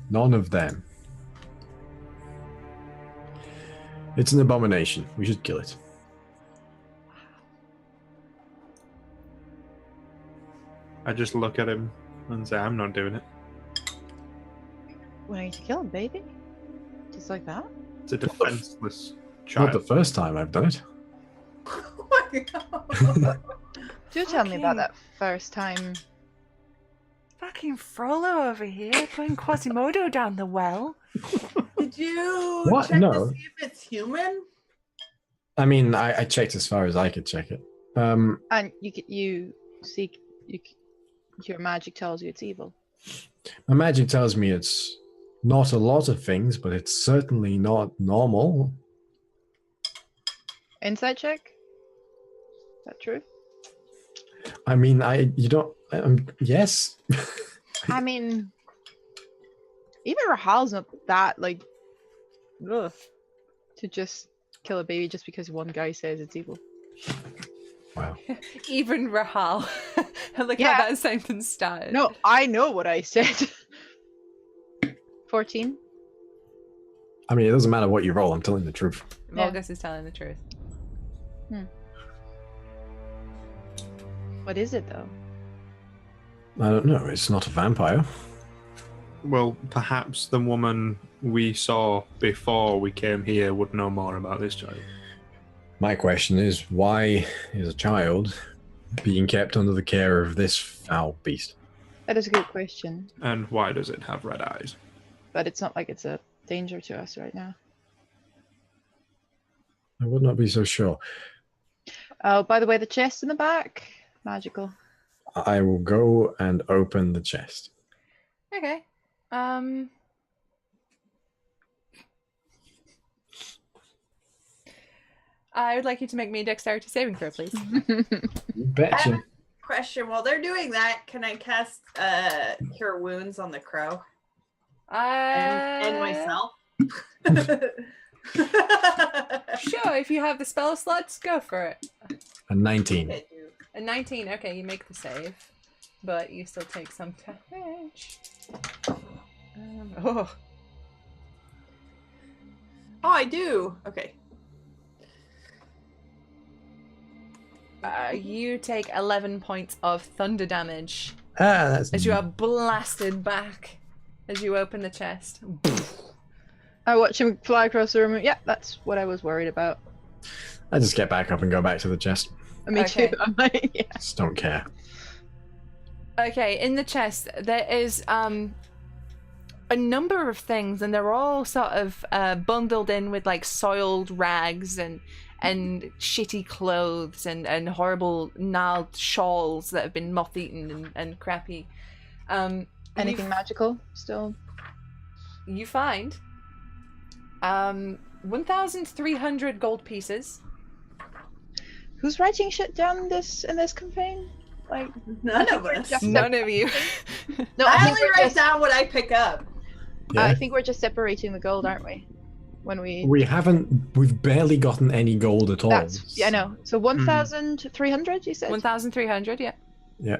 None of them. It's an abomination. We should kill it. I just look at him and say, I'm not doing it. Wanting to kill him, baby? Just like that? It's a defenseless Not child. the first time I've done it. Oh my god. Do tell me about that first time. Fucking Frollo over here putting Quasimodo down the well. Did you What? check No. to see if it's human? I mean, I checked as far as I could check it. And your magic tells you it's evil. My magic tells me it's not a lot of things, but it's certainly not normal. Insight check? Is that true? I mean, yes. I mean, even Rahal's not that, like, ugh, to just kill a baby just because one guy says it's evil. Wow. Even Rahal. Look Yeah. how that sentence started. No, I know what I said. 14? I mean, it doesn't matter what you roll. I'm telling the truth. Yeah. Volgus is telling the truth. What is it, though? I don't know. It's not a vampire. Well, perhaps the woman we saw before we came here would know more about this child. My question is, why is a child being kept under the care of this foul beast? That is a good question, And why does it have red eyes? but it's not like it's a danger to us right now. I would not be so sure. Oh, by the way, the chest in the back, magical. I will go and open the chest. Okay. I would like you to make me a dexterity saving throw, please. You betcha. Question, while they're doing that, can I cast Cure Wounds on the crow? And myself? Sure, if you have the spell slots, go for it. A 19. I do. A 19, okay, you make the save. But you still take some damage. Oh. Oh, I do. Okay. You take 11 points of thunder damage That's as you are blasted back as you open the chest. I watch him fly across the room. Yeah, that's what I was worried about. I just get back up and go back to the chest. Me Okay. too. I'm like, yeah. Just don't care. Okay, in the chest there is a number of things, and they're all sort of bundled in with like soiled rags and shitty clothes and horrible gnarled shawls that have been moth-eaten and crappy. Anything magical still? You find 1,300 gold pieces. Who's writing shit down in this campaign? Like None of us. just None of you. No, I I think only we're write just, down what I pick up. Yeah. I think we're just separating the gold, aren't we? When We've barely gotten any gold at all. that's yeah, I know. So 1,300, you said? 1,300, yeah. Yeah.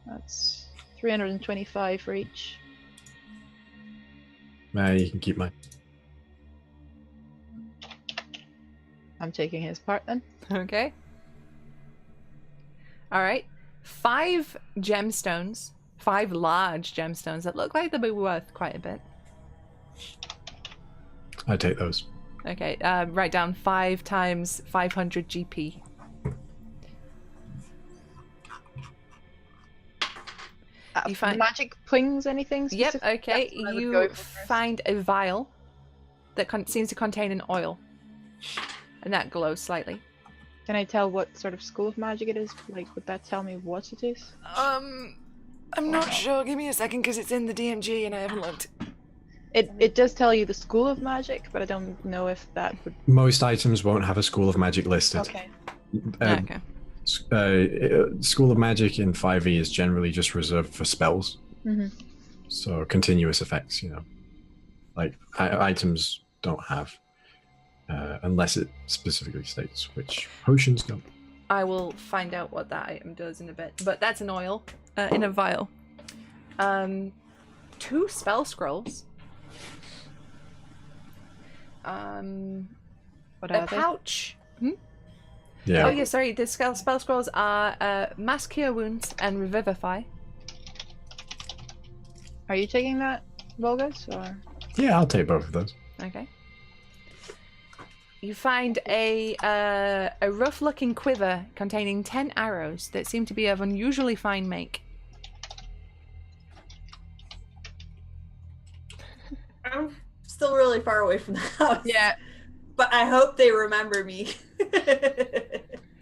That's 325 for each. You can keep mine. I'm taking his part then. Okay. All right. 5 gemstones. 5 large gemstones that look like they'll be worth quite a bit. I take those. Okay. Write down 5 times 500 GP. You find magic plings, anything? Yep. specific? Okay. That's what I would You go for first. find a vial that seems to contain an oil, and that glows slightly. Can I tell what sort of school of magic it is? Like, would that tell me what it is? I'm not sure. Give me a second, because it's in the DMG and I haven't looked. It does tell you the school of magic, but I don't know if that would. Most items won't have a school of magic listed. Okay. Okay. School of magic in 5e is generally just reserved for spells. Mm-hmm. So continuous effects, like items don't have, unless it specifically states, which potions don't. I will find out what that item does in a bit. But that's an oil in a vial. 2 spell scrolls. What A are they? pouch. Yeah. Oh yeah, sorry. The spell scrolls are Mass Cure Wounds and Revivify. Are you taking that, Volgas, or? Yeah, I'll take both of those. Okay. You find a rough-looking quiver containing 10 arrows that seem to be of unusually fine make. I'm still really far away from the house. Yeah. But I hope they remember me.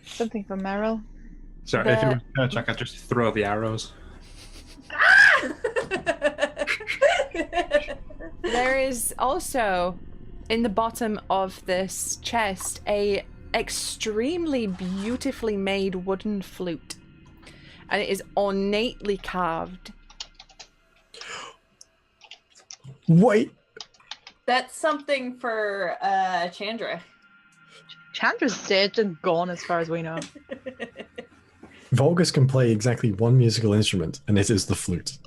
Something from Meryl. So if it was church, I could just throw the arrows. There is also, in the bottom of this chest, a extremely beautifully made wooden flute. And it is ornately carved. Wait. That's something for Chandra. Chandra's dead and gone as far as we know. Volgus can play exactly one musical instrument, and it is the flute.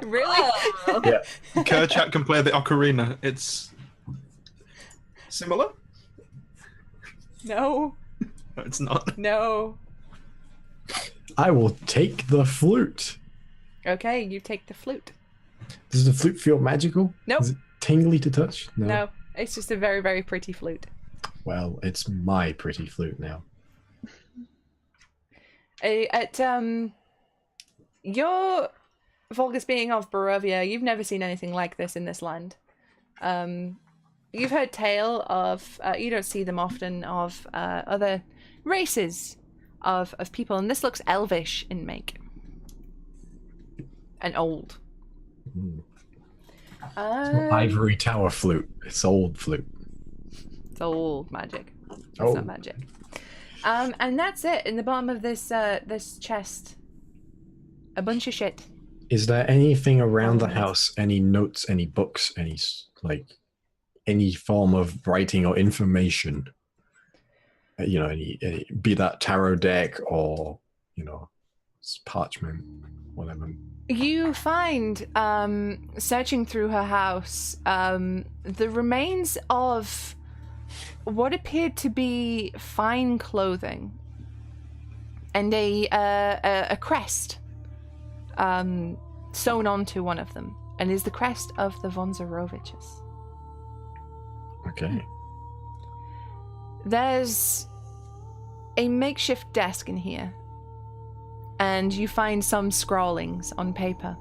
Really? Oh. Yeah. Kerchak can play the ocarina. It's similar? No. No, it's not. No. I will take the flute. Okay, you take the flute. Does the flute feel magical? Nope. Is it tingly to touch? No, it's just a very, very pretty flute. Well, it's my pretty flute now. Your Volgus being of Barovia, you've never seen anything like this in this land. You've heard tale of, you don't see them often, of other races of people, and this looks elvish in make. And old. Mm. It's not ivory tower flute. It's old flute. It's old magic. It's Oh. not magic. And that's it. In the bottom of this this chest, a bunch of shit. Is there anything around the house? Any notes? Any books? Any form of writing or information? Be that tarot deck or parchment, whatever. You find, searching through her house, the remains of what appeared to be fine clothing and a crest sewn onto one of them, and is the crest of the von Zoroviches. Okay. There's a makeshift desk in here, and you find some scrawlings on paper.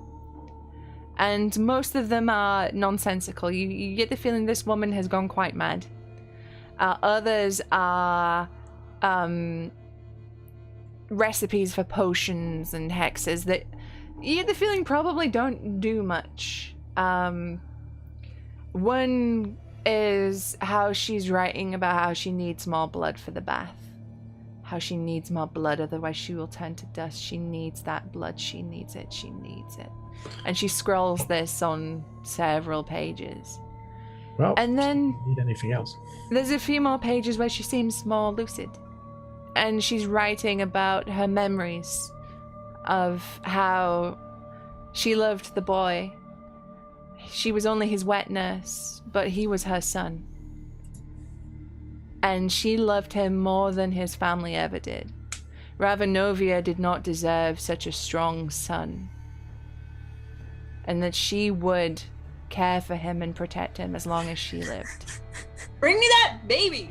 And most of them are nonsensical. You get the feeling this woman has gone quite mad. Others are recipes for potions and hexes that you get the feeling probably don't do much. One is how she's writing about how she needs more blood for the bath. How she needs more blood, otherwise she will turn to dust. She needs that blood. She needs it. She needs it. And she scrolls this on several pages. Well, and then need anything else? There's a few more pages where she seems more lucid. And she's writing about her memories of how she loved the boy. She was only his wet nurse, but he was her son. And she loved him more than his family ever did. Ravenovia did not deserve such a strong son. And that she would care for him and protect him as long as she lived. Bring me that baby!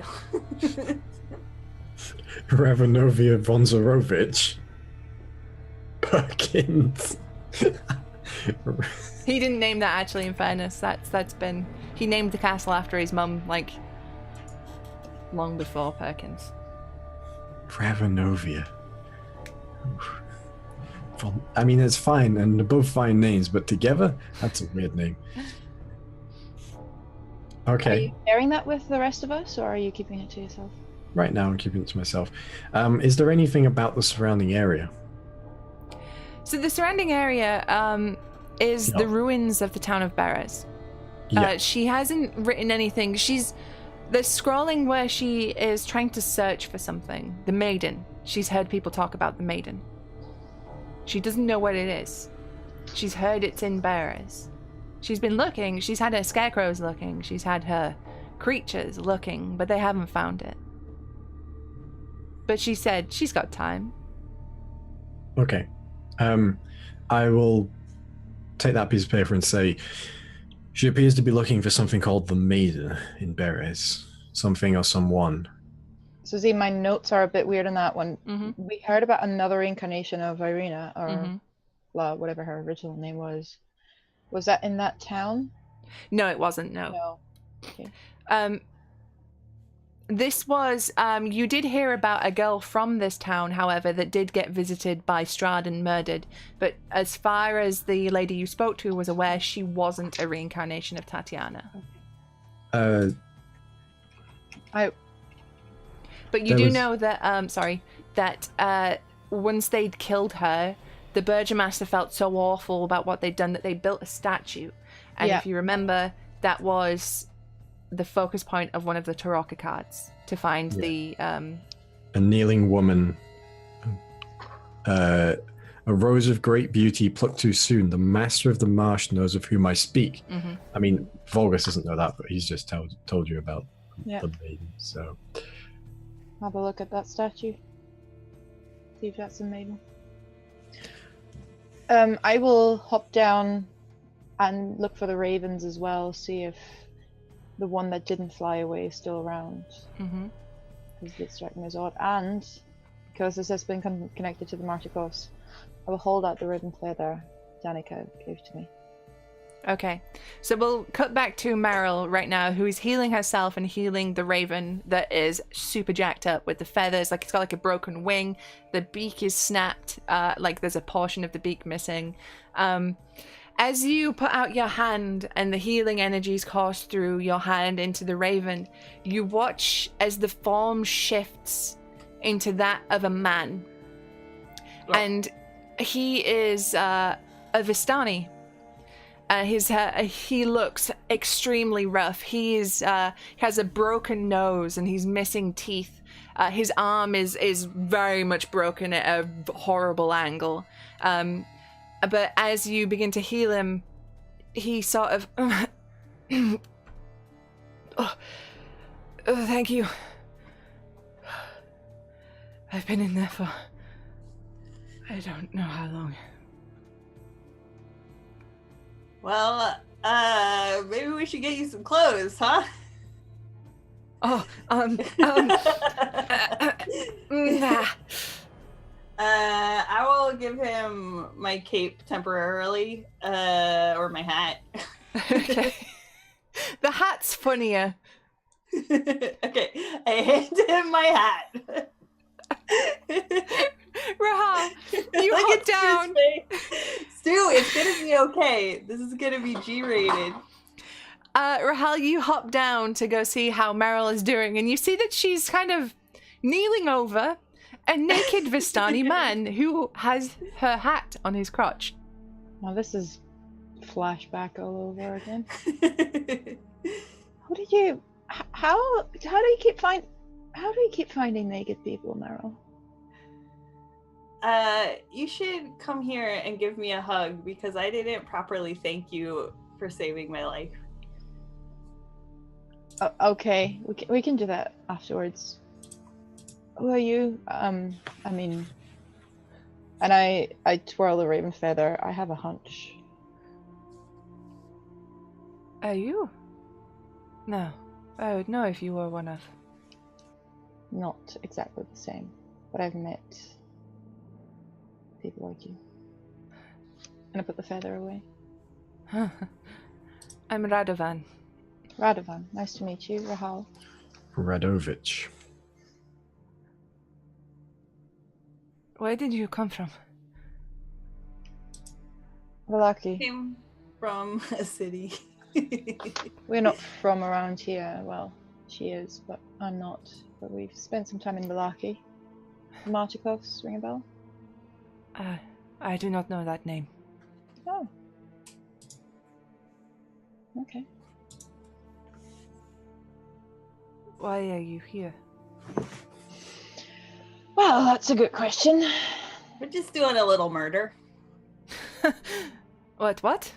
Ravenovia von Zarovich. Perkins. He didn't name that, actually, in fairness. That's been... He named the castle after his mum, like, long before Perkins. Ravenovia. I mean, it's fine, and they're both fine names, but together, that's a weird name. Okay. Are you sharing that with the rest of us, or are you keeping it to yourself? Right now, I'm keeping it to myself. Is there anything about the surrounding area? So the surrounding area is the ruins of the town of Beres. Yeah. She hasn't written anything. There's scrolling where she is trying to search for something. The maiden. She's heard people talk about the maiden. She doesn't know what it is. She's heard it's in Beres. She's been looking. She's had her scarecrows looking. She's had her creatures looking, but they haven't found it. But she said she's got time. Okay. I will take that piece of paper and say, she appears to be looking for something called the Maiden in Beres. Something or someone. So see, my notes are a bit weird on that one. Mm-hmm. We heard about another incarnation of Irina, or Mm-hmm. La, whatever her original name was. Was that in that town? No, it wasn't, no. No. Okay. This was, you did hear about a girl from this town, however, that did get visited by Strahd and murdered. But as far as the lady you spoke to was aware, she wasn't a reincarnation of Tatiana. But you do know that, that once they'd killed her, the Burgomaster felt so awful about what they'd done that they built a statue. And if you remember, that was the focus point of one of the Taraka cards to find the... A kneeling woman. A rose of great beauty plucked too soon. The master of the marsh knows of whom I speak. Mm-hmm. I mean, Volgus doesn't know that, but he's just told you about Yeah. the maiden, so... Have a look at that statue. See if that's a maiden. I will hop down and look for the ravens as well, see if the one that didn't fly away is still around. Mm-hmm. Because it struck me as odd. And because this has been connected to the Martikos, I will hold out the ribbon feather Danica gave to me. Okay, so we'll cut back to Meryl right now, who is healing herself and healing the raven that is super jacked up with the feathers. Like, it's got like a broken wing. The beak is snapped. Like there's a portion of the beak missing. As you put out your hand and the healing energies course through your hand into the raven, you watch as the form shifts into that of a man. Oh. And he is a Vistani. He looks extremely rough. He has a broken nose and he's missing teeth. His arm is very much broken at a horrible angle. But as you begin to heal him, he sort of... oh, thank you. I've been in there for... I don't know how long. Well, maybe we should get you some clothes, huh? Oh, nah. I will give him my cape temporarily, or my hat. Okay. The hat's funnier. Okay, I hand him my hat. Rahal, you Look hop at down. Stu's face. Stu, it's gonna be okay. This is gonna be G-rated. Rahal, you hop down to go see how Meryl is doing, and you see that she's kind of kneeling over a naked Vistani man who has her hat on his crotch. Now this is flashback all over again. How did you? How do you keep finding naked people, Meryl? You should come here and give me a hug because I didn't properly thank you for saving my life. Okay, we can do that afterwards. Who are you? I mean, and I twirl the raven feather. I have a hunch. Are you? No. I would know if you were one of. Not exactly the same, but I've met people like you. And I put the feather away. I'm Radovan. Radovan, nice to meet you. Rahal. Radovich. Where did you come from? Valaki. Came from a city. We're not from around here. Well, she is, but I'm not. But we've spent some time in Valaki. The Martikovs ring a bell? I do not know that name. Oh. Okay. Why are you here? Well, that's a good question. We're just doing a little murder. What?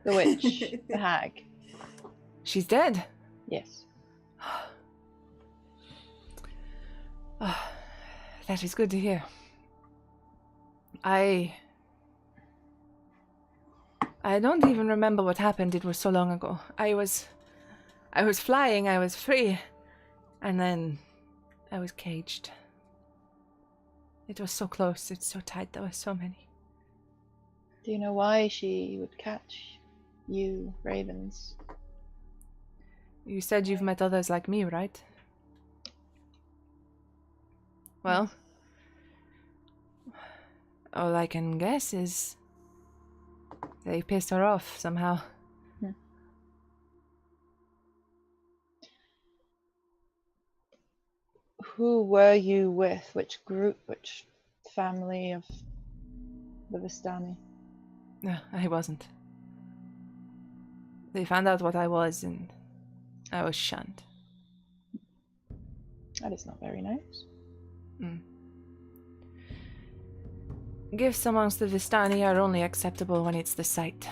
The witch. The hag. She's dead. Yes. Oh, that is good to hear. I don't even remember what happened. It was so long ago. I was flying, I was free, and then I was caged. It was so close, it's so tight, there were so many. Do you know why she would catch you, ravens? You said you've met others like me, right? Well, all I can guess is they pissed her off somehow. Who were you with? Which group? Which family of the Vistani? No, I wasn't. They found out what I was and I was shunned. That is not very nice. Gifts amongst the Vistani are only acceptable when it's the sight.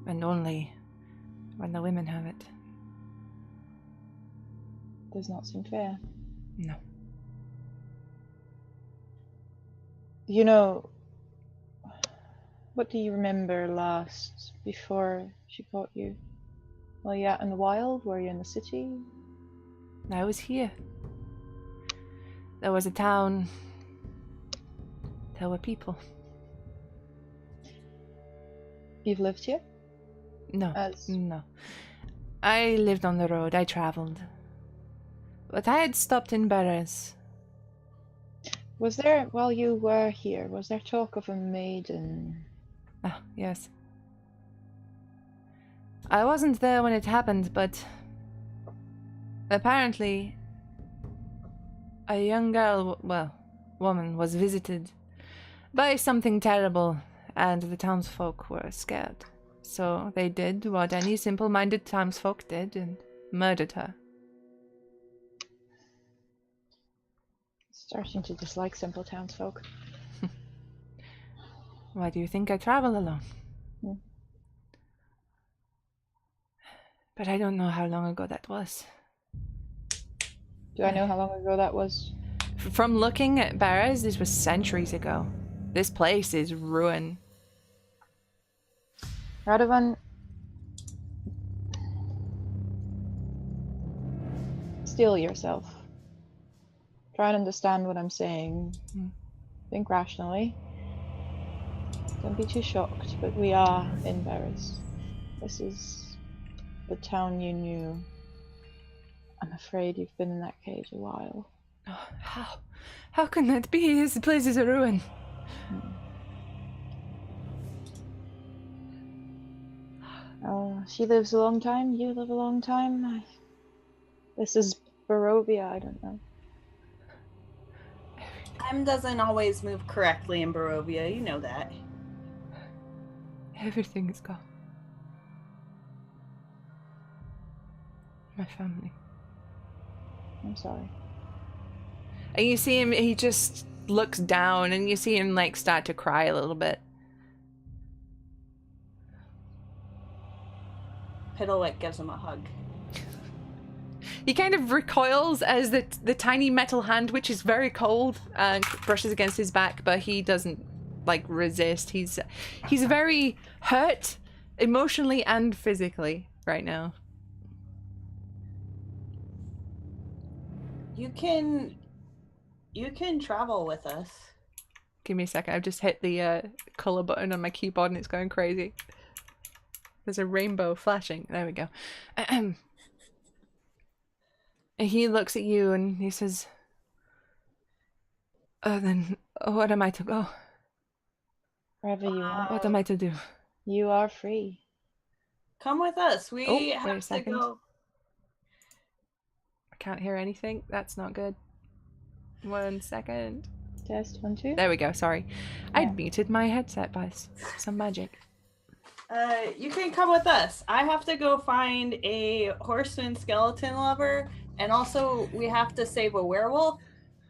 And only when the women have it. Does not seem fair. No. You know, what do you remember last before she caught you? Were you out in the wild? Were you in the city? I was here. There was a town. There were people. You've lived here? No. As... No. I lived on the road. I traveled. But I had stopped in Beres. Was there, while you were here, was there talk of a maiden? Ah, yes. I wasn't there when it happened, but apparently a young girl, well, woman, was visited by something terrible, and the townsfolk were scared. So they did what any simple-minded townsfolk did and murdered her. Starting to dislike simple townsfolk. Why do you think I travel alone? Hmm. But I don't know how long ago that was. Do I know how long ago that was? From looking at Barras, this was centuries ago. This place is ruin. Radovan, steel yourself. Try and understand what I'm saying. Think rationally. Don't be too shocked, but we are in Barras. This is the town you knew. I'm afraid you've been in that cage a while. Oh, how can that be? This place is a ruin. Oh, she lives a long time. You live a long time. This is Barovia. I don't know. Time doesn't always move correctly in Barovia. You know that. Everything is gone. My family. I'm sorry. And you see him, he just looks down and you see him like start to cry a little bit. Piddlewick gives him a hug. He kind of recoils as the tiny metal hand, which is very cold, brushes against his back, but he doesn't like resist. He's very hurt emotionally and physically right now. You can travel with us. Give me a second. I've just hit the color button on my keyboard and it's going crazy. There's a rainbow flashing. There we go. And he looks at you and he says, then what am I to go? Wherever you want. What am I to do? You are free. Come with us. Oh, wait a have to second. go. I can't hear anything. That's not good. 1 second. Test 1, 2. There we go. Sorry. Yeah. I'd muted my headset by some magic. You can come with us. I have to go find a horseman skeleton lover, and also we have to save a werewolf.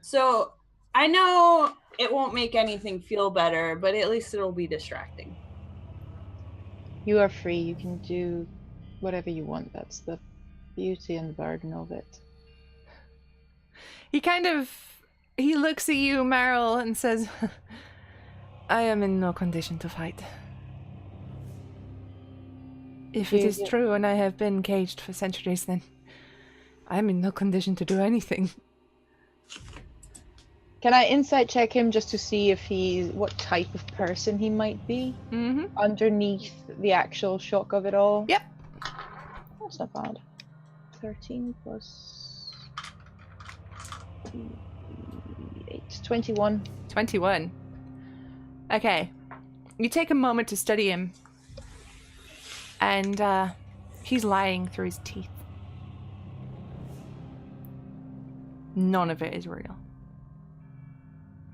So I know it won't make anything feel better, but at least it'll be distracting. You are free. You can do whatever you want. That's the beauty and the burden of it. He looks at you, Meryl, and says, I am in no condition to fight. If it is true and I have been caged for centuries, then I'm in no condition to do anything. Can I insight check him just to see if what type of person he might be? Mm-hmm. Underneath the actual shock of it all? Yep. That's not bad. 13 plus 8. 21. 21. Okay. You take a moment to study him. And he's lying through his teeth. None of it is real.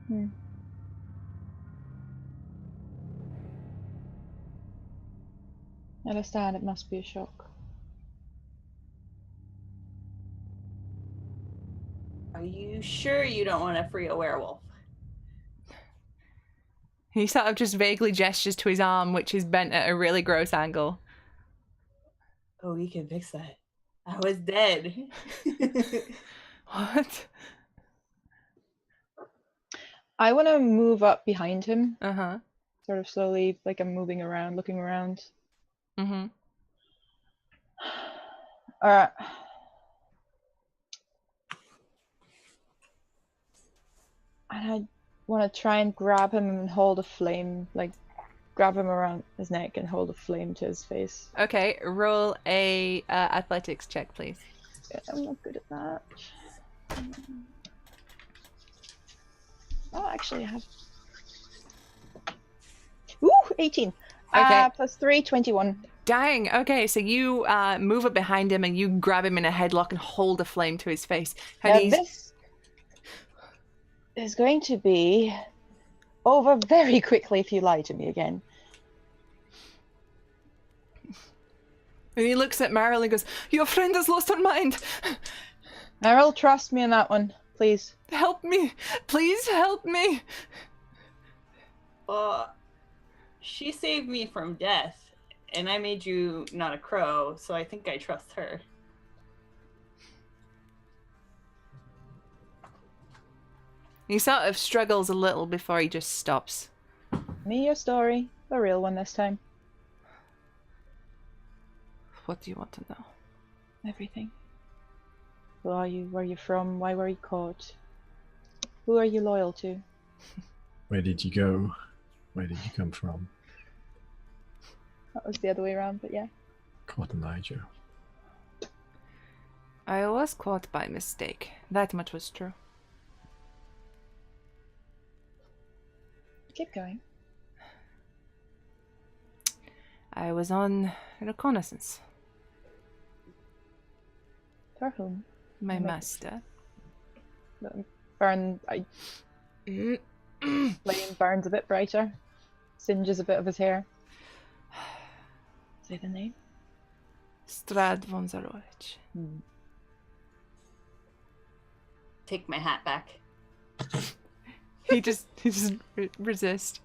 I understand it must be a shock. Are you sure you don't want to free a werewolf? He sort of just vaguely gestures to his arm, which is bent at a really gross angle. Oh, we can fix that. I was dead. What? I want to move up behind him. Uh-huh. Sort of slowly, like I'm moving around, looking around. Mm-hmm. Alright. And I want to try and grab him and hold a flame, like grab him around his neck and hold a flame to his face. Okay, roll a athletics check, please. Yeah, I'm not good at that. Oh, actually, I have. Ooh, 18. Okay. Plus 3, 21. Dang. Okay, so you move up behind him and you grab him in a headlock and hold a flame to his face. And Now he's... this is going to be over very quickly if you lie to me again. And he looks at Meryl and goes, your friend has lost her mind. Meryl, trust me on that one, please. Help me. Please help me. She saved me from death, and I made you not a crow, so I think I trust her. He sort of struggles a little before he just stops. Me your story. The real one this time. What do you want to know? Everything. Who are you? Where are you from? Why were you caught? Who are you loyal to? Where did you go? Where did you come from? That was the other way around, but yeah. Caught in Niger. I was caught by mistake. That much was true. Keep going. I was on reconnaissance. For whom? My Okay. master. Burn. Flame burns a bit brighter. Singes a bit of his hair. Say the name. Strahd von Zarovich. Take my hat back. He just resist.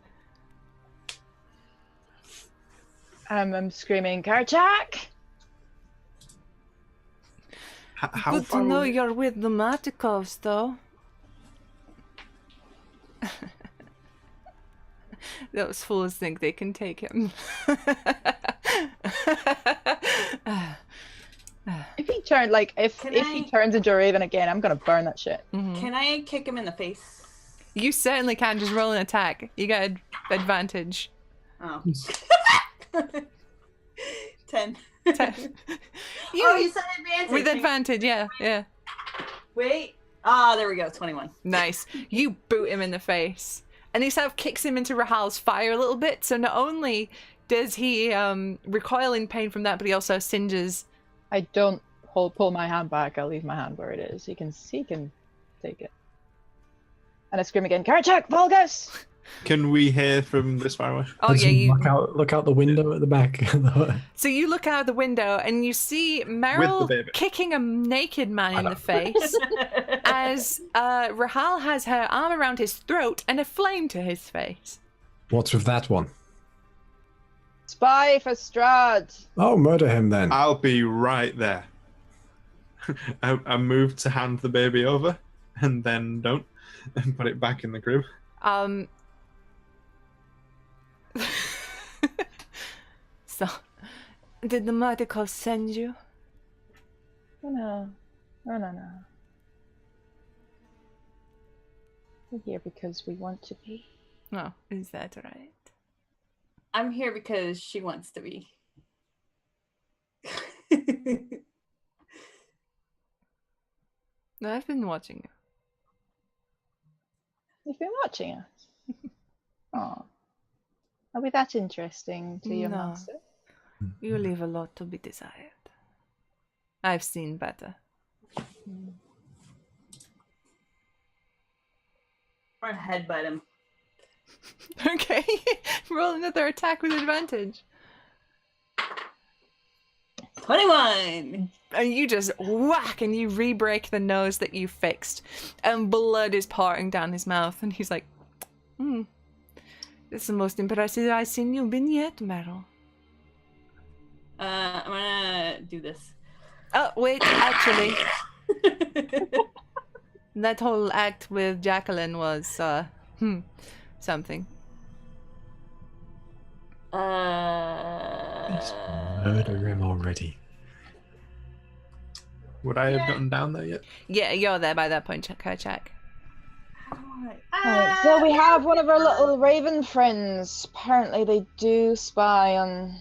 I'm screaming, Karchak! How Good to far know away- you're with the Matikovs, though. Those fools think they can take him. If he turned, like, if he turns into a raven again, I'm gonna burn that shit. Can I kick him in the face? You certainly can. Just roll an attack. You get advantage. Oh. 10. 10. Oh, you said advantage. With advantage, yeah. Wait. Ah, there we go. 21. Nice. You boot him in the face. And he sort of kicks him into Rahal's fire a little bit. So not only does he recoil in pain from that, but he also singes. I don't pull my hand back. I'll leave my hand where it is. He can take it. And I scream again, Karchak, Volgus! Can we hear from this far away? Oh, Let's yeah. You... look out the window at the back. So you look out the window and you see With the Meryl baby. kicking a naked man in the face as Rahal has her arm around his throat and a flame to his face. What's with that one? Spy for Strahd! Oh, murder him then. I'll be right there. I move to hand the baby over, and then don't, and put it back in the crib. So, did the Matikovs send you? No. We're here because we want to be. Oh, is that right? I'm here because she wants to be. I've been watching you. You've been watching us. Oh. Are we that interesting to your No. master? You leave a lot to be desired. I've seen better. I'm gonna headbutt him. Okay, roll another attack with advantage. 21! And you just whack and you re-break the nose that you fixed. And blood is pouring down his mouth. And he's like, This is the most impressive I've seen you been yet, Meryl. I'm gonna do this. Oh, wait, actually, that whole act with Jacqueline was, something. Murder him already. Would I have gotten down there yet? Yeah, you're there by that point, Kerchak. Alright, so we have one of our little raven friends. Apparently they do spy on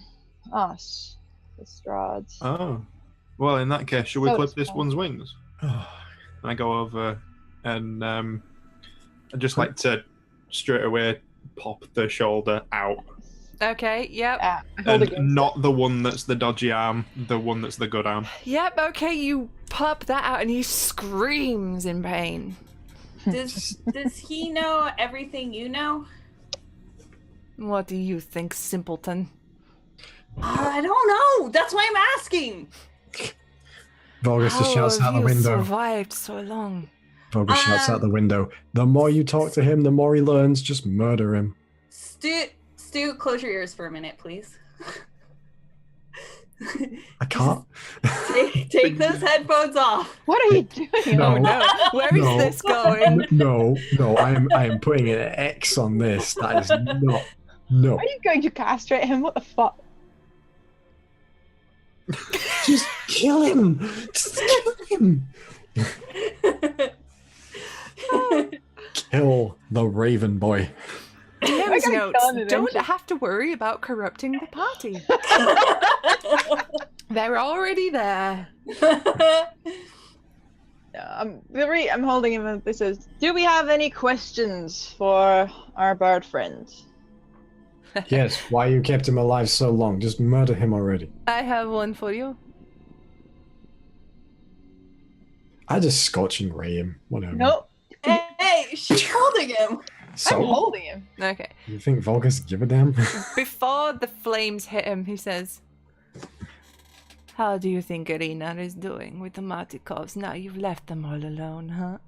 us, the Strahd. Oh. Well, in that case, shall we So clip it's this fine. one's wings? And I go over and I'd just like to straight away pop the shoulder out. Okay, yep. I hold And against not the one that's the dodgy arm, the one that's the good arm. Yep, okay, you pop that out and he screams in pain. Does he know everything you know? What do you think, simpleton? I don't know. That's why I'm asking. Vulgus just shouts How out the have you window. survived so long? Vulgus shouts out the window. The more you talk to him, the more he learns. Just murder him. Stu, close your ears for a minute, please. I can't. Take those headphones off. What are you doing? No. Oh no, where is No. this going? No, I am putting an X on this. That is not. No. Are you going to castrate him? What the fuck? Just kill him. Just kill him. Kill the Raven boy. DM's gonna notes, kill him don't eventually. have to worry about corrupting the party. They're already there. I'm holding him and this says, do we have any questions for our bird friend? Yes, why you kept him alive so long? Just murder him already. I have one for you. I just scorching ray him. Whatever. Nope. Hey, she's holding him. I'm So, holding him. Okay. you think Volgus give a damn? Before the flames hit him, he says, how do you think Irina is doing with the Martikovs now you've left them all alone, huh?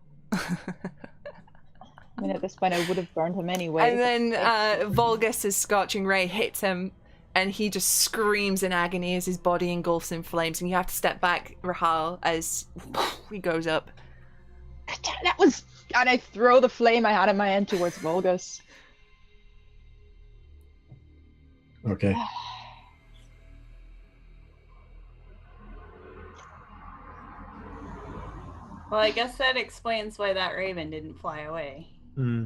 I mean, at this point, I would have burned him anyway. And then Volgus's scorching ray hits him, and he just screams in agony as his body engulfs in flames, and you have to step back, Rahal, as he goes up. That was... And I throw the flame I had in my hand towards Volgus. Okay. Well, I guess that explains why that raven didn't fly away. Hmm.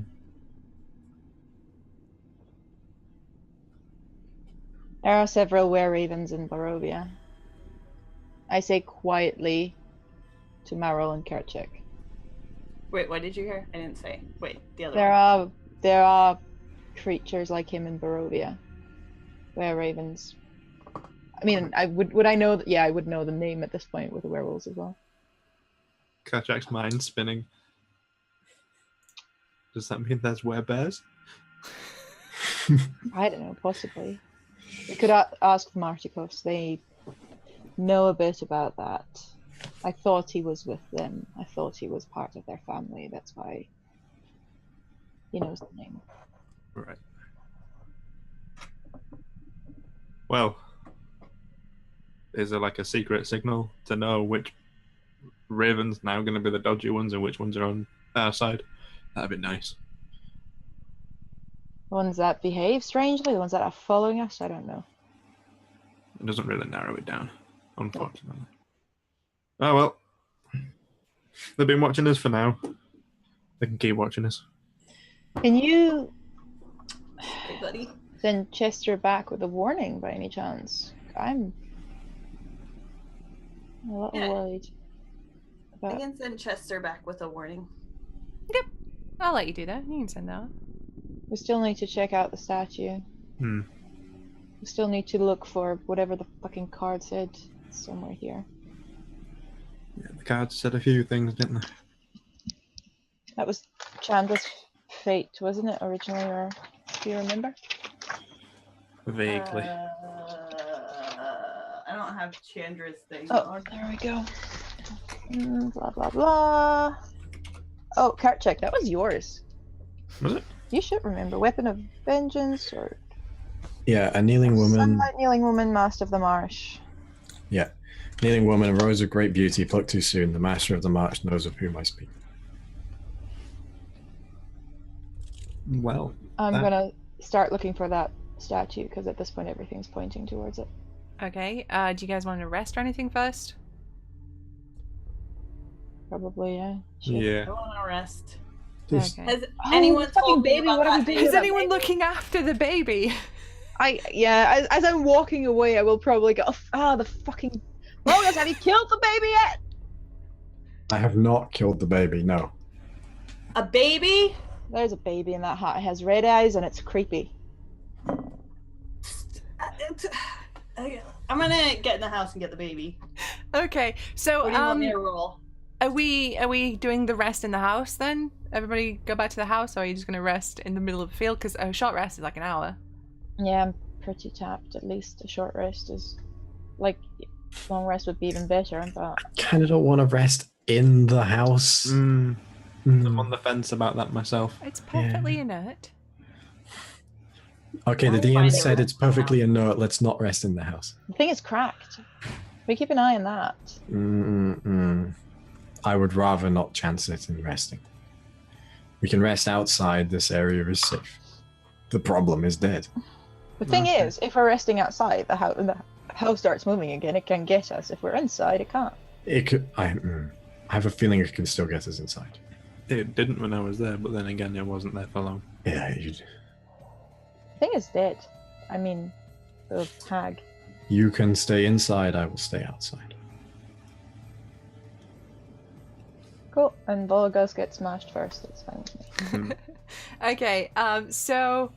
There are several were-ravens in Barovia. I say quietly to Maril and Kerchik. Wait, what did you hear? I didn't say. Wait, the other one. There are creatures like him in Barovia. Were-ravens. I mean, would I know? Yeah, I would know the name at this point with the werewolves as well. Kerchak's mind spinning. Does that mean there's werebears? I don't know, possibly. We could ask the Martikovs. They know a bit about that. I thought he was with them. I thought he was part of their family. That's why he knows the name. Right. Well, is there like a secret signal to know which Raven's now going to be the dodgy ones and which ones are on our side? That'd be nice. The ones that behave strangely, the ones that are following us, I don't know. It doesn't really narrow it down, unfortunately. Oh well. They've been watching us for now. They can keep watching us. Can you Hey, buddy. send Chester back with a warning by any chance? I'm a little Yeah. worried I about... can send Chester back with a warning. I'll let you do that. You can send that. We still need to check out the statue. Hmm. We still need to look for whatever the fucking card said. It's somewhere here. Yeah, the cards said a few things, didn't they? That was Chandra's fate, wasn't it, originally, or do you remember? Vaguely. I don't have Chandra's thing. Oh, there we go. Blah, blah, blah. Oh, card check. That was yours. Was it? You should remember. Weapon of Vengeance, or Yeah, a kneeling woman. Sunlight Kneeling Woman, Master of the Marsh. Yeah. Kneeling woman, a rose of great beauty, plucked too soon. The master of the marsh knows of whom I speak. Well, I'm that- gonna start looking for that statue, because at this point everything's pointing towards it. Okay. Do you guys want to rest or anything first? Probably, yeah. Shit. I yeah. want to rest. Just, Okay. Has Oh, anyone the fucking told me baby, about what are we that doing baby? Is that anyone baby? looking after the baby? As I'm walking away, I will probably go, the fucking... Logan, have you killed the baby yet? I have not killed the baby, no. A baby? There's a baby in that hut. It has red eyes and it's creepy. I'm gonna get in the house and get the baby. Okay. So What do you want me to roll? are we doing the rest in the house then? Everybody go back to the house, or are you just gonna rest in the middle of the field? Because a short rest is like an hour. Yeah, I'm pretty tapped. At least a short rest is... Like, long rest would be even better, but... Kind of don't want to rest in the house. I'm on the fence about that myself. It's perfectly inert. Okay, the I'll DM find said it. it's perfectly a no. Let's not rest in the house. The thing is cracked. We keep an eye on that. I would rather not chance it in resting. We can rest outside. This area is safe. The problem is dead. The thing Okay. is, if we're resting outside, the house starts moving again. It can get us. If we're inside, it can't. It could. I have a feeling it can still get us inside. It didn't when I was there, but then again, it wasn't there for long. Yeah, The thing is dead. I mean, the hag. you can stay inside. I will stay outside. Cool. And Volgas get smashed first. It's fine with me. Okay, so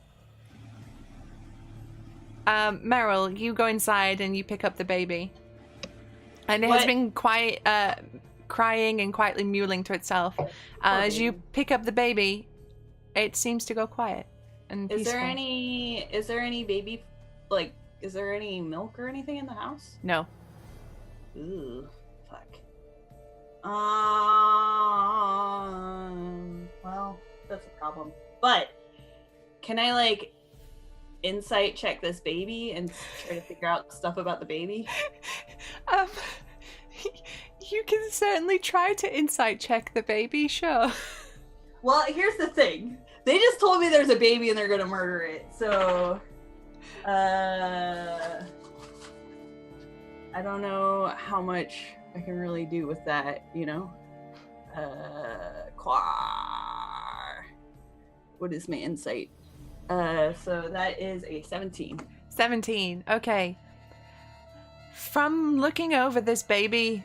Meryl, you go inside and you pick up the baby. And it has What? been quiet, crying and quietly mewling to itself. As you pick up the baby, it seems to go quiet and Is peaceful. there any baby, like, is there any milk or anything in the house? No. Ooh, fuck. Well, that's a problem. But can I like insight check this baby and try to figure out stuff about the baby? You can certainly try to insight check the baby, sure. Well, here's the thing. They just told me there's a baby and they're gonna murder it. So, I don't know how much I can really do with that, you know? What is my insight? So that is a 17. 17. Okay. From looking over this baby,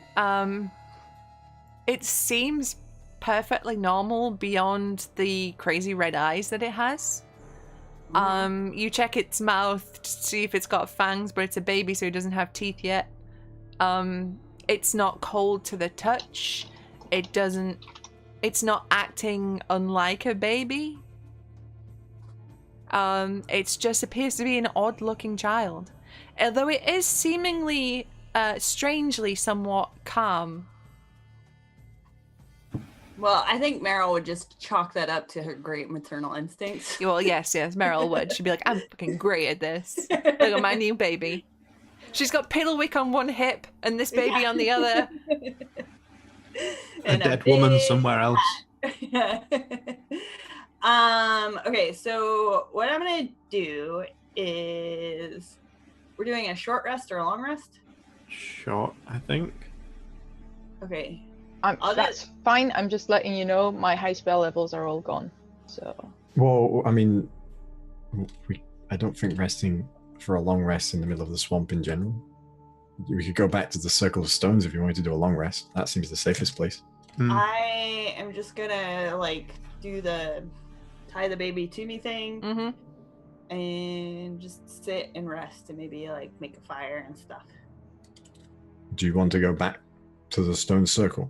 it seems perfectly normal beyond the crazy red eyes that it has. You check its mouth to see if it's got fangs, but it's a baby, so it doesn't have teeth yet. It's not cold to the touch. It's not acting unlike a baby. It just appears to be an odd-looking child. Although it is seemingly, strangely somewhat calm. Well, I think Meryl would just chalk that up to her great maternal instincts. Well, yes, Meryl would. She'd be like, I'm fucking great at this. Look at my new baby. She's got Piddlewick on one hip and this baby on the other. A dead woman somewhere else. Okay, so what I'm gonna do is we're doing a short rest or a long rest? Short, I think. Okay. That's fine. I'm just letting you know my high spell levels are all gone. So. Well, I mean, I don't think resting for a long rest in the middle of the swamp in general. We could go back to the Circle of Stones if you wanted to do a long rest. That seems the safest place. I am just gonna like do the tie the baby to me thing and just sit and rest and maybe like make a fire and stuff. Do you want to go back to the stone circle?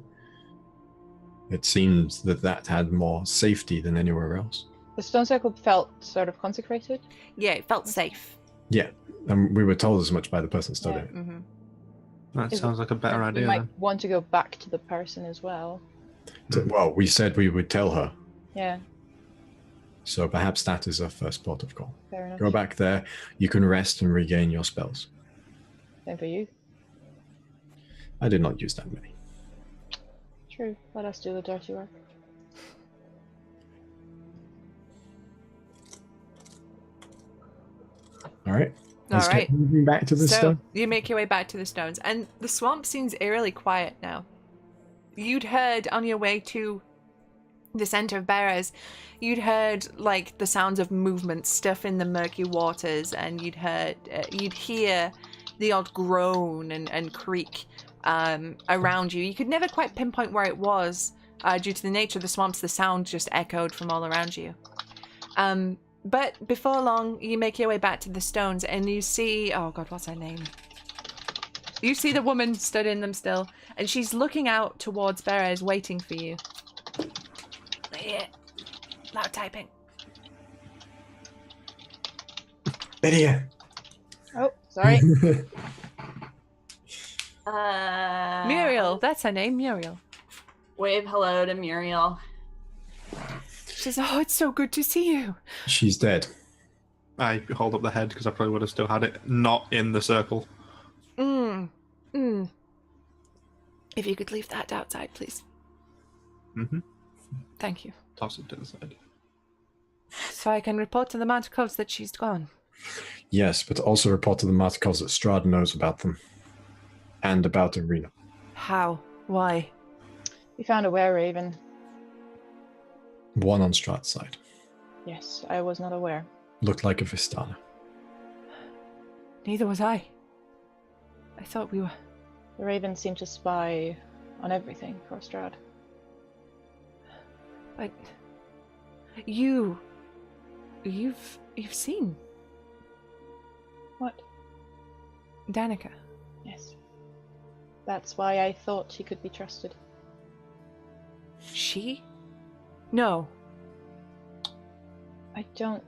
It seems that had more safety than anywhere else. The stone circle felt sort of consecrated. Yeah, it felt safe. Yeah, and we were told as much by the person studying it. Mm-hmm. That Is sounds like a better We idea might then. want to go back to the person as well. Well, we said we would tell her, Yeah, so perhaps that is our first port of call. fair enough. Go back there, you can rest and regain your spells. Same for you. I did not use that many. True. Let us do the dirty work. All right. Let's Alright. get moving back to the So stone. you make your way back to the stones, and the swamp seems eerily quiet now. You'd heard on your way to the center of Bearers, you'd heard like the sounds of movement, stuff in the murky waters, and you'd hear the odd groan and creak around you. You could never quite pinpoint where it was due to the nature of the swamps. The sound just echoed from all around you. But before long, you make your way back to the stones and you see, oh God, what's her name? You see the woman stood in them still, and she's looking out towards Beres, waiting for you. Yeah, loud typing. Lydia. Oh, sorry. Muriel, that's her name, Muriel. Wave hello to Muriel. She says, oh, it's so good to see you. She's dead. I hold up the head because I probably would have still had it not in the circle. If you could leave that outside, please. Mm-hmm. Thank you. Toss it to the side. So I can report to the Montacoves that she's gone. Yes, but also report to the Martikos that Strahd knows about them. And about Arena. How? Why? We found a were-raven. One on Strahd's side. Yes, I was not aware. Looked like a Vistana. Neither was I. I thought we were... The raven seemed to spy on everything for Strahd. But... You've seen What? Danica. Yes. That's why I thought she could be trusted. She? No. I don't...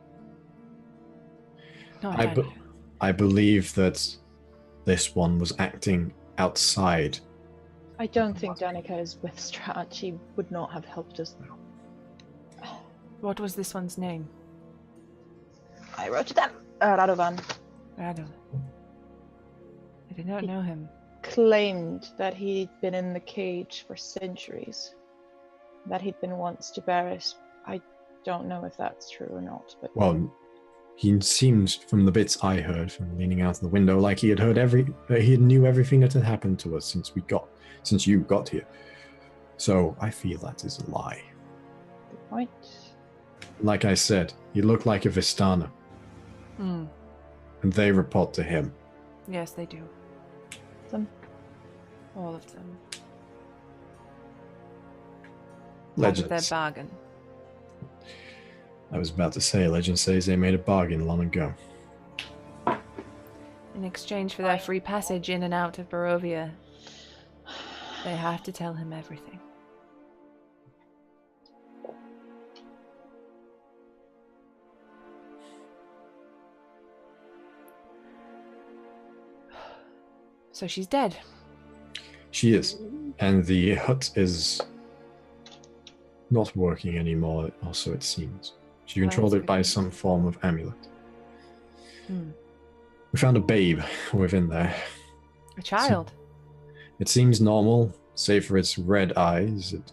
Not I Danica. I believe that this one was acting outside. I don't think Danica is with Strahd. She would not have helped us. What was this one's name? I wrote it down. Radovan Rado. I did not know him. claimed that he'd been in the cage for centuries. That he'd been once to Barris. I don't know if that's true or not, but... Well, he seems, from the bits I heard from leaning out of the window, like he had heard he knew everything that had happened to us since you got here. So I feel that is a lie. Good point. Like I said, he looked like a Vistana, and they report to him. Yes, they do. Some... All of them. Part Legend. of their bargain. I was about to say, legend says they made a bargain long ago. In exchange for their free passage in and out of Barovia, they have to tell him everything. So she's dead. She is. And the hut is not working anymore, also it seems. She controlled that's it by good. some form of amulet. Hmm. We found a babe within there. A child. It seems normal, save for its red eyes. It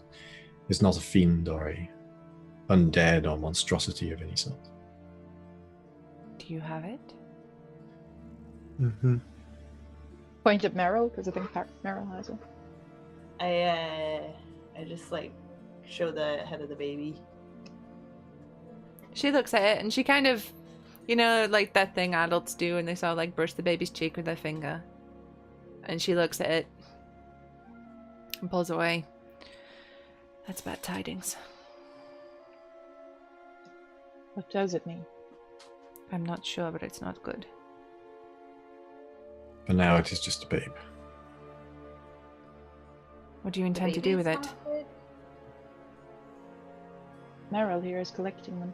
is not a fiend or a undead or monstrosity of any sort. Do you have it? Mm-hmm. Point at Meryl, because I think Meryl has it. I just like show the head of the baby. She looks at it and she kind of, you know, like that thing adults do when they sort of like brush the baby's cheek with their finger. And she looks at it and pulls away. That's bad tidings. What does it mean? I'm not sure, but it's not good. But now it is just a babe. What do you intend to do with it? Meryl here is collecting them.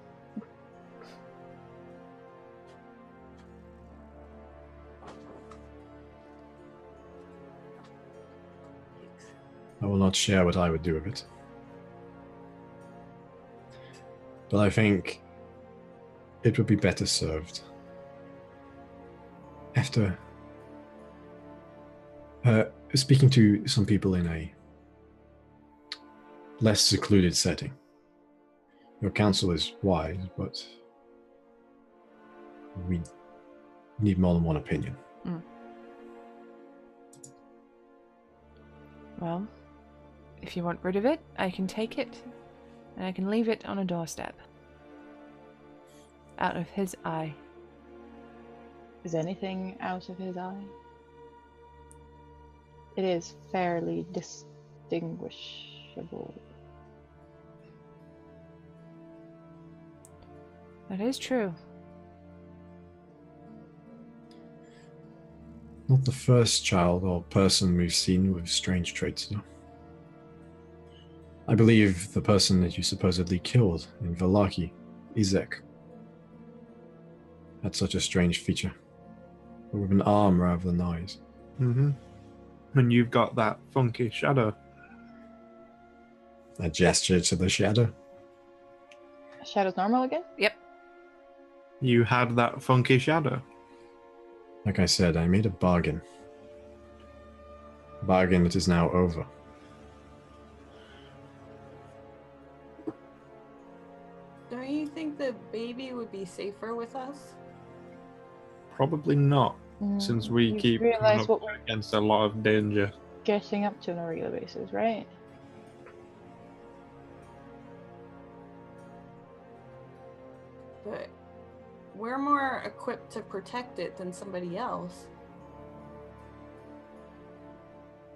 I will not share what I would do with it. But I think it would be better served after speaking to some people in a less secluded setting. Your counsel is wise, but we need more than one opinion. Well, if you want rid of it, I can take it, and I can leave it on a doorstep. Out of his eye. Is anything out of his eye? It is fairly distinguishable. That is true. Not the first child or person we've seen with strange traits, though. I believe the person that you supposedly killed in Valaki, Izek, had such a strange feature, but with an arm rather than eyes. Mm-hmm. And you've got that funky shadow. A gesture to the shadow. Shadow's normal again? Yep. You had that funky shadow. Like I said, I made a bargain. Bargain that is now over. Don't you think the baby would be safer with us? Probably not, since we You keep realize coming what up we're against a lot of danger. getting up to on a regular basis, right? But we're more equipped to protect it than somebody else.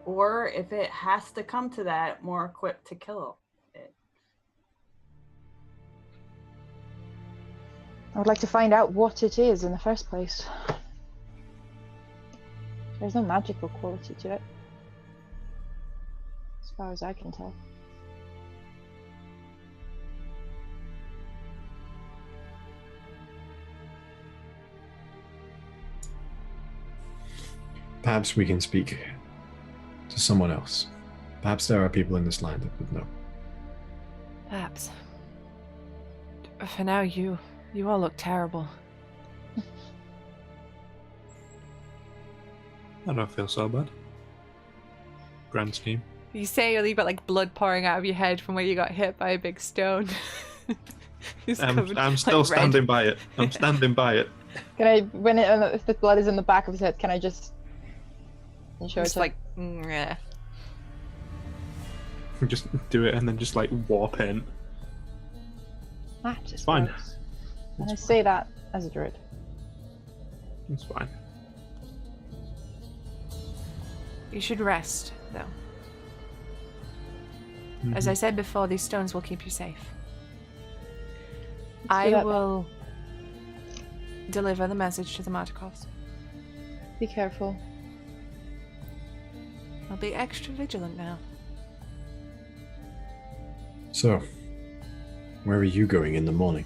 Or if it has to come to that, more equipped to kill it. I would like to find out what it is in the first place. There's no magical quality to it, as far as I can tell. Perhaps we can speak to someone else. Perhaps there are people in this land that would know. Perhaps. For now, you all look terrible. I don't feel so bad. Grand scheme. You say you've got like blood pouring out of your head from where you got hit by a big stone. I'm still standing by it. I'm standing by it. Can I, if the blood is in the back of his head, can I just ensure Just to like, yeah. Just do it and then just like warp in. It's fine. And I say that as a druid. It's fine. You should rest, though. As I said before, these stones will keep you safe. I will deliver the message to the Martikovs. Be careful. I'll be extra vigilant now. So, where are you going in the morning?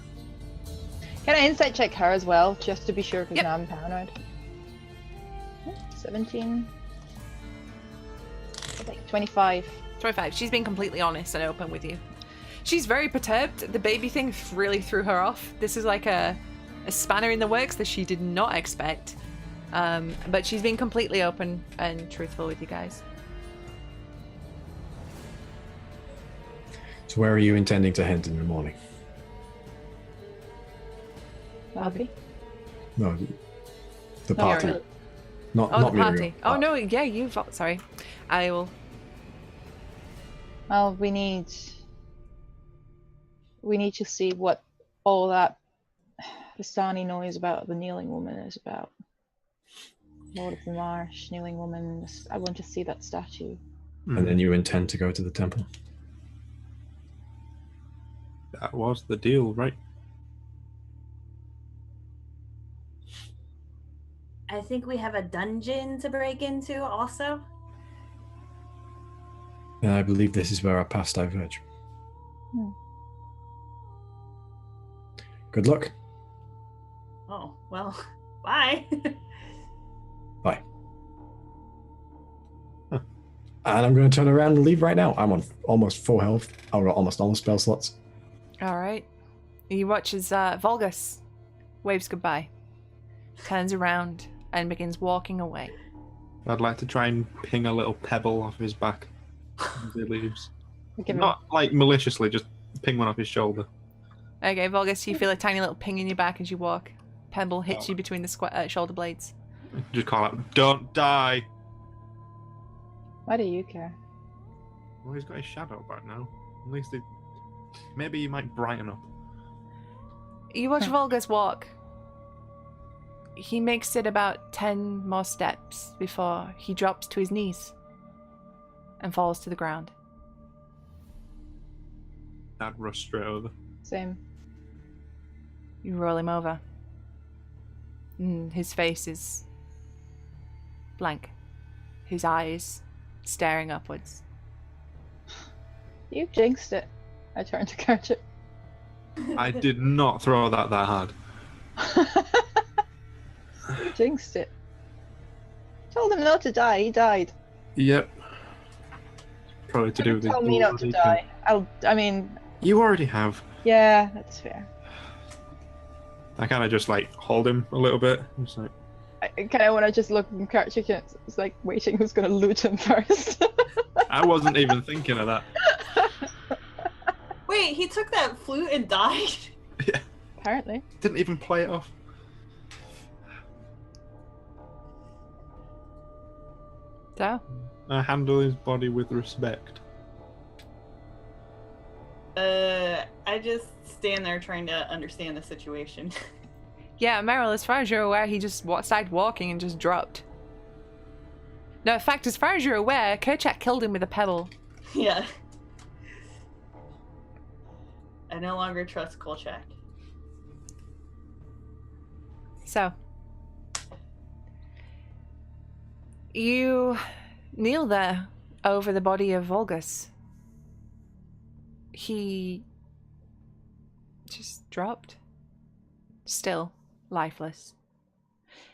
Can I insight check her as well, just to be sure, because Yep. now I'm paranoid. 17. I think 25. 25. She's been completely honest and open with you. She's very perturbed. The baby thing really threw her off. This is like a spanner in the works that she did not expect. But she's been completely open and truthful with you guys. So where are you intending to head in the morning? Happy? No, the No, party. you're- Not Oh, the Muriel. party. Oh, no, yeah, sorry. I will. Well, we need to see what all that Vistani noise about the kneeling woman is about. Lord of the Marsh, kneeling woman. I want to see that statue. And then you intend to go to the temple? That was the deal, right? I think we have a dungeon to break into also. And I believe this is where our paths diverge. Good luck. Oh, well, bye. Bye. And I'm going to turn around and leave right now. I'm on almost full health. I've got almost all the spell slots. All right. You watch as Volgus waves goodbye, turns around, and begins walking away. I'd like to try and ping a little pebble off his back as he leaves. Give him- Not like maliciously, just ping one off his shoulder. Okay, Volgus, you feel a tiny little ping in your back as you walk. Pebble hits you between the shoulder blades. Just call out, "Don't die!" Why do you care? Well, he's got his shadow back now. At least maybe he might brighten up. You watch Volgus walk. He makes it about 10 more steps before he drops to his knees and falls to the ground. That rush straight over. Same. You roll him over. His face is blank. His eyes staring upwards. You jinxed it. I turned to catch it. I did not throw that hard. You jinxed it. Told him not to die. He died. Yep. Probably to do with Tell me not to die. I mean, You already have. yeah, that's fair. I kind of just like hold him a little bit. Just like, I kind of want to just look and crouch. It's like waiting who's going to loot him first. I wasn't even thinking of that. Wait, he took that flute and died? Yeah. Apparently. Didn't even play it off. So, I handle his body with respect. I just stand there trying to understand the situation. yeah, Meryl, as far as you're aware, he just started walking and just dropped. No, in fact, as far as you're aware, Kerchak killed him with a pebble. Yeah. I no longer trust Kolchak. So, you kneel there over the body of Volgus. He just dropped. Still lifeless.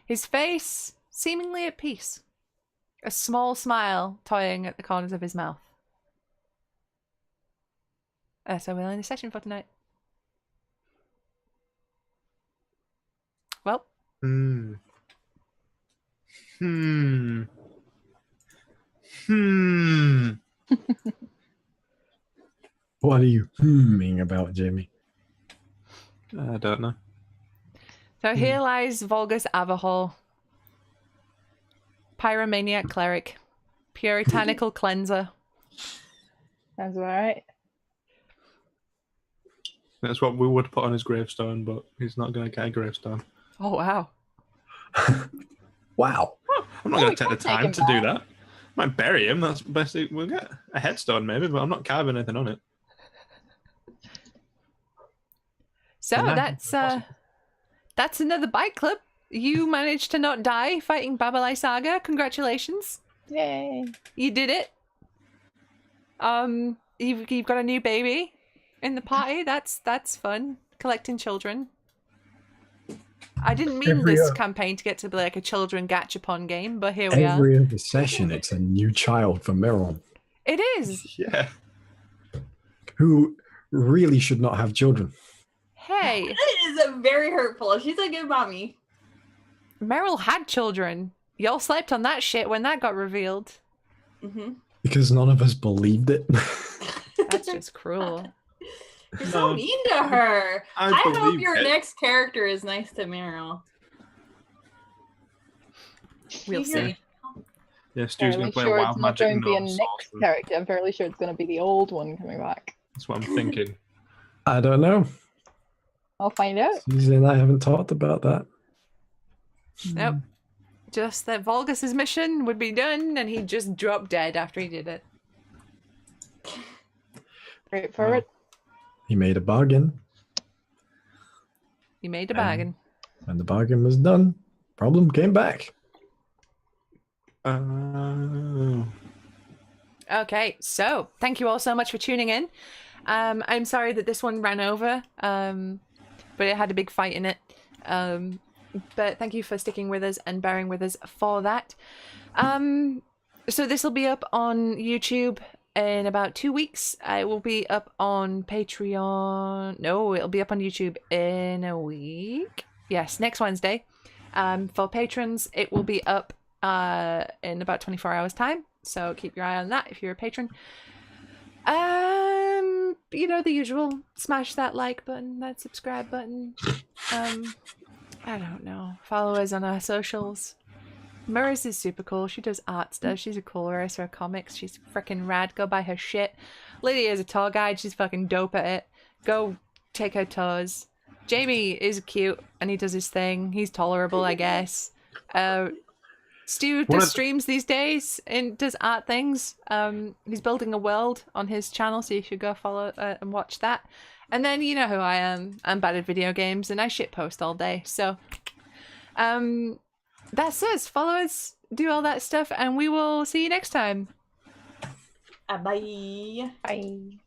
His face seemingly at peace. A small smile toying at the corners of his mouth. So we'll end the session for tonight. Well. What are you humming about, Jamie? I don't know. So here lies Volgus Avahol. Pyromaniac Cleric. Puritanical Cleanser. Sounds alright. That's what we would put on his gravestone, but he's not going to get a gravestone. Oh, wow. Wow. I'm not going to take the can't take time him to do back. that. Might bury him. That's best. We'll get a headstone maybe, but I'm not carving anything on it. So No, that's another bike club. You managed to not die fighting Baba Lysaga. Congratulations. Yay. You did it. You've got a new baby in the party. That's fun. Collecting children. I didn't mean this campaign to get to be like a children gachapon game, but here we are. Every other session, it's a new child for Meryl, It is. Yeah. who really should not have children. Hey, It is very hurtful. She's a good mommy. Meryl had children. Y'all slept on that shit when that got revealed. Mm-hmm. Because none of us believed it. That's just cruel. You're so mean to her. I I hope believe your it. next character is nice to Meryl. We'll see. Yeah, Stu's Fairly going to play sure a it's wild not magic going to be a gnome next sorcerer. character. I'm fairly sure it's going to be the old one coming back. That's what I'm thinking. I don't know. I'll find out. Susie and I haven't talked about that. Nope. Just that Volgus's mission would be done and he'd just drop dead after he did it. Straightforward. He made a bargain. He made a bargain. When the bargain was done, problem came back. Okay, so thank you all so much for tuning in. I'm sorry that this one ran over, but it had a big fight in it. But thank you for sticking with us and bearing with us for that. So this will be up on YouTube in about 2 weeks. It will be up on Patreon. No, it'll be up on YouTube in a week. Yes, next Wednesday. For patrons, it will be up in about 24 hours time. So keep your eye on that if you're a patron. You know, the usual. Smash that like button, that subscribe button. I don't know. Follow us on our socials. Murs is super cool. She does art stuff. She's a cool writer of comics. She's freaking rad. Go buy her shit. Lydia is a tour guide. She's fucking dope at it. Go take her tours. Jamie is cute and he does his thing. He's tolerable, I guess. Stu does streams these days and does art things. He's building a world on his channel, so you should go follow and watch that. And then you know who I am. I'm bad at video games and I shitpost all day. So that's us. Follow us, do all that stuff, and we will see you next time. Bye. Bye.